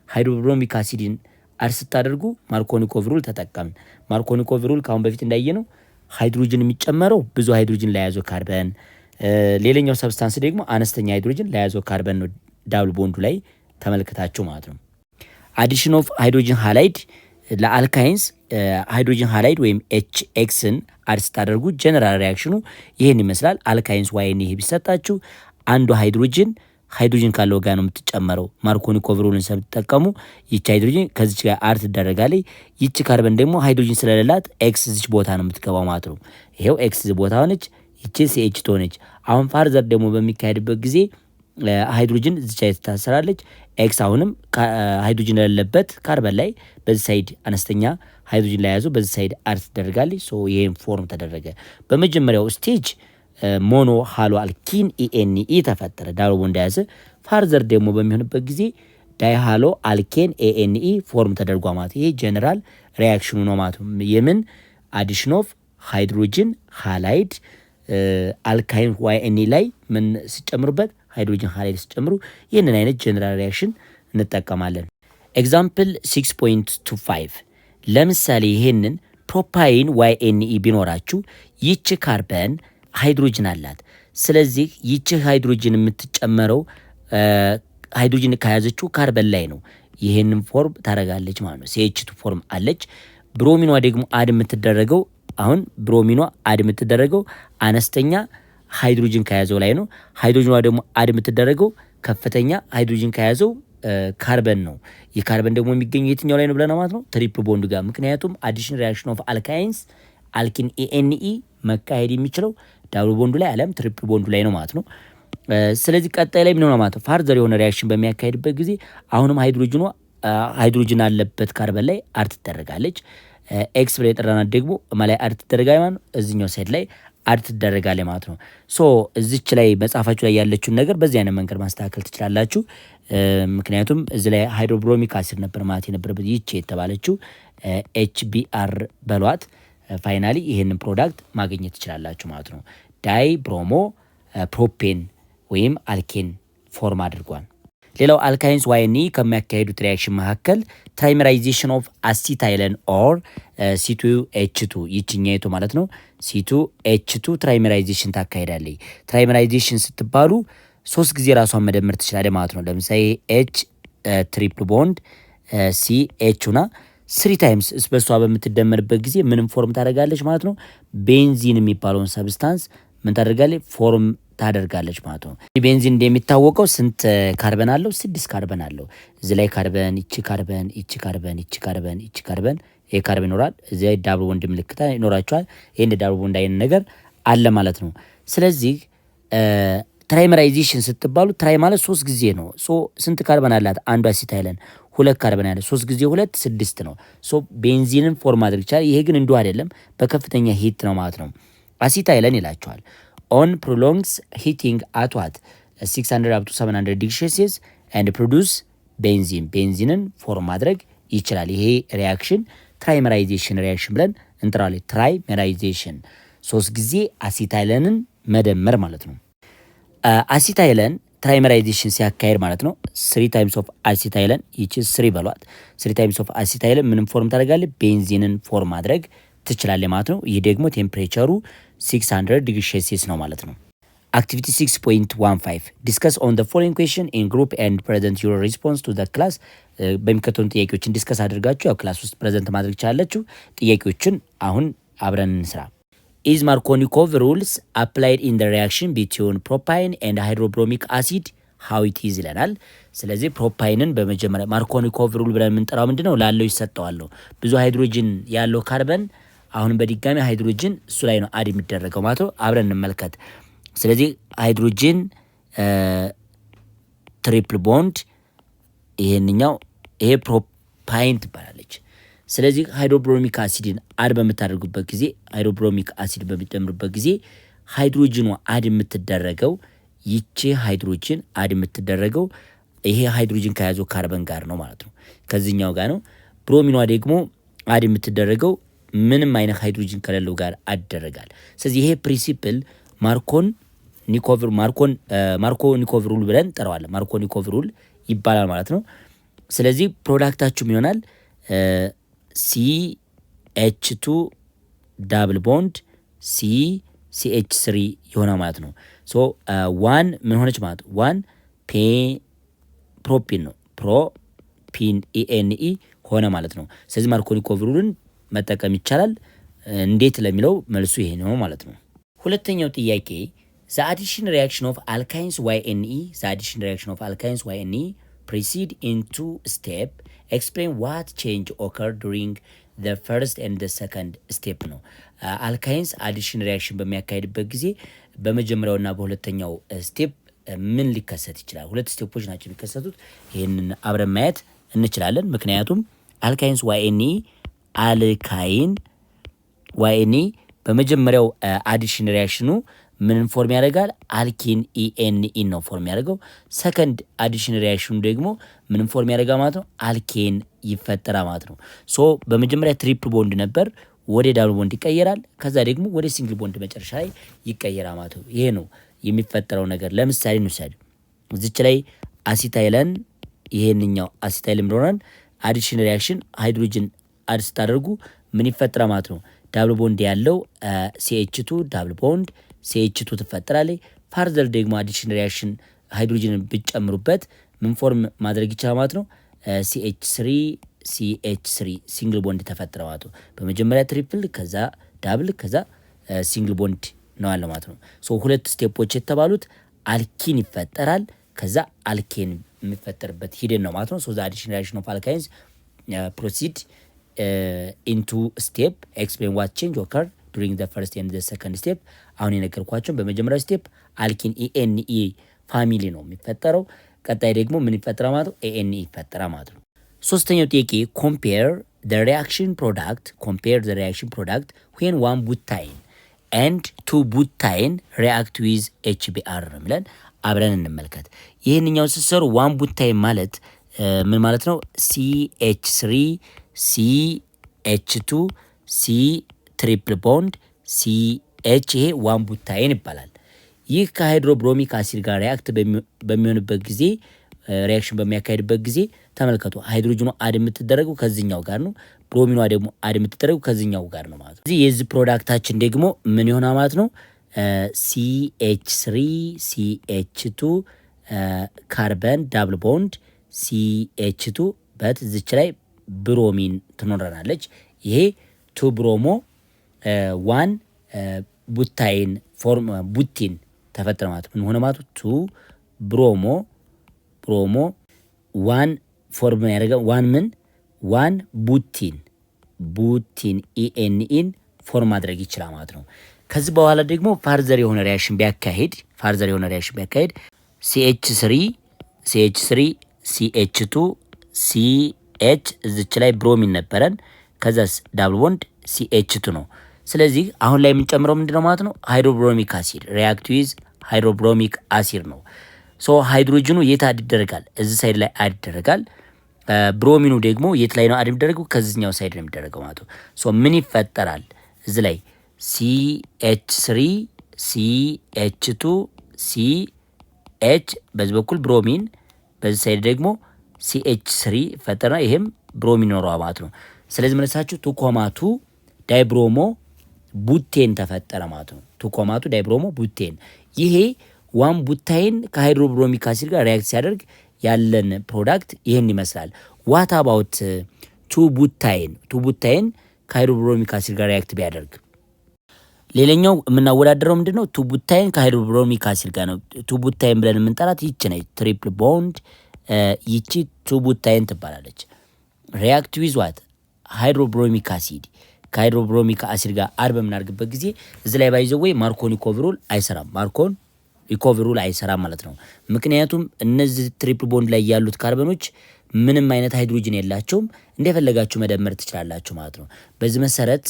ሃይድሮብሮሚክ አሲድን አድ ስታደርጉ ማርኮኒኮቭ ሩል ተጠቀምን። ማርኮኒኮቭ ሩል ካሁን በፊት እንዳየነው ሃይድሮጅን የሚጨመረው ብዙ ሃይድሮጅን ለያዘው ካርበን፣ ሌላኛው ሰብስታንስ ደግሞ አነስተኛ ሃይድሮጅን ለያዘው ካርበን ነው። ዳብል ቦንዱ ላይ ተመልክታችሁ ማለት ነው። አዲሽን ኦፍ ሃይድሮጅን ሃላይድ ለአልካይንስ ሃይድሮጅን ሃላይድ ወይም ኤችኤክስን አድ ስታደርጉ ጀነራል ሪያክሽኑ ይህን ይመስላል። አልካይንስ ዋይን ይሄ ቢሰጣችሁ አንዱ ሃይድሮጅን ካለው ጋር ነው የምትጨመረው። ማርኮኒኮቭ ሩልን ስለምትጠቀሙ ይቺ ሃይድሮጅን ከዚች ጋር አድ ትደረጋለች። ይቺ ካርበን ደግሞ ሃይድሮጅን ስለሌላት ኤክስ እዚች ቦታ ነው የምትገባው ማለት ነው። ይሄው ኤክስ ቦታ ሆነች፣ ይቺ ሲኤች ሆነች። አሁን ፋርዘር ደግሞ በሚካሄድበት ጊዜ ሃይድሮጅን እዚች ላይ ትታሰራለች። ኤክስ አሁንም ሃይድሮጅን ያለበት ካርበን ላይ በዚህ ሳይድ አነስተኛ ሃይድሮጅን ላይ ያዙ በዚህ ሳይድ አድ ትደረጋለች። ሶ ይሄን ፎርም ተደረገ። በመጀመሪያው ስቴጅ ሞኖ ሃሎ አልኪን ኢኤንኢ ተፈጠረ፣ ዳብል ቦንድ ያዘ። ፋርዘር ደግሞ በሚሆንበት ጊዜ ዳይ ሃሎ አልኬን ኤኤንኢ ፎርም ተደርጓ ማለት ይሄ ጀነራል ሪያክሽኑ ነው ማለት ነው። የምን አዲሽን ኦፍ ሃይድሮጅን ሃላይድ አልካይን ዋይኤንኢ ላይ ምን ሲጨምሩበት ሃይድሮጅን ሃላይድ ሲጨምሩ ይህንን አይነት ጀነራል ሪያክሽን እንጠቀማለን። ኤግዛምፕል 6.25 ለምሳሌ ይሄንን ፕሮፓይን ዋይኤንኢ ቢኖራችሁ ይቺ ካርበን ሃይድሮጅን አላት። ስለዚህ ይቺ ሃይድሮጅን የምትጨመረው ሃይድሮጅን ከያዘችው ካርበን ላይ ነው። ይሄንን ፎርም ታደርጋለች ማለት ነው። CH2 ፎርም አለች። ብሮሚኗ ደግሞ አድ የምትደረገው አሁን ብሮሚኗ አድ የምትደረገው አነስተኛ ሃይድሮጅን ከያዘው ላይ ነው። ሃይድሮጅኗ ደግሞ አድ የምትደረገው ከፍተኛ ሃይድሮጅን ከያዘው ካርበን ነው። የካርበን ደግሞ የሚገኘው የትኛው ላይ ነው ብለና ማለት ነው? ትሪፕል ቦንድ ጋር። ምክንያቱም አዲሽን ሪያክሽን ኦፍ አልካይንስ አልኪን ኤንኢ መካሄድ የሚችለው ዳብል ቦንዱ ላይ አለም ትሪፕል ቦንዱ ላይ ነው ማለት ነው። ስለዚህ ቀጣይ ላይ ምን ሆነ ማለት ነው? ፋርዘር የሆነ ሪያክሽን በሚያካሄድበት ጊዜ አሁንም ሃይድሮጅን አለበት ካርበን ላይ አድ ትደረጋለች። ኤክስ ብላ የጠራናት ደግሞ ላይ አድ ትደረጋለች ማለት ነው። እዚኛው ሳይድ ላይ አድ ትደረጋለች ማለት ነው። ሶ እዚች ላይ መጽሐፋችሁ ላይ ያለችውን ነገር በዚህ አይነት መንገድ ማስተካከል ትችላላችሁ። ምክንያቱም እዚ ላይ ሃይድሮብሮሚክ አሲድ ነበር ማለት የነበረበት ይቺ የተባለችው ኤችቢአር በሏት። ፋይናሊ ይህንን ፕሮዳክት ማግኘት ትችላላችሁ ማለት ነው። ዳይ ብሮሞ ፕሮፔን ወይም አልኬን ፎርም አድርጓል። ሌላው አልካይንስ ዋይኒ ከሚያካሄዱት ሪያክሽን መካከል ትራይመራይዜሽን ኦፍ አሲታይለን ኦር C2H2 ይችኛይቱ ማለት ነው። C2H2 ትራይመራይዜሽን ታካሄዳለች። ትራይመራይዜሽን ስትባሉ 3 ጊዜ ራሷን መደመር ትችላለች ማለት ነው። ለምሳሌ H ትሪፕል ቦንድ CH ና 3 ታይምስ በሷ በምትደመርበት ጊዜ ምንም ፎርም ታደርጋለች ማለት ነው። ቤንዚን የሚባለውን ሰብስታንስ ምን ታደርጋለች? ፎርም ታደርጋለች ማለት ነው። ቤንዚን እንደሚታወቀው ስንት ካርበን አለው? 6 ካርበን አለው። እዚህ ላይ ካርበን፣ ይቺ ካርበን፣ ይቺ ካርበን፣ ይቺ ካርበን፣ ይቺ ካርበን፣ ይሄ ካርበን ይኖራል። እዚህ ላይ ዳብል ቦንድ ምልክት ይኖራቸዋል። ይሄ እንደ ዳብል ቦንድ አይነት ነገር አለ ማለት ነው። ስለዚህ ትራይመራይዜሽን ስትባሉ ትራይ ማለት 3 ጊዜ ነው። ስንት ካርበን አላት? አንዷ አሲታይለን 2 ካርበን ያለ 3 ጊዜ 2 6 ነው። ቤንዚንን ፎርም ማድረግ ይቻላል። ይሄ ግን እንዲሁ አይደለም፣ በከፍተኛ ሂት ነው ማለት ነው። አሲታይለን ይላቸዋል። ኦን ፕሮሎንግስ ሂቲንግ አት ዋት 600 up to 700 ዲግሪ ሴልሲየስ ኤንድ ፕሮዱስ ቤንዚንን ፎርም ማድረግ ይችላል። ይሄ ሪያክሽን ትራይመራይዜሽን ሪያክሽን ብለን እንጠራለን። ትራይመራይዜሽን 3 ጊዜ አሲታይለንን መደመር ማለት ነው። አሲታይለን ትራይመራይዜሽን ሲያካሄድ ማለት ነው 3 ታይምስ ኦፍ አሲታይለን ይቺ 3 በሏት 3 ታይምስ ኦፍ አሲታይለን ምንም ፎርም ታደርጋለች? ቤንዚንን ፎርም ማድረግ ትችላለች ማለት ነው። ይህ ደግሞ ቴምፕሬቸሩ 600 ዲግሪ ሴልሲየስ ነው ማለት ነው። አክቲቪቲ 6.15 ዲስከስ ኦን ዘ ፎሎዊንግ ኩዌስችን ኢን ግሩፕ ኤንድ ፕሬዘንት ዩር ሪስፖንስ ቱ ዘ ክላስ። በሚከተሉ ጥያቄዎችን ዲስከስ አድርጋችሁ ያው ክላስ ውስጥ ፕሬዘንት ማድረግ ትችላላችሁ። ጥያቄዎችን አሁን አብረን እንስራ። ኢዝ ማርኮኒኮቭ ሩልስ አፕላይድ ኢን ዘ ሪያክሽን ቢትዊን ፕሮፓይን ኤንድ ሃይድሮብሮሚክ አሲድ ሃው ኢት ኢዝ ይለናል። ስለዚህ ፕሮፓይንን በመጀመሪያ ማርኮኒኮቭ ሩል ብለን የምንጠራው ምንድነው? ላለው ይሰጠዋለሁ ብዙ ሃይድሮጅን ያለው ካርበን አሁን በድጋሚ ሃይድሮጅን እሱ ላይ ነው አድ የሚደረገው ማለት ነው። አብረን እንመልከት። ስለዚህ ሃይድሮጅን ትሪፕል ቦንድ ይሄንኛው ይሄ ፕሮፓይን ትባላለች። ስለዚህ ሃይድሮብሮሚክ አሲድን አድ በምታደርጉበት ጊዜ ሃይድሮብሮሚክ አሲድ በሚጨምሩበት ጊዜ ሃይድሮጅኑ አድ የምትደረገው ይቺ ሃይድሮጅን አድ የምትደረገው ይሄ ሃይድሮጅን ከያዘው ካርበን ጋር ነው ማለት ነው። ከዚህኛው ጋር ነው። ብሮሚኗ ደግሞ አድ የምትደረገው ምንም አይነት ሃይድሮጅን ከሌለው ጋር አደረጋል። ስለዚህ ይሄ ፕሪንሲፕል ማርኮኒኮቭ ሩል ብለን ጠራዋለን። ማርኮኒኮቭ ሩል ይባላል ማለት ነው። ስለዚህ ፕሮዳክታችሁ ይሆናል CH2 ዳብል ቦንድ CH3 ይሆናል ማለት ነው። ዋን ምን ሆነች ማለት ነው? ዋን ፕሮፒን ነው። ፕሮፒን ENE ሆነ ማለት ነው። ስለዚህ ማርኮኒኮቭ ሩልን መጠቀም ይቻላል። እንዴት ለሚለው መልሱ ይሄ ነው ማለት ነው። ሁለተኛው ጥያቄ the addition reaction of alkynes YNE the addition reaction of alkynes YNE proceed in 2 step explain what change occurred during the first and the second step ነው። አልካይንስ አዲሽን ሪያክሽን በሚያካሄድበት ጊዜ በመጀመሪያውና በሁለተኛው ስቴፕ ምን ሊከሰት ይችላል? 2 ስቴፖች ናቸው የሚከሰቱት። ይሄንን አብረን ማየት እንችላለን። ምክንያቱም አልካይንስ አልካይን YNE በመጀመሪያው አዲሽን ሪያክሽኑ ምን ፎርም ያደርጋል? አልኪን ENE ነው ፎርም ያደርገው። ሰከንድ አዲሽን ሪያክሽኑ ደግሞ ምን ፎርም ያደርጋል ማለት ነው? አልኬን ይፈጠራል ማለት ነው። በመጀመሪያ ትሪፕል ቦንድ ነበር፣ ወደ ዳብል ቦንድ ይቀየራል። ከዛ ደግሞ ወደ ሲንግል ቦንድ መጨረሻ ላይ ይቀየራል ማለት ነው። ይሄ ነው የሚፈጠረው ነገር። ለምሳሌ እንውሰድ። እዚች ላይ አሲታይለን ይሄንኛው አሲታይለን ብሎናል። አዲሽን ሪያክሽን ሃይድሮጅን አድ ስታደርጉ ምን ይፈጠራል ማለት ነው? ዳብል ቦንድ ያለው CH2 ዳብል ቦንድ CH2 ትፈጠራለች። ፋርዘር ደግሞ አዲሽን ሪያክሽን ሃይድሮጅንን ብትጨምሩበት ምን ፎርም ማድረግ ይችላል ማለት ነው? CH3 ሲንግል ቦንድ ተፈጠረ ማለት ነው። በመጀመሪያ ትሪፕል፣ ከዛ ዳብል፣ ከዛ ሲንግል ቦንድ ነው ያለው ማለት ነው። 2 ስቴፖች የተባሉት አልኪን ይፈጠራል፣ ከዛ አልኬን የሚፈጠርበት ሂደት ነው ማለት ነው። ሶ ዘ አዲሽን ሪአክሽን ኦፍ አልካይንስ ፕሮሲድ ኢንቱ ስቴፕ ኤክስፕሌን ዋት ቼንጅ ኦከር ዱሪንግ ዘ ፈርስት ኤንድ ዘ ሰከንድ ስቴፕ። አሁን የነገርኳቸው በመጀመሪያው ስቴፕ አልኪን ኢኤንኢ ፋሚሊ ነው የሚፈጠረው። ቀጣይ ደግሞ ምን ይፈጠራል ማለት ነው? ኤኤንኢ ይፈጠራል ማለት ነው። ሶስተኛው ጥያቄ ኮምፔር the reaction product when one butane and two butane react with HBr ነው የሚለን። አብረን እንመልከት። ይህንኛው ስትሰሩ ዋን ቡታይን ማለት ምን ማለት ነው? CH3 CH2 C ትሪፕል ቦንድ CH ይሄ ዋን ቡታይን ይባላል። ይህ ከሃይድሮብሮሚክ አሲድ ጋር ሪያክት በሚሆንበት ጊዜ ሪያክሽን በሚያካሄድበት ጊዜ ተመልከቱ፣ ሃይድሮጅኑ አድ የምትደረገው ከዚህኛው ጋር ነው፣ ብሮሚኗ ደግሞ አድ የምትደረገው ከዚህኛው ጋር ነው ማለት ነው። እዚህ የዚህ ፕሮዳክታችን ደግሞ ምን ይሆናል ማለት ነው? CH3 CH2 ካርበን ዳብል ቦንድ CH2 በት እዚች ላይ ብሮሚን ትኖረናለች። ይሄ ቱ ብሮሞ ዋን ቡታይን ፎርም ቡቲን ተፈጠረ ማለት ምን ሆነ ማለት ቱ ብሮሞ ዋን ፎርም ያደረገ ዋን ቡቲን ኢኤንኢን ፎርም ማድረግ ይችላል ማለት ነው። ከዚህ በኋላ ደግሞ ፋርዘር የሆነ ሪያክሽን ቢያካሄድ CH3 CH2 CH እዚች ላይ ብሮሚን ነበረን፣ ከዛስ ዳብል ቦንድ CH2 ነው። ስለዚህ አሁን ላይ የምንጨምረው ምንድነው ማለት ነው? ሃይድሮብሮሚክ አሲድ ሪአክት ዊዝ ሃይድሮብሮሚክ አሲድ ነው። ሶ ሃይድሮጅኑ የት አድ ይደረጋል? እዚህ ሳይድ ላይ አድ ይደረጋል። ብሮሚኑ ደግሞ የት ላይ ነው አድ የሚደረገው? ከዚህኛው ሳይድ ነው የሚደረገው ማለት ነው። ሶ ምን ይፈጠራል? እዚህ ላይ CH3 CH2 CH በዚህ በኩል ብሮሚን፣ በዚህ ሳይድ ደግሞ CH3 ይፈጠርና ይሄም ብሮሚን ኖረዋ ማለት ነው። ስለዚህ መለሳችሁ ቱኮማቱ ዳይብሮሞ ቡቴን ተፈጠረ ማለት ነው። ቱኮማቱ ዳይብሮሞ ቡቴን። ይሄ ዋን ቡታይን ከሃይድሮብሮሚክ አሲድ ጋር ሪያክት ሲያደርግ ያለን ፕሮዳክት ይህን ይመስላል። ዋት አባውት ቱ ቡታይን ከሃይድሮብሮሚክ አሲድ ጋር ሪያክት ቢያደርግ? ሌላኛው የምናወዳደረው ምንድነው? ቱ ቡታይን ከሃይድሮብሮሚክ አሲድ ጋር ነው። ቱ ቡታይን ብለን የምንጠራት ይቺ ነች፣ ትሪፕል ቦንድ። ይቺ ቱ ቡታይን ትባላለች። ሪያክት ዊዝ ዋት ሃይድሮብሮሚክ አሲድ ከሃይድሮብሮሚክ አሲድ ጋር አድ በምናደርግበት ጊዜ እዚ ላይ ባይዘው ወይ ማርኮኒ ኮቨሩል አይሰራም። ማርኮን ሪኮቨሩል አይሰራም ማለት ነው። ምክንያቱም እነዚህ ትሪፕል ቦንድ ላይ ያሉት ካርበኖች ምንም አይነት ሃይድሮጅን የላቸውም። እንደፈለጋችሁ መደመር ትችላላችሁ ማለት ነው። በዚህ መሰረት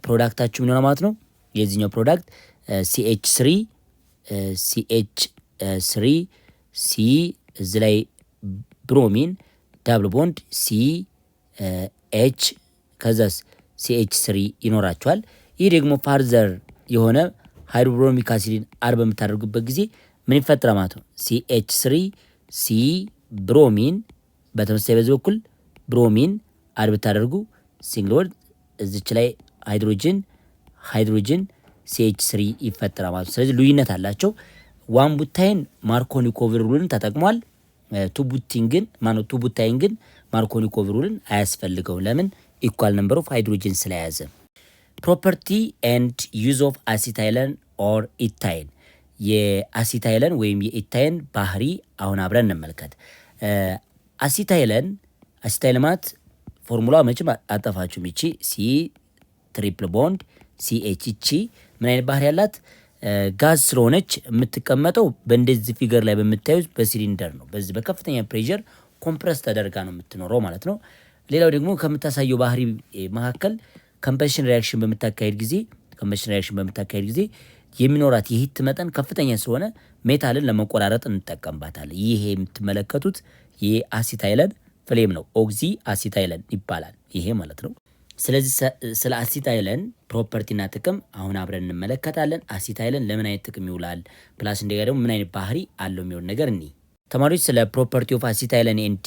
ፕሮዳክታችሁ ምን ሆነ ማለት ነው? የዚህኛው ፕሮዳክት CH3 C እዚ ላይ ብሮሚን ዳብል ቦንድ CH ከዛስ CH3 ይኖራቸዋል። ይህ ደግሞ ፋርዘር የሆነ ሃይድሮብሮሚክ አሲድን አድ በምታደርጉበት ጊዜ ምን ይፈጠራል ማለት ነው? CH3 C ብሮሚን፣ በተመሳሳይ በዚህ በኩል ብሮሚን አድ ብታደርጉ ሲንግል ወርድ እዚች ላይ ሃይድሮጅን CH3 ይፈጠራል ማለት ነው። ስለዚህ ልዩነት አላቸው። ዋን ቡታይን ማርኮኒ ኮቨሩልን ተጠቅሟል። ቱ ቡታይን ግን ማርኮኒ ኮቨሩልን አያስፈልገውም። ለምን? ኢኳል ነምበር ኦፍ ሃይድሮጅን ስለያዘ። ፕሮፐርቲ ኤንድ ዩዝ ኦፍ አሲታይለን ኦር ኢታይን፣ የአሲታይለን ወይም የኢታይን ባህሪ አሁን አብረን እንመልከት። አሲታይለን ማለት ፎርሙላ መቼም አጠፋችሁም። ይቺ ሲ ትሪፕል ቦንድ CH ይቺ ምን አይነት ባህሪ ያላት? ጋዝ ስለሆነች የምትቀመጠው በእንደዚህ ፊገር ላይ በምታዩት በሲሊንደር ነው። በዚህ በከፍተኛ ፕሬሸር ኮምፕረስ ተደርጋ ነው የምትኖረው ማለት ነው። ሌላው ደግሞ ከምታሳየው ባህሪ መካከል ኮምበሽን ሪአክሽን በምታካሄድ ጊዜ የሚኖራት የሂት መጠን ከፍተኛ ስለሆነ ሜታልን ለመቆራረጥ እንጠቀምባታለን። ይሄ የምትመለከቱት የአሲታይለን ፍሌም ነው። ኦክሲ አሲታይለን ይባላል ይሄ ማለት ነው። ስለዚህ ስለ አሲታይለን ፕሮፐርቲና ጥቅም አሁን አብረን እንመለከታለን። አሲታይለን ለምን አይነት ጥቅም ይውላል፣ ፕላስ እንደገና ደግሞ ምን አይነት ባህሪ አለው የሚሆን ነገር እኒ ተማሪዎች ስለ ፕሮፐርቲ ኦፍ አሲታይለን ኤንድ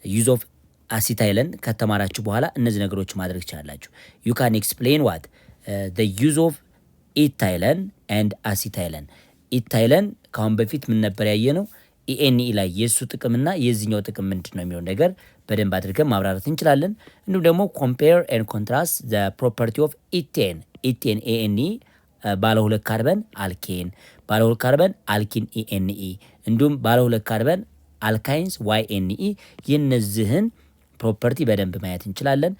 ዩዝ ኦፍ አሲታይለን ከተማራችሁ በኋላ እነዚህ ነገሮች ማድረግ ይችላላችሁ። ዩ ካን ኤክስፕሌን ዋት the use of ኢታይለን ኤንድ አሲታይለን። ኢታይለን ካሁን በፊት ምን ነበር ያየነው? ኢኤንኢ ላይ የሱ ጥቅምና የዚህኛው ጥቅም ምንድን ነው የሚሆን ነገር በደንብ አድርገን ማብራራት እንችላለን። እንዲሁም ደግሞ ኮምፔር ኤንድ ኮንትራስት the property of ኢቴን ኤኤንኢ ባለ ሁለት ካርበን አልኪን ኢኤንኢ እንዲሁም ባለ 2 ካርበን አልካይንስ YNE የነዚህን ፕሮፐርቲ በደንብ ማየት እንችላለን።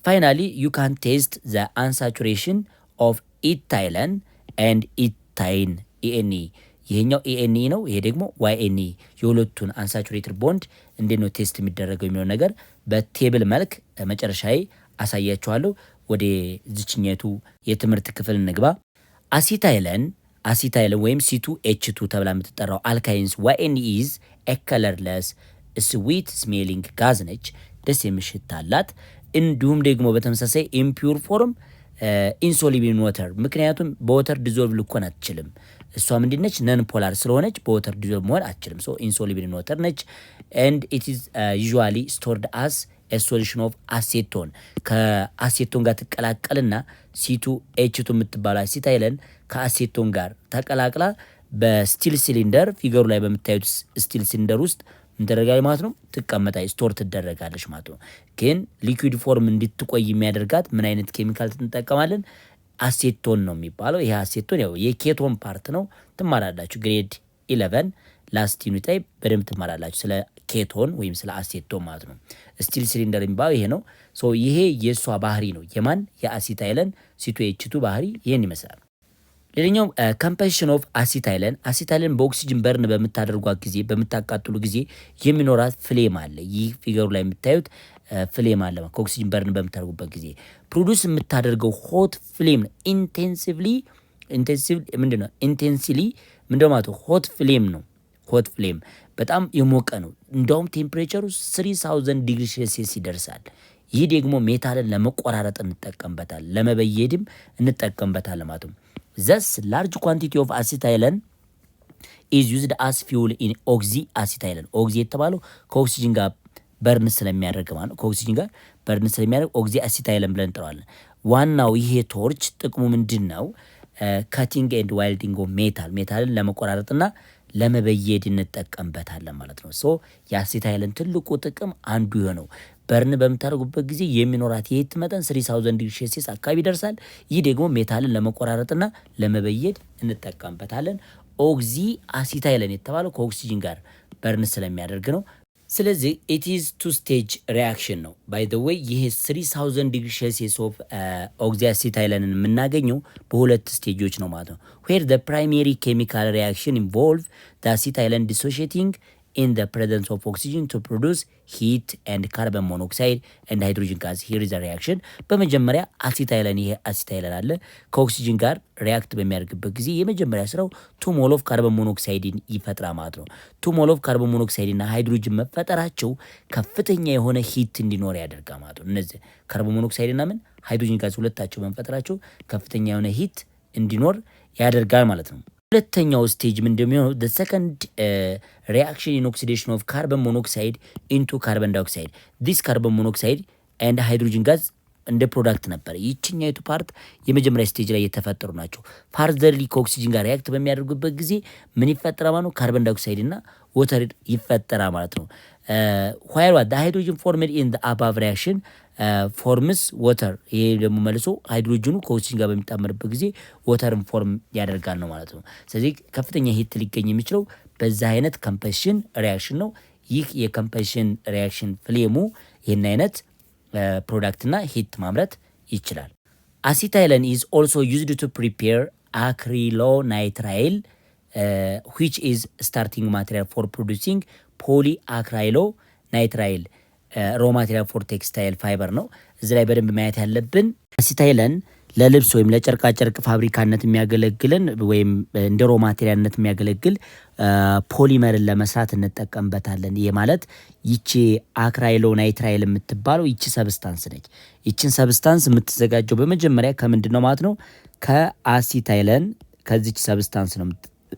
ፋይናሊ ዩ ካን ቴስት ዘ አንሳቹሬሽን ኦፍ ኢታይለን ኤንድ ኢታይን ENE። ይሄኛው ENE ነው፣ ይሄ ደግሞ YNE። የሁለቱን አንሳቹሬትድ ቦንድ እንዴት ነው ቴስት የሚደረገው የሚለው ነገር በቴብል መልክ መጨረሻዬ አሳያችኋለሁ። ወደ ዝችኛቱ የትምህርት ክፍል እንግባ። አሲታይለን ወይም C2H2 ተብላ የምትጠራው አልካይንስ YNE ኢዝ ኤ ከለርለስ ስዊት ስሜሊንግ ጋዝ ነች፣ ደስ የምሽት አላት። እንዲሁም ደግሞ በተመሳሳይ ኢምፒውር ፎርም ኢንሶሊብል ወተር፣ ምክንያቱም በወተር ዲዞልቭ ልኮን አትችልም። እሷ ምንድነች? ነን ፖላር ስለሆነች በወተር ዲዞልቭ መሆን አትችልም። ሶ ኢንሶሊብል ወተር ነች። ኤንድ ኢት ኢዝ ዩዥዋሊ ስቶርድ አስ ኤ ሶሉሽን ኦፍ አሴቶን፣ ከአሴቶን ጋር ትቀላቀልና C2H2 የምትባለው አሲታይለን ከአሴቶን ጋር ተቀላቅላ በስቲል ሲሊንደር ፊገሩ ላይ በምታዩት ስቲል ሲሊንደር ውስጥ እንደረጋይ ማለት ነው ትቀመጣለች፣ ስቶር ትደረጋለች ማለት ነው። ግን ሊኩዊድ ፎርም እንድትቆይ የሚያደርጋት ምን አይነት ኬሚካል እንጠቀማለን? አሴቶን ነው የሚባለው። ይሄ አሴቶን ያው የኬቶን ፓርት ነው። ትማራላችሁ ግሬድ 11 ላስት ዩኒት ላይ በደንብ ትማራላችሁ ስለ ኬቶን ወይም ስለ አሴቶን ማለት ነው። ስቲል ሲሊንደር የሚባለው ይሄ ነው። ሶ ይሄ የእሷ ባህሪ ነው። የማን? የአሲታይለን C2H2 ባህሪ ይሄን ይመስላል። ሌላኛው ኮምፖዚሽን ኦፍ አሲታይለን በኦክሲጅን በርን በምታደርጓት ጊዜ በምታቃጥሉ ጊዜ የሚኖራት ፍሌም አለ። ይህ ፊገሩ ላይ የምታዩት ፍሌም አለ። ከኦክሲጅን በርን በምታደርጉበት ጊዜ ፕሮዲውስ የምታደርገው ሆት ፍሌም ነው። ኢንቴንሲቭሊ ምንድነው ማለት ሆት ፍሌም ነው። ሆት ፍሌም በጣም የሞቀ ነው። እንደውም ቴምፕሬቸሩ 3000 ዲግሪ ሴልሲየስ ይደርሳል። ይህ ደግሞ ሜታልን ለመቆራረጥ እንጠቀምበታል፣ ለመበየድም እንጠቀምበታል ማለት ነው። ዘስ ላርጅ ኳንቲቲ ኦፍ አሲታይለን ኢዝ ዩዝድ አስ ፊውል ኢን ኦክሲ አሲታይለን። ኦክሲ የተባለው ከኦክሲጅን ጋር በርን ስለሚያደርግ ማለት ነው። ከኦክሲጅን ጋር በርን ስለሚያደርግ ኦክሲ አሲታይለን ብለን እንጠራዋለን። ዋናው ይሄ ቶርች ጥቅሙ ምንድን ነው? ካቲንግ ኤንድ ዋይልዲንግ ኦፍ ሜታልን ለመቆራረጥና ለመበየድ እንጠቀምበታለን ማለት ነው። ሶ የአሲታይለን ትልቁ ጥቅም አንዱ የሆነው በርን በምታደርጉበት ጊዜ የሚኖራት የሂት መጠን 3000 ዲግሪ ሴልሲየስ አካባቢ ይደርሳል። ይህ ደግሞ ሜታልን ለመቆራረጥና ለመበየድ እንጠቀምበታለን። ኦክሲ አሲታይለን የተባለው ከኦክሲጅን ጋር በርን ስለሚያደርግ ነው። ስለዚህ ኢት ኢዝ ቱ ስቴጅ ሪያክሽን ነው። ባይ ዘ ዌይ ይሄ 3000 ዲግሪ ሴልሲየስ ኦፍ ኦክሲ አሲታይለንን የምናገኘው በሁለት ስቴጆች ነው ማለት ነው። ዌር ዘ ፕራይሜሪ ኬሚካል ሪያክሽን ኢንቮልቭ ዘ አሲታይለን ዲሶሺየቲንግ in the presence of oxygen to produce heat and carbon monoxide and hydrogen gas. Here is the reaction. በመጀመሪያ አሲታይለን ይሄ አሲታይለን አለ ከኦክሲጅን ጋር ሪያክት በሚያደርግበት ጊዜ የመጀመሪያ ስራው 2 ሞል ኦፍ ካርቦን ሞኖክሳይድን ይፈጥራ ማለት ነው። 2 ሞል ኦፍ ካርቦን ሞኖክሳይድ እና ሃይድሮጅን መፈጠራቸው ከፍተኛ የሆነ ሂት እንዲኖር ያደርጋል ማለት ነው። እነዚህ ካርቦን ሞኖክሳይድ እና ምን ሃይድሮጅን ጋዝ ሁለታቸው መፈጠራቸው ከፍተኛ የሆነ ሂት እንዲኖር ያደርጋል ማለት ነው። ሁለተኛው ስቴጅ ምንድነው? the second reaction in oxidation of carbon monoxide into carbon dioxide. this carbon monoxide and hydrogen gas እንደ ፕሮዳክት ነበር። ይችኛይቱ ፓርት የመጀመሪያ ስቴጅ ላይ የተፈጠሩ ናቸው። ፋርዘርሊ ከኦክሲጅን ጋር ሪያክት በሚያደርጉበት ጊዜ ምን ይፈጠራ ማለት ነው? ካርቦን ዳይኦክሳይድ እና ወተር ይፈጠራ ማለት ነው። while the hydrogen formed in the above reaction ፎርምስ ወተር። ይሄ ደግሞ መልሶ ሃይድሮጅኑ ከኦክሲጅን ጋር በሚጣመርበት ጊዜ ወተርን ፎርም ያደርጋል ነው ማለት ነው። ስለዚህ ከፍተኛ ሂት ሊገኝ የሚችለው በዛ አይነት ኮምፖዚሽን ሪያክሽን ነው። ይህ የኮምፖዚሽን ሪያክሽን ፍሌሙ ይህን አይነት ፕሮዳክትና ሂት ማምረት ይችላል። አሲታይለን ኢዝ ኦልሶ ዩዝድ ቱ ፕሪፔር አክሪሎናይትራይል which is starting material for producing polyacrylonitrile ሮ ማቴሪያል ፎር ቴክስታይል ፋይበር ነው። እዚህ ላይ በደንብ ማየት ያለብን አሲታይለን ለልብስ ወይም ለጨርቃጨርቅ ፋብሪካነት የሚያገለግልን ወይም እንደ ሮ ማቴሪያልነት የሚያገለግል ፖሊመርን ለመስራት እንጠቀምበታለን። ይሄ ማለት ይቺ አክራይሎናይትራይል የምትባለው ይቺ ሰብስታንስ ነች። ይቺን ሰብስታንስ የምትዘጋጀው በመጀመሪያ ከምንድን ነው ማለት ነው? ከአሲታይለን ከዚች ሰብስታንስ ነው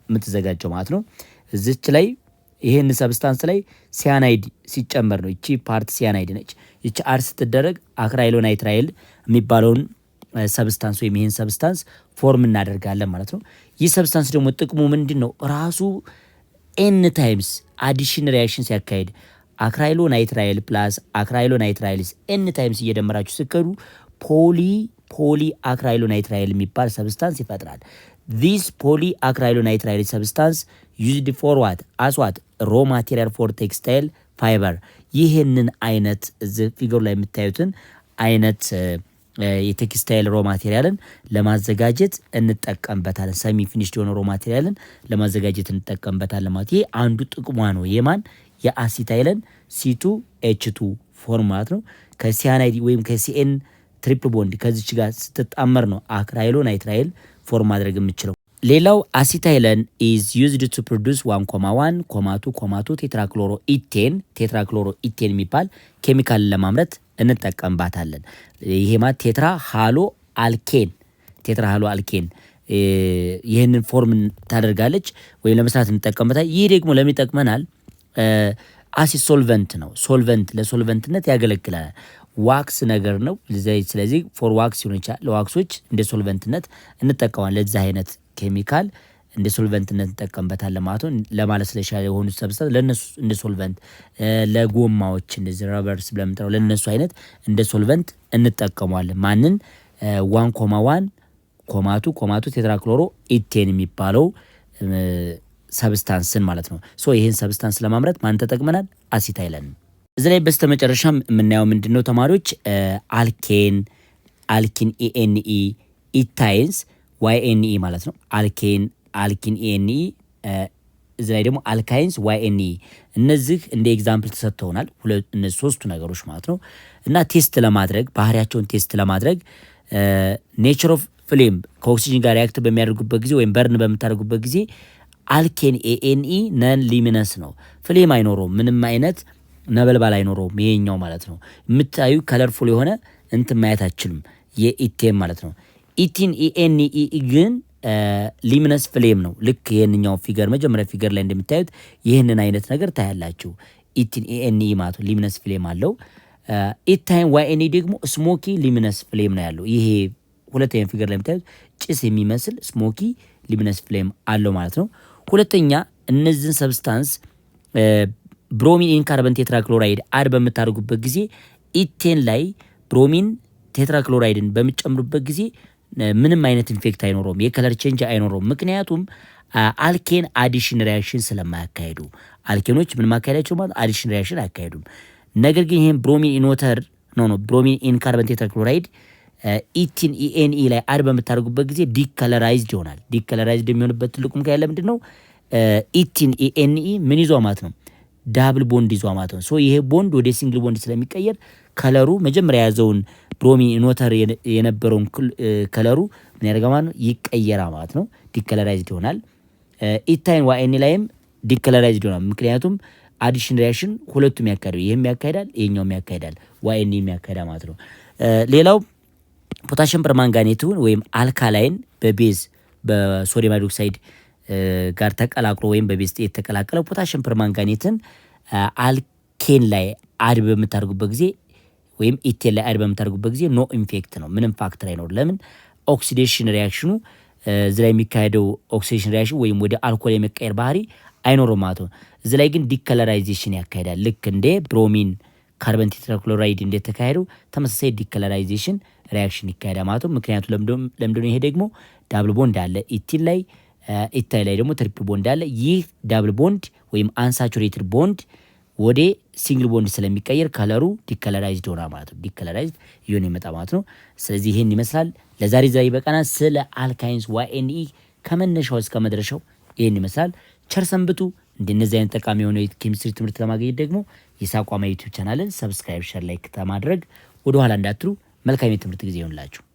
የምትዘጋጀው ማለት ነው። እዚች ላይ ይሄን ሰብስታንስ ላይ ሲያናይድ ሲጨመር ነው። ይቺ ፓርት ሲያናይድ ነች። ይቺ አር ስትደረግ አክራይሎናይትራይል የሚባለውን ሰብስታንስ ወይም ይሄን ሰብስታንስ ፎርም እናደርጋለን ማለት ነው። ይህ ሰብስታንስ ደግሞ ጥቅሙ ምንድነው? ራሱ ኤን ታይምስ አዲሽን ሪአክሽን ሲያካሂድ አክራይሎናይትራይል ፕላስ አክራይሎናይትራይልስ ኤን ታይምስ እየደመራችሁ ስከዱ ፖሊ አክራይሎናይትራይል የሚባል ሰብስታንስ ይፈጥራል። this polyacrylonitrile substance used for what as what raw material for textile fiber ይህንን አይነት እዚህ ፊገር ላይ የምታዩትን አይነት የቴክስታይል ሮ ማቴሪያልን ለማዘጋጀት እንጠቀምበታለን። ሰሚ ፊኒሽድ የሆነ ሮ ማቴሪያልን ለማዘጋጀት እንጠቀምበታለን ማለት ይሄ አንዱ ጥቅሟ ነው። የማን የአሲታይለን C2H2 ፎርማት ነው። ከሲያናይድ ወይም ከሲኤን ትሪፕል ቦንድ ከዚች ጋር ስትጣመር ነው አክራይሎናይትራይል ፎርም ማድረግ የምችለው። ሌላው አሲታይለን is used to produce 1,1,2,2 ቴትራክሎሮ ኢቴን የሚባል ኬሚካል ለማምረት እንጠቀምባታለን። ይሄ ማለት ቴትራ ሃሎ አልኬን ይህንን ፎርም ታደርጋለች ወይም ለመስራት እንጠቀምበታል። ይህ ደግሞ ለሚጠቅመናል አሲድ ሶልቨንት ነው። ለሶልቨንትነት ያገለግላል። ዋክስ ነገር ነው። ስለዚህ ፎር ዋክስ ይሆን ይችላል። ለዋክሶች እንደ ሶልቨንትነት እንጠቀማለን። ለዚህ አይነት ኬሚካል እንደ ሶልቨንትነት እንጠቀምበታለን ማለት ነው። ለማለስለሻ የሆኑ ሰብስታንስ ለነሱ እንደ ሶልቨንት፣ ለጎማዎች እንደዚህ ረበርስ ብለምንጠራው ለነሱ አይነት እንደ ሶልቨንት እንጠቀመዋለን። ማንን 1,1,2,2 ቴትራክሎሮ ኢቴን የሚባለው ሰብስታንስን ማለት ነው። ይህን ሰብስታንስ ለማምረት ማን ተጠቅመናል? አሲታይለን። እዚህ ላይ በስተመጨረሻም የምናየው ምንድነው ተማሪዎች አልኪን ኤንኢ ኢታይንስ YNE ማለት ነው። አልኪን ኤንኢ እዚህ ላይ ደግሞ አልካይንስ YNE እነዚህ እንደ ኤግዛምፕል ተሰጥተውናል። እነዚህ ሶስቱ ነገሮች ማለት ነው። እና ቴስት ለማድረግ ባህሪያቸውን ቴስት ለማድረግ ኔቸር ኦፍ ፍሌም ከኦክሲጅን ጋር ሪያክት በሚያደርጉበት ጊዜ ወይም በርን በምታደርጉበት ጊዜ አልኬን ኤንኢ ነን ሊሚነስ ነው። ፍሌም አይኖረውም፣ ምንም አይነት ነበልባል አይኖረውም። ይሄኛው ማለት ነው የምታዩ ከለርፉል የሆነ እንትን ማየት አችልም የኢቴን ማለት ነው። ኢቲን ኤንኢ ግን ሊሚነስ ፍሌም ነው። ልክ ይሄንኛው ፊገር መጀመሪያ ፊገር ላይ እንደምታዩት ይህንን አይነት ነገር ታያላችሁ። ኢቲን ኤንኢ ማለት ሊሚነስ ፍሌም አለው። ኢታይን YNE ደግሞ ስሞኪ ሊሚነስ ፍሌም ነው ያለው። ይሄ ሁለተኛ ፊገር ላይ የምታዩት ጭስ የሚመስል ስሞኪ ሊሚነስ ፍሌም አለው ማለት ነው። ሁለተኛ እነዚህን ሰብስታንስ ብሮሚን ኢን ካርበን ቴትራክሎራይድ አድ በምታደርጉበት ጊዜ ኢቴን ላይ ብሮሚን ቴትራክሎራይድን በምጨምሩበት ጊዜ ምንም አይነት ኢንፌክት አይኖረውም፣ የከለር ቼንጅ አይኖረውም። ምክንያቱም አልኬን አዲሽን ሪያክሽን ስለማያካሄዱ አልኬኖች ምን ማካሄዳቸው ማለት አዲሽን ሪያክሽን አያካሄዱም። ነገር ግን ይሄን ብሮሚን ኢን ወተር ብሮሚን ኢን ካርበን ቴትራክሎራይድ ኢቲን ኤንኢ ላይ አድ በምታደርጉበት ጊዜ ዲከለራይዝድ ይሆናል። ዲከለራይዝድ የሚሆንበት ትልቁ ምክንያት ለምንድን ነው? ኢቲን ኤንኢ ምን ይዟ ማለት ነው? ዳብል ቦንድ ይዟ ማለት ነው። ይሄ ቦንድ ወደ ሲንግል ቦንድ ስለሚቀየር ከለሩ መጀመሪያ የያዘውን ብሮሚን ኢን ወተር የነበረውን ከለሩ ምን ያደርጋል ማለት ነው? ይቀየራል ማለት ነው። ዲከለራይዝድ ይሆናል። ኢታይን YNE ላይም ዲከለራይዝድ ይሆናል። ምክንያቱም አዲሽን ሪያክሽን ሁለቱም ያካሂዳል። ይሄም ያካሂዳል፣ ይሄኛውም ያካሂዳል፣ YNE ያካሂዳል ማለት ነው። ሌላው ፖታሽየም ፐርማንጋኔቱን ወይም አልካላይን በቤዝ በሶዲየም ሃይድሮክሳይድ ጋር ተቀላቅሎ ወይም በቤዝ የተቀላቀለ ፖታሽየም ፐርማንጋኔትን አልኬን ላይ አድ በምታደርጉበት ጊዜ ወይም ኢቴን ላይ አድ በምታደርጉበት ጊዜ ኖ ኢንፌክት ነው። ምንም ፋክተር አይኖር። ለምን? ኦክሲዴሽን ሪያክሽኑ እዚህ ላይ የሚካሄደው ኦክሲዴሽን ሪያክሽን ወይም ወደ አልኮል የመቀየር ባህሪ አይኖርም ማለት ነው። እዚህ ላይ ግን ዲከለራይዜሽን ያካሄዳል። ልክ እንደ ብሮሚን ካርበን ቴትራክሎራይድ እንደተካሄደው ተመሳሳይ ዲከለራይዜሽን ሪያክሽን ይካሄዳል ማለት ነው። ምክንያቱም ለምንድነው? ይሄ ደግሞ ዳብል ቦንድ አለ ኢቲን ላይ፣ ኢታይ ላይ ደግሞ ትሪፕል ቦንድ አለ። ይህ ዳብል ቦንድ ወይም አንሳቹሬትድ ቦንድ ወደ ሲንግል ቦንድ ስለሚቀየር ከለሩ ዲከለራይዝድ ሆና ማለት ነው። ዲከለራይዝድ ይሆን ይመጣ ማለት ነው። ስለዚህ ይሄን ይመስላል ለዛሬ ይበቃናል። ስለ አልካይንስ YNE ከመነሻው እስከ መድረሻው ይሄን ይመስላል። ቸር ሰንብቱ። እንደነዚህ አይነት ጠቃሚ የሆነ የኬሚስትሪ ትምህርት ለማግኘት ደግሞ የሳቋማ ዩቲዩብ ቻናልን ሰብስክራይብ፣ ሼር፣ ላይክ ከማድረግ ወደ ኋላ እንዳትሉ። መልካም የትምህርት ጊዜ ይሆንላችሁ።